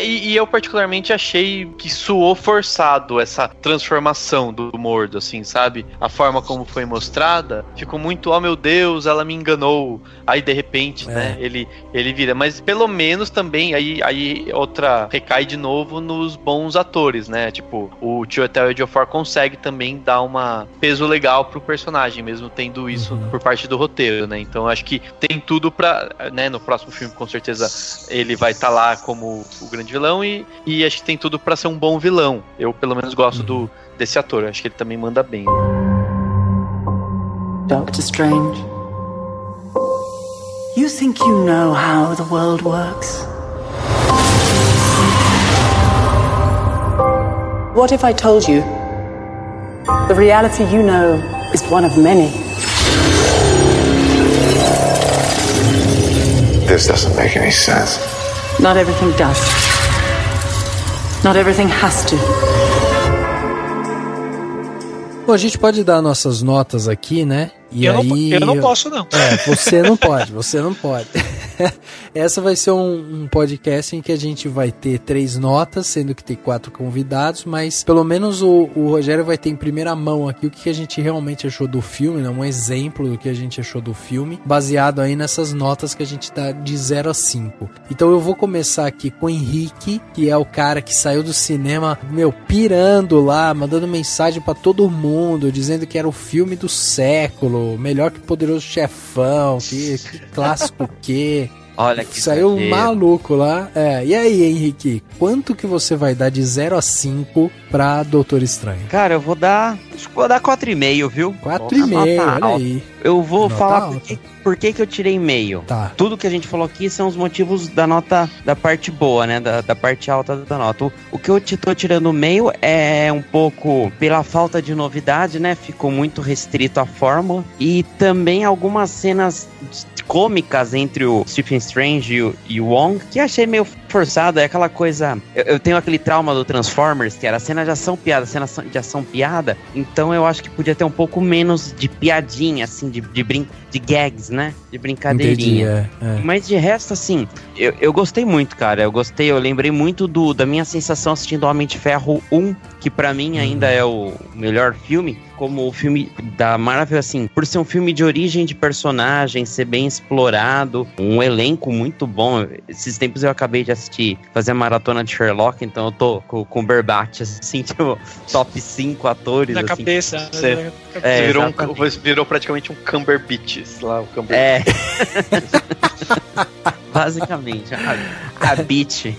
E eu particularmente achei que soou forçado essa transformação do Mordo, assim, sabe? A forma como foi mostrada ficou muito, oh meu Deus, ela me enganou. Aí de repente, né, ele vira. Mas pelo menos também, aí outra recai de novo nos bons atores, né? Tipo, o Chiwetel Ejiofor consegue também dar uma peso legal pro personagem, mesmo tendo isso por parte do roteiro, né? Então acho que tem tudo pra, né, no próximo filme com certeza ele vai estar lá como o grande vilão e acho que tem tudo pra ser um bom vilão. Eu pelo menos gosto desse ator, acho que ele também manda bem. Doctor Strange, you think you know how the world works? What if I told you the reality you know is one of many? This doesn't make any sense. Not everything does. Not everything has to. Bom, a gente pode dar nossas notas aqui, né? E eu não posso, não. Você não pode. Essa vai ser um podcast em que a gente vai ter 3 notas, sendo que tem 4 convidados, mas pelo menos o Rogério vai ter em primeira mão aqui o que a gente realmente achou do filme, né? Um exemplo do que a gente achou do filme, baseado aí nessas notas que a gente dá de 0 a 5. Então eu vou começar aqui com o Henrique, que é o cara que saiu do cinema, pirando lá, mandando mensagem pra todo mundo, dizendo que era o filme do século, melhor que Poderoso Chefão, que clássico que... Olha que saiu maluco lá. E aí, Henrique, quanto que você vai dar de 0 a 5 pra Doutor Estranho? Cara, eu vou dar 4,5, viu? 4,5, olha aí. Eu vou falar por que eu tirei meio. Tá. Tudo que a gente falou aqui são os motivos da nota, da parte boa, né? Da parte alta da nota. O que eu tô tirando meio é um pouco pela falta de novidade, né? Ficou muito restrito à fórmula. E também algumas cenas cômicas entre o Stephen Strange e o Wong, que achei meio forçado. É aquela coisa... Eu tenho aquele trauma do Transformers, que era cena de ação piada, então eu acho que podia ter um pouco menos de piadinha, assim, de gags, né? De brincadeirinha. Entendi, Mas de resto, assim, eu gostei muito, cara. Eu lembrei muito da minha sensação assistindo Homem de Ferro 1, que pra mim ainda é o melhor filme, como o filme da Marvel, assim, por ser um filme de origem de personagem, ser bem explorado, um elenco muito bom. Esses tempos eu acabei de fazer a maratona de Sherlock, então eu tô com o Berbat, assim, tipo, top 5 atores. Na assim. Cabeça. Você virou praticamente um Cumberbatch lá, o Cumberbatch. Basicamente, a Beach.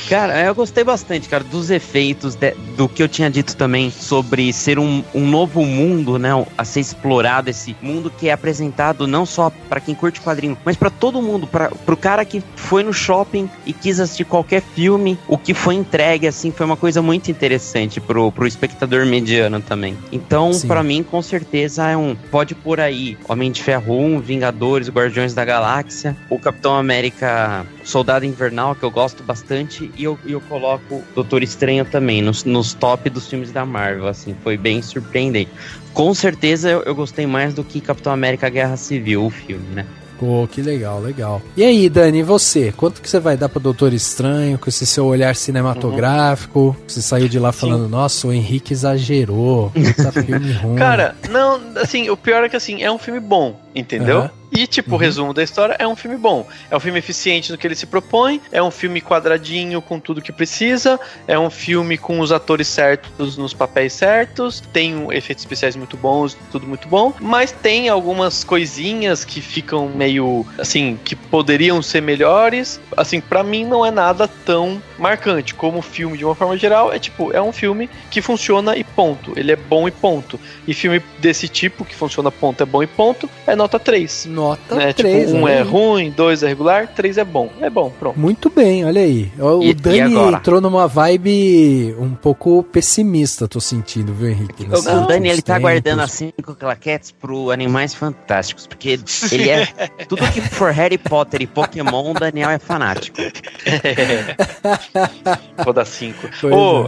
Cara, eu gostei bastante, cara, dos efeitos, do que eu tinha dito também sobre ser um novo mundo, né, a ser explorado, esse mundo que é apresentado não só pra quem curte quadrinho, mas pra todo mundo, pro cara que foi no shopping e quis assistir qualquer filme, o que foi entregue, assim, foi uma coisa muito interessante pro espectador mediano também. Então, pra mim, com certeza, pode pôr aí Homem de Ferro 1, Vingadores, Guardiões da Galáxia, o Capitão América Soldado Invernal, que eu gosto bastante, e eu coloco Doutor Estranho também, nos top dos filmes da Marvel, assim, foi bem surpreendente. Com certeza eu gostei mais do que Capitão América Guerra Civil, o filme, né? Pô, que legal. E aí, Dani, e você? Quanto que você vai dar pro Doutor Estranho, com esse seu olhar cinematográfico? Você saiu de lá falando, nossa, o Henrique exagerou, tá filme ruim. Cara, não, assim, o pior é que, assim, é um filme bom, entendeu? E, tipo, o resumo da história é um filme bom. É um filme eficiente no que ele se propõe, é um filme quadradinho com tudo que precisa, é um filme com os atores certos nos papéis certos, tem efeitos especiais muito bons, tudo muito bom, mas tem algumas coisinhas que ficam meio, assim, que poderiam ser melhores. Assim, pra mim não é nada tão marcante. Como filme, de uma forma geral, é um filme que funciona e ponto. Ele é bom e ponto. E filme desse tipo, que funciona ponto, é bom e ponto, é nota 3. Nota 3. Tipo, 1 é ruim, 2 é regular, 3 é bom. É bom, pronto. Muito bem, olha aí. O Dani entrou numa vibe um pouco pessimista, tô sentindo, viu, Henrique? O Dani, ele tá guardando as 5 claquetes pro Animais Fantásticos, porque ele é... Tudo que for Harry Potter e Pokémon, o Daniel é fanático. Vou dar 5.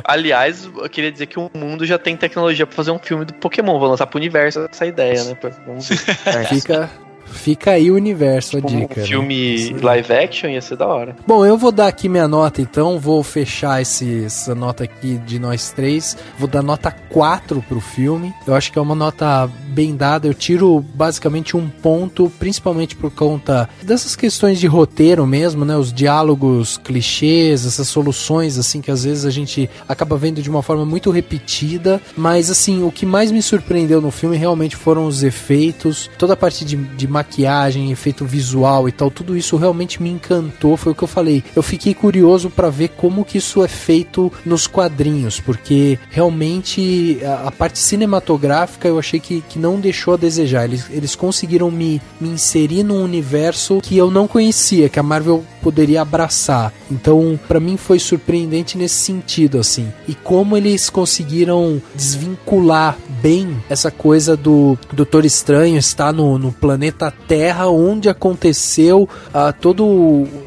Aliás, eu queria dizer que o mundo já tem tecnologia pra fazer um filme do Pokémon. Vou lançar pro universo essa ideia, né? Vamos ver. Fica aí o universo, tipo, a dica. Um filme live action ia ser da hora. Bom, eu vou dar aqui minha nota, então. Vou fechar essa nota aqui de nós 3. Vou dar nota 4 pro filme. Eu acho que é uma nota bem dada. Eu tiro basicamente 1 ponto, principalmente por conta dessas questões de roteiro mesmo, né? Os diálogos clichês, essas soluções, assim, que às vezes a gente acaba vendo de uma forma muito repetida. Mas, assim, o que mais me surpreendeu no filme realmente foram os efeitos, toda a parte de maquiagem, efeito visual e tal, tudo isso realmente me encantou, foi o que eu falei. Eu fiquei curioso pra ver como que isso é feito nos quadrinhos, porque realmente a parte cinematográfica eu achei que não deixou a desejar. Eles conseguiram me inserir num universo que eu não conhecia, que a Marvel poderia abraçar. Então, pra mim foi surpreendente nesse sentido, assim. E como eles conseguiram desvincular bem essa coisa do Doutor Estranho estar no planeta Terra, onde aconteceu todos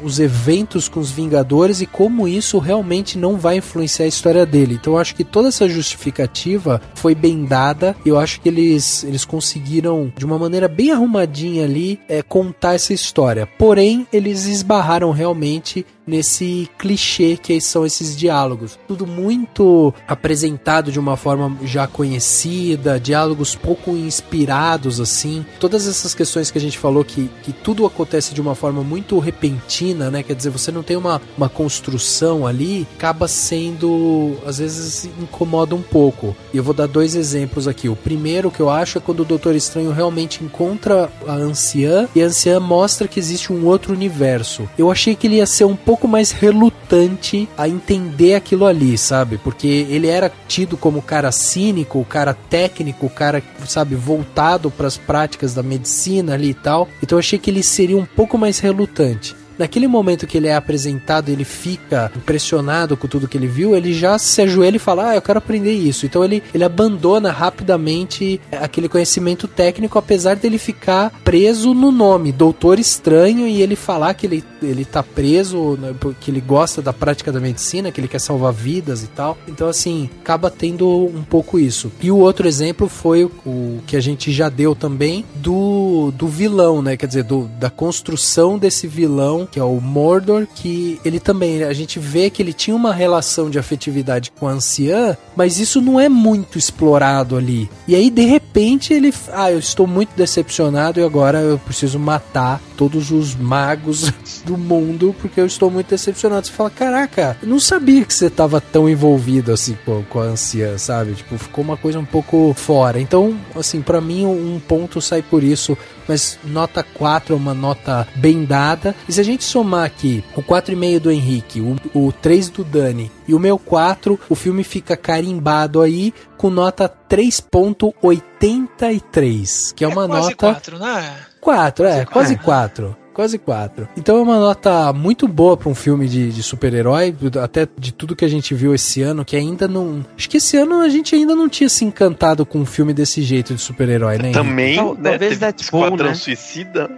os eventos com os Vingadores e como isso realmente não vai influenciar a história dele. Então eu acho que toda essa justificativa foi bem dada. Eu acho que eles conseguiram, de uma maneira bem arrumadinha ali, contar essa história. Porém, eles esbarraram realmente nesse clichê que são esses diálogos. Tudo muito apresentado de uma forma já conhecida, diálogos pouco inspirados, assim. Todas essas questões que a gente falou, que tudo acontece de uma forma muito repentina, né? Quer dizer, você não tem uma construção ali, acaba sendo, às vezes, incomoda um pouco. E eu vou dar 2 exemplos aqui. O primeiro que eu acho é quando o Doutor Estranho realmente encontra a anciã, e a anciã mostra que existe um outro universo. Eu achei que ele ia ser um pouco mais relutante a entender aquilo ali, sabe? Porque ele era tido como o cara cínico, o cara técnico, o cara, sabe, voltado para as práticas da medicina ali e tal. Então eu achei que ele seria um pouco mais relutante. Naquele momento que ele é apresentado, ele fica impressionado com tudo que ele viu, ele já se ajoelha e fala, eu quero aprender isso. Então ele abandona rapidamente aquele conhecimento técnico, apesar dele ficar preso no nome, Doutor Estranho, e ele falar que ele tá preso, né, porque ele gosta da prática da medicina, que ele quer salvar vidas e tal. Então, assim, acaba tendo um pouco isso. E o outro exemplo foi o que a gente já deu também do vilão, né? Quer dizer, da construção desse vilão, que é o Mordor, que ele também, a gente vê que ele tinha uma relação de afetividade com a anciã, mas isso não é muito explorado ali. E aí, de repente, ele... eu estou muito decepcionado e agora eu preciso matar todos os magos do mundo porque eu estou muito decepcionado. Você fala, caraca, eu não sabia que você estava tão envolvido assim com a anciã, sabe? Tipo, ficou uma coisa um pouco fora. Então, assim, pra mim, um ponto sai por isso, mas nota 4 é uma nota bem dada. E se a gente somar aqui o 4,5 do Henrique, o 3 do Dani e o meu 4, o filme fica carimbado aí com nota 3,83, que é uma quase nota... 4, né? 4, quase 4. Quase 4. Então é uma nota muito boa pra um filme de super-herói, até de tudo que a gente viu esse ano, que ainda não... Acho que esse ano a gente ainda não tinha se encantado com um filme desse jeito de super-herói, né? Também, né? Talvez Teve Esquadrão Suicida.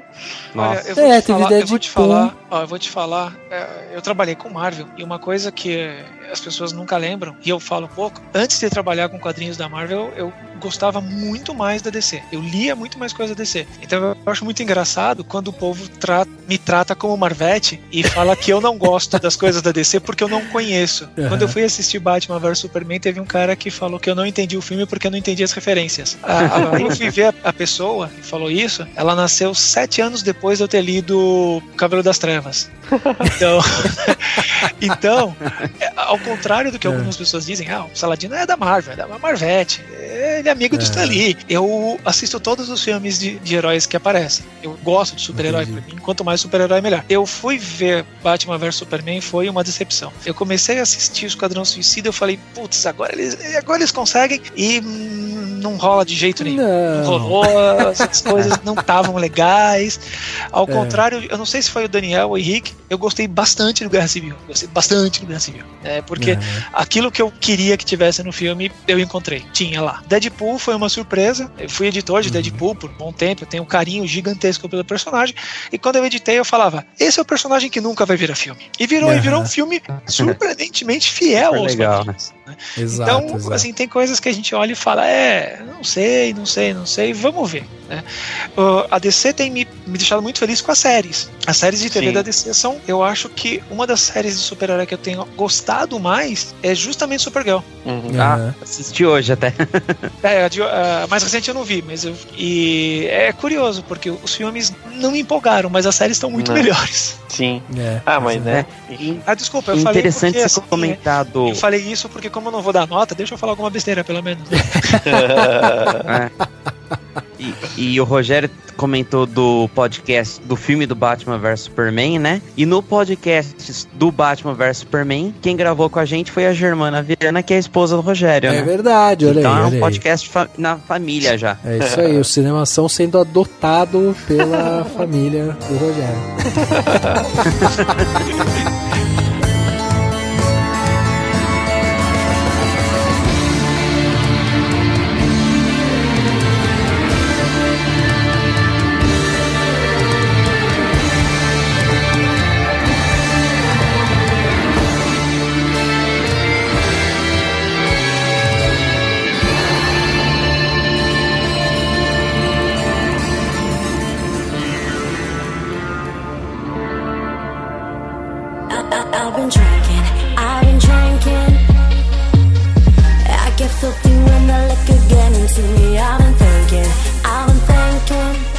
Olha, Nossa. eu vou te falar, eu trabalhei com Marvel, e uma coisa que as pessoas nunca lembram, e eu falo pouco, antes de trabalhar com quadrinhos da Marvel, eu gostava muito mais da DC. Eu lia muito mais coisa da DC. Então eu acho muito engraçado quando o povo me trata como Marvete e fala que eu não gosto das coisas da DC porque eu não conheço. Uhum. Quando eu fui assistir Batman vs Superman, teve um cara que falou que eu não entendi o filme porque eu não entendi as referências. Aí eu fui ver a pessoa que falou isso, ela nasceu 7 anos depois de eu ter lido Cavaleiro das Trevas. Então, ao contrário do que algumas pessoas dizem, o Saladino é da Marvel, é da Marvete, ele é amigo do Stan Lee. Eu assisto todos os filmes de heróis que aparecem. Eu gosto de super-herói, pra mim, quanto mais super-herói melhor. Eu fui ver Batman vs Superman, foi uma decepção. Eu comecei a assistir o Esquadrão Suicida, eu falei, putz, agora eles conseguem, e não rola de jeito nenhum. Não rolou, as coisas não estavam legais. Ao contrário, eu não sei se foi o Daniel ou o Henrique, eu gostei bastante do Guerra Civil. Porque aquilo que eu queria que tivesse no filme, eu encontrei. Tinha lá. Deadpool foi uma surpresa. Eu fui editor de Deadpool por um bom tempo. Eu tenho um carinho gigantesco pelo personagem. E quando eu editei, eu falava, esse é o personagem que nunca vai virar filme. E virou um filme surpreendentemente fiel aos quadrinhos. Né? Exato. Assim, tem coisas que a gente olha e fala, não sei, vamos ver. Né? A DC tem me deixado muito feliz com as séries. As séries de TV da DC são, eu acho que uma das séries de super-herói que eu tenho gostado mais é justamente Supergirl. Assisti hoje até. A mais recente eu não vi, mas e é curioso, porque os filmes não me empolgaram, mas as séries estão muito melhores. Sim. Mas né? Desculpa, eu falei interessante porque, ser comentado. Eu falei isso porque como eu não vou dar nota, deixa eu falar alguma besteira, pelo menos. E o Rogério comentou do podcast do filme do Batman vs Superman, né? E no podcast do Batman vs Superman, quem gravou com a gente foi a Germana Viana, que é a esposa do Rogério, né? É verdade, olha então aí. Então é um podcast na família já. É isso aí, o Cinemação sendo adotado pela família do Rogério.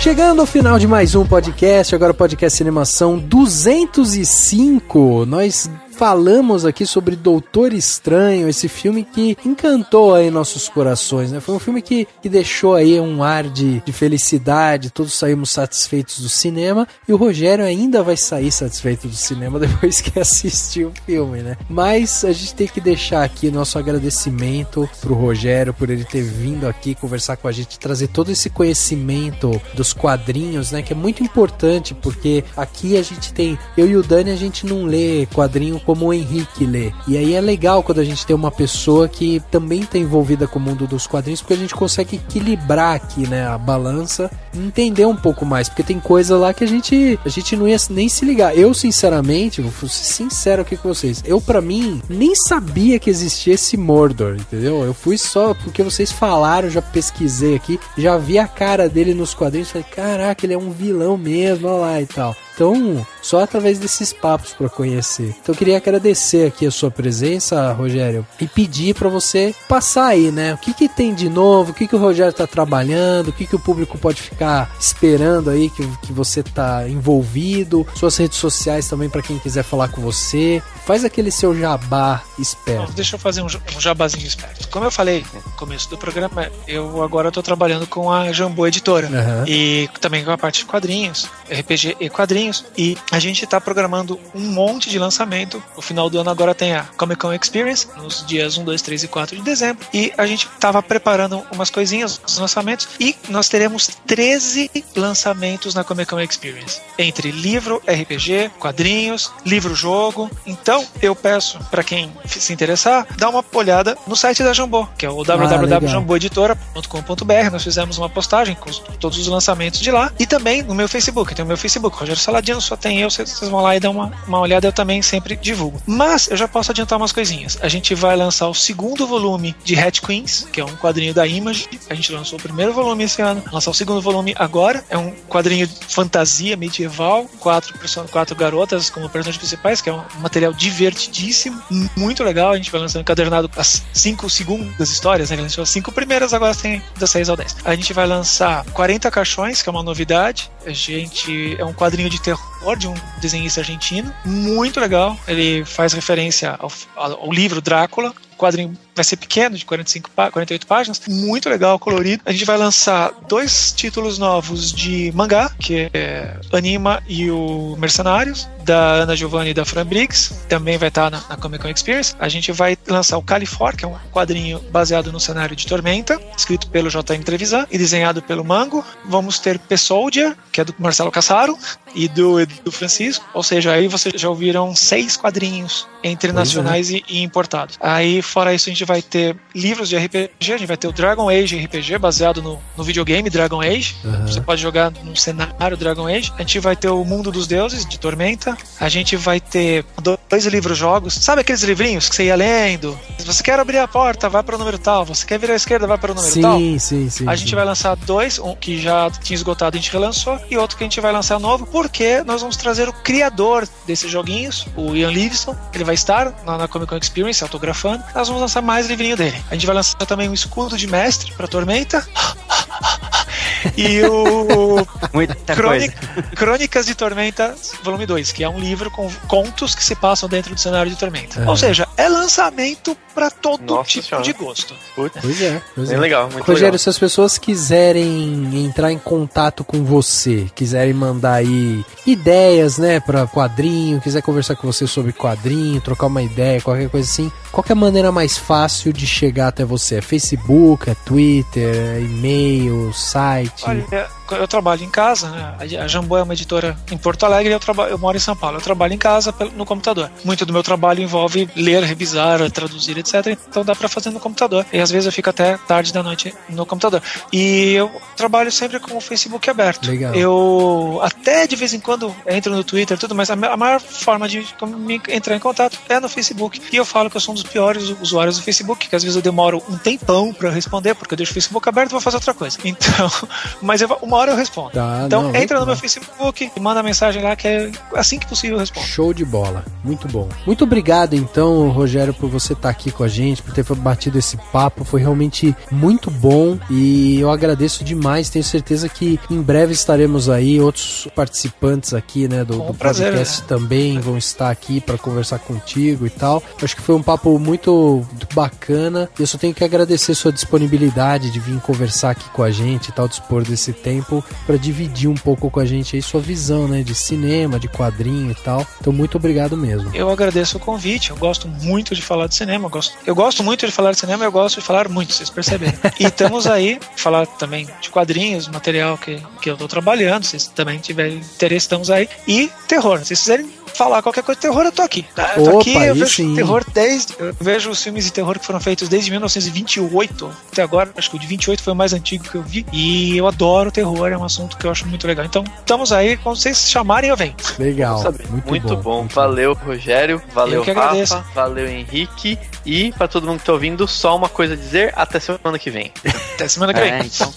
chegando ao final de mais um podcast, agora o podcast Cinemação 205. Nós falamos aqui sobre Doutor Estranho, esse filme que encantou aí nossos corações, né? Foi um filme que deixou aí um ar de felicidade, todos saímos satisfeitos do cinema, e o Rogério ainda vai sair satisfeito do cinema depois que assistiu o filme, né? Mas a gente tem que deixar aqui nosso agradecimento pro Rogério por ele ter vindo aqui conversar com a gente, trazer todo esse conhecimento dos quadrinhos, né? Que é muito importante, porque aqui a gente tem, eu e o Dani, a gente não lê quadrinho como o Henrique lê. E aí é legal quando a gente tem uma pessoa que também está envolvida com o mundo dos quadrinhos, porque a gente consegue equilibrar aqui, né, a balança e entender um pouco mais, porque tem coisa lá que a gente não ia nem se ligar. Eu, sinceramente, vou ser sincero aqui com vocês, eu, pra mim, nem sabia que existia esse Mordor, entendeu? Eu fui só porque vocês falaram, já pesquisei aqui, já vi a cara dele nos quadrinhos, falei, caraca, ele é um vilão mesmo, olha lá e tal. Então, só através desses papos para conhecer. Então, eu queria agradecer aqui a sua presença, Rogério, e pedir para você passar aí, né? O que tem de novo, o que o Rogério tá trabalhando, o que o público pode ficar esperando aí, que você tá envolvido, suas redes sociais também para quem quiser falar com você. Faz aquele seu jabá esperto. Deixa eu fazer um jabazinho esperto. Como eu falei no começo do programa, eu agora tô trabalhando com a Jambô Editora. E também com a parte de quadrinhos, RPG e quadrinhos. E a gente tá programando um monte de lançamento. No final do ano agora tem a Comic Con Experience, nos dias 1, 2, 3 e 4 de dezembro. E a gente tava preparando umas coisinhas, os lançamentos. E nós teremos 13 lançamentos na Comic Con Experience. Entre livro, RPG, quadrinhos, livro-jogo. Então, eu peço para quem se interessar, dar uma olhada no site da Jambô, que é o www.jamboeditora.com.br. Nós fizemos uma postagem com todos os lançamentos de lá. E também no meu Facebook. Tem o meu Facebook, Rogério Saladino, só tem eu, vocês vão lá e dão uma olhada, eu também sempre divulgo. Mas eu já posso adiantar umas coisinhas. A gente vai lançar o segundo volume de Hat Queens, que é um quadrinho da Image. A gente lançou o primeiro volume esse ano, lançar o segundo volume agora. É um quadrinho de fantasia medieval, 4 garotas como personagens principais, que é um material divertidíssimo, muito legal. A gente vai lançando encadernado as 5 segundas histórias, né? Ele lançou as 5 primeiras, agora tem das 6 ao 10. A gente vai lançar 40 caixões, que é uma novidade. É um quadrinho de terror de um desenhista argentino, muito legal. Ele faz referência ao livro Drácula. O quadrinho vai ser pequeno, de 48 páginas, muito legal, colorido. A gente vai lançar 2 títulos novos de mangá, que é Anima e o Mercenários, da Ana Giovanni e da Fran Briggs, também vai estar na Comic Con Experience. A gente vai lançar o Califor, que é um quadrinho baseado no cenário de Tormenta, escrito pelo J.M. Trevisan e desenhado pelo Mango. Vamos ter P-Soldier, que é do Marcelo Cassaro e do Francisco, ou seja, aí vocês já ouviram 6 quadrinhos entre nacionais e importados. Aí, fora isso, a gente vai ter livros de RPG, a gente vai ter o Dragon Age RPG, baseado no videogame Dragon Age. Você pode jogar no cenário Dragon Age. A gente vai ter o Mundo dos Deuses, de Tormenta. A gente vai ter 2 livros-jogos. Sabe aqueles livrinhos que você ia lendo? Se você quer abrir a porta, vai para o número tal. Você quer virar à esquerda, vai para o número tal. Sim. A gente vai lançar 2, um que já tinha esgotado, a gente relançou, e outro que a gente vai lançar novo, porque nós vamos trazer o criador desses joguinhos, o Ian Livingstone. Ele vai estar na Comic Con Experience autografando. Nós vamos lançar mais livrinho dele. A gente vai lançar também um escudo de mestre para Tormenta. E o Crônicas de Tormenta volume 2, que é um livro com contos que se passam dentro do cenário de Tormenta. Ou seja, é lançamento para todo tipo de gosto. Pois é. Bem legal, muito Rogério, legal. se as pessoas quiserem entrar em contato com você, quiserem mandar aí ideias, né, para quadrinho, quiser conversar com você sobre quadrinho, trocar uma ideia, qualquer coisa assim, qual que é a maneira mais fácil de chegar até você? É Facebook, é Twitter, é e-mail, site? Olha, eu trabalho em casa, né? A Jambô é uma editora em Porto Alegre, eu moro em São Paulo. Eu trabalho em casa no computador. Muito do meu trabalho envolve ler, revisar, traduzir, etc. Então dá pra fazer no computador. E às vezes eu fico até tarde da noite no computador. E eu trabalho sempre com o Facebook aberto. Legal. Eu até de vez em quando entro no Twitter e tudo, mas a maior forma de entrar em contato é no Facebook. E eu falo que eu sou um dos piores usuários do Facebook, que às vezes eu demoro um tempão pra responder, porque eu deixo o Facebook aberto e vou fazer outra coisa. Então, Mas uma hora eu respondo. Tá, então entra no meu Facebook e manda mensagem lá que é assim que possível eu respondo. Show de bola, muito bom. Muito obrigado então, Rogério, por você estar aqui com a gente, por ter batido esse papo, foi realmente muito bom e eu agradeço demais, tenho certeza que em breve estaremos aí, outros participantes aqui, né, do podcast também vão estar aqui para conversar contigo e tal. Acho que foi um papo muito bacana, eu só tenho que agradecer sua disponibilidade de vir conversar aqui com a gente e tal, dispor desse tempo para dividir um pouco com a gente aí sua visão, né, de cinema, de quadrinho e tal. Então muito obrigado mesmo. Eu agradeço o convite, eu gosto muito de falar de cinema, eu gosto muito de falar de cinema, eu gosto de falar muito, vocês perceberam. E estamos aí, falar também de quadrinhos, material que eu tô trabalhando, se vocês também tiverem interesse, estamos aí. E terror, se vocês quiserem falar qualquer coisa de terror, eu tô aqui. Tá? Eu tô aqui, eu vejo terror eu vejo os filmes de terror que foram feitos desde 1928 até agora, acho que o de 28 foi o mais antigo que eu vi, e eu adoro terror, é um assunto que eu acho muito legal. Então, estamos aí, quando vocês chamarem, eu venho. Legal, muito bom. Valeu, Rogério, valeu, Rafa, valeu, Henrique, e pra todo mundo que tá ouvindo, só uma coisa a dizer, até semana que vem. Até semana que vem. Então.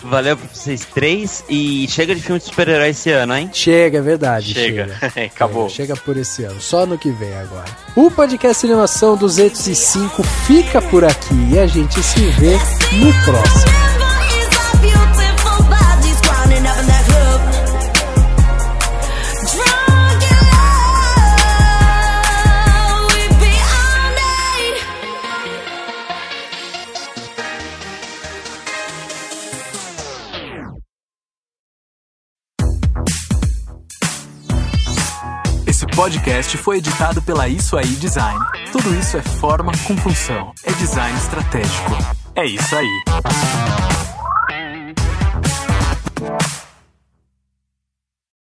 Valeu pra vocês três e chega de filme de super-herói esse ano, hein? Chega, é verdade. Chega. Acabou. Chega por esse ano, só no que vem agora. O podcast Animação 205 fica por aqui e a gente se vê no próximo. Esse podcast foi editado pela Isso Aí Design. Tudo isso é forma com função. É design estratégico. É isso aí.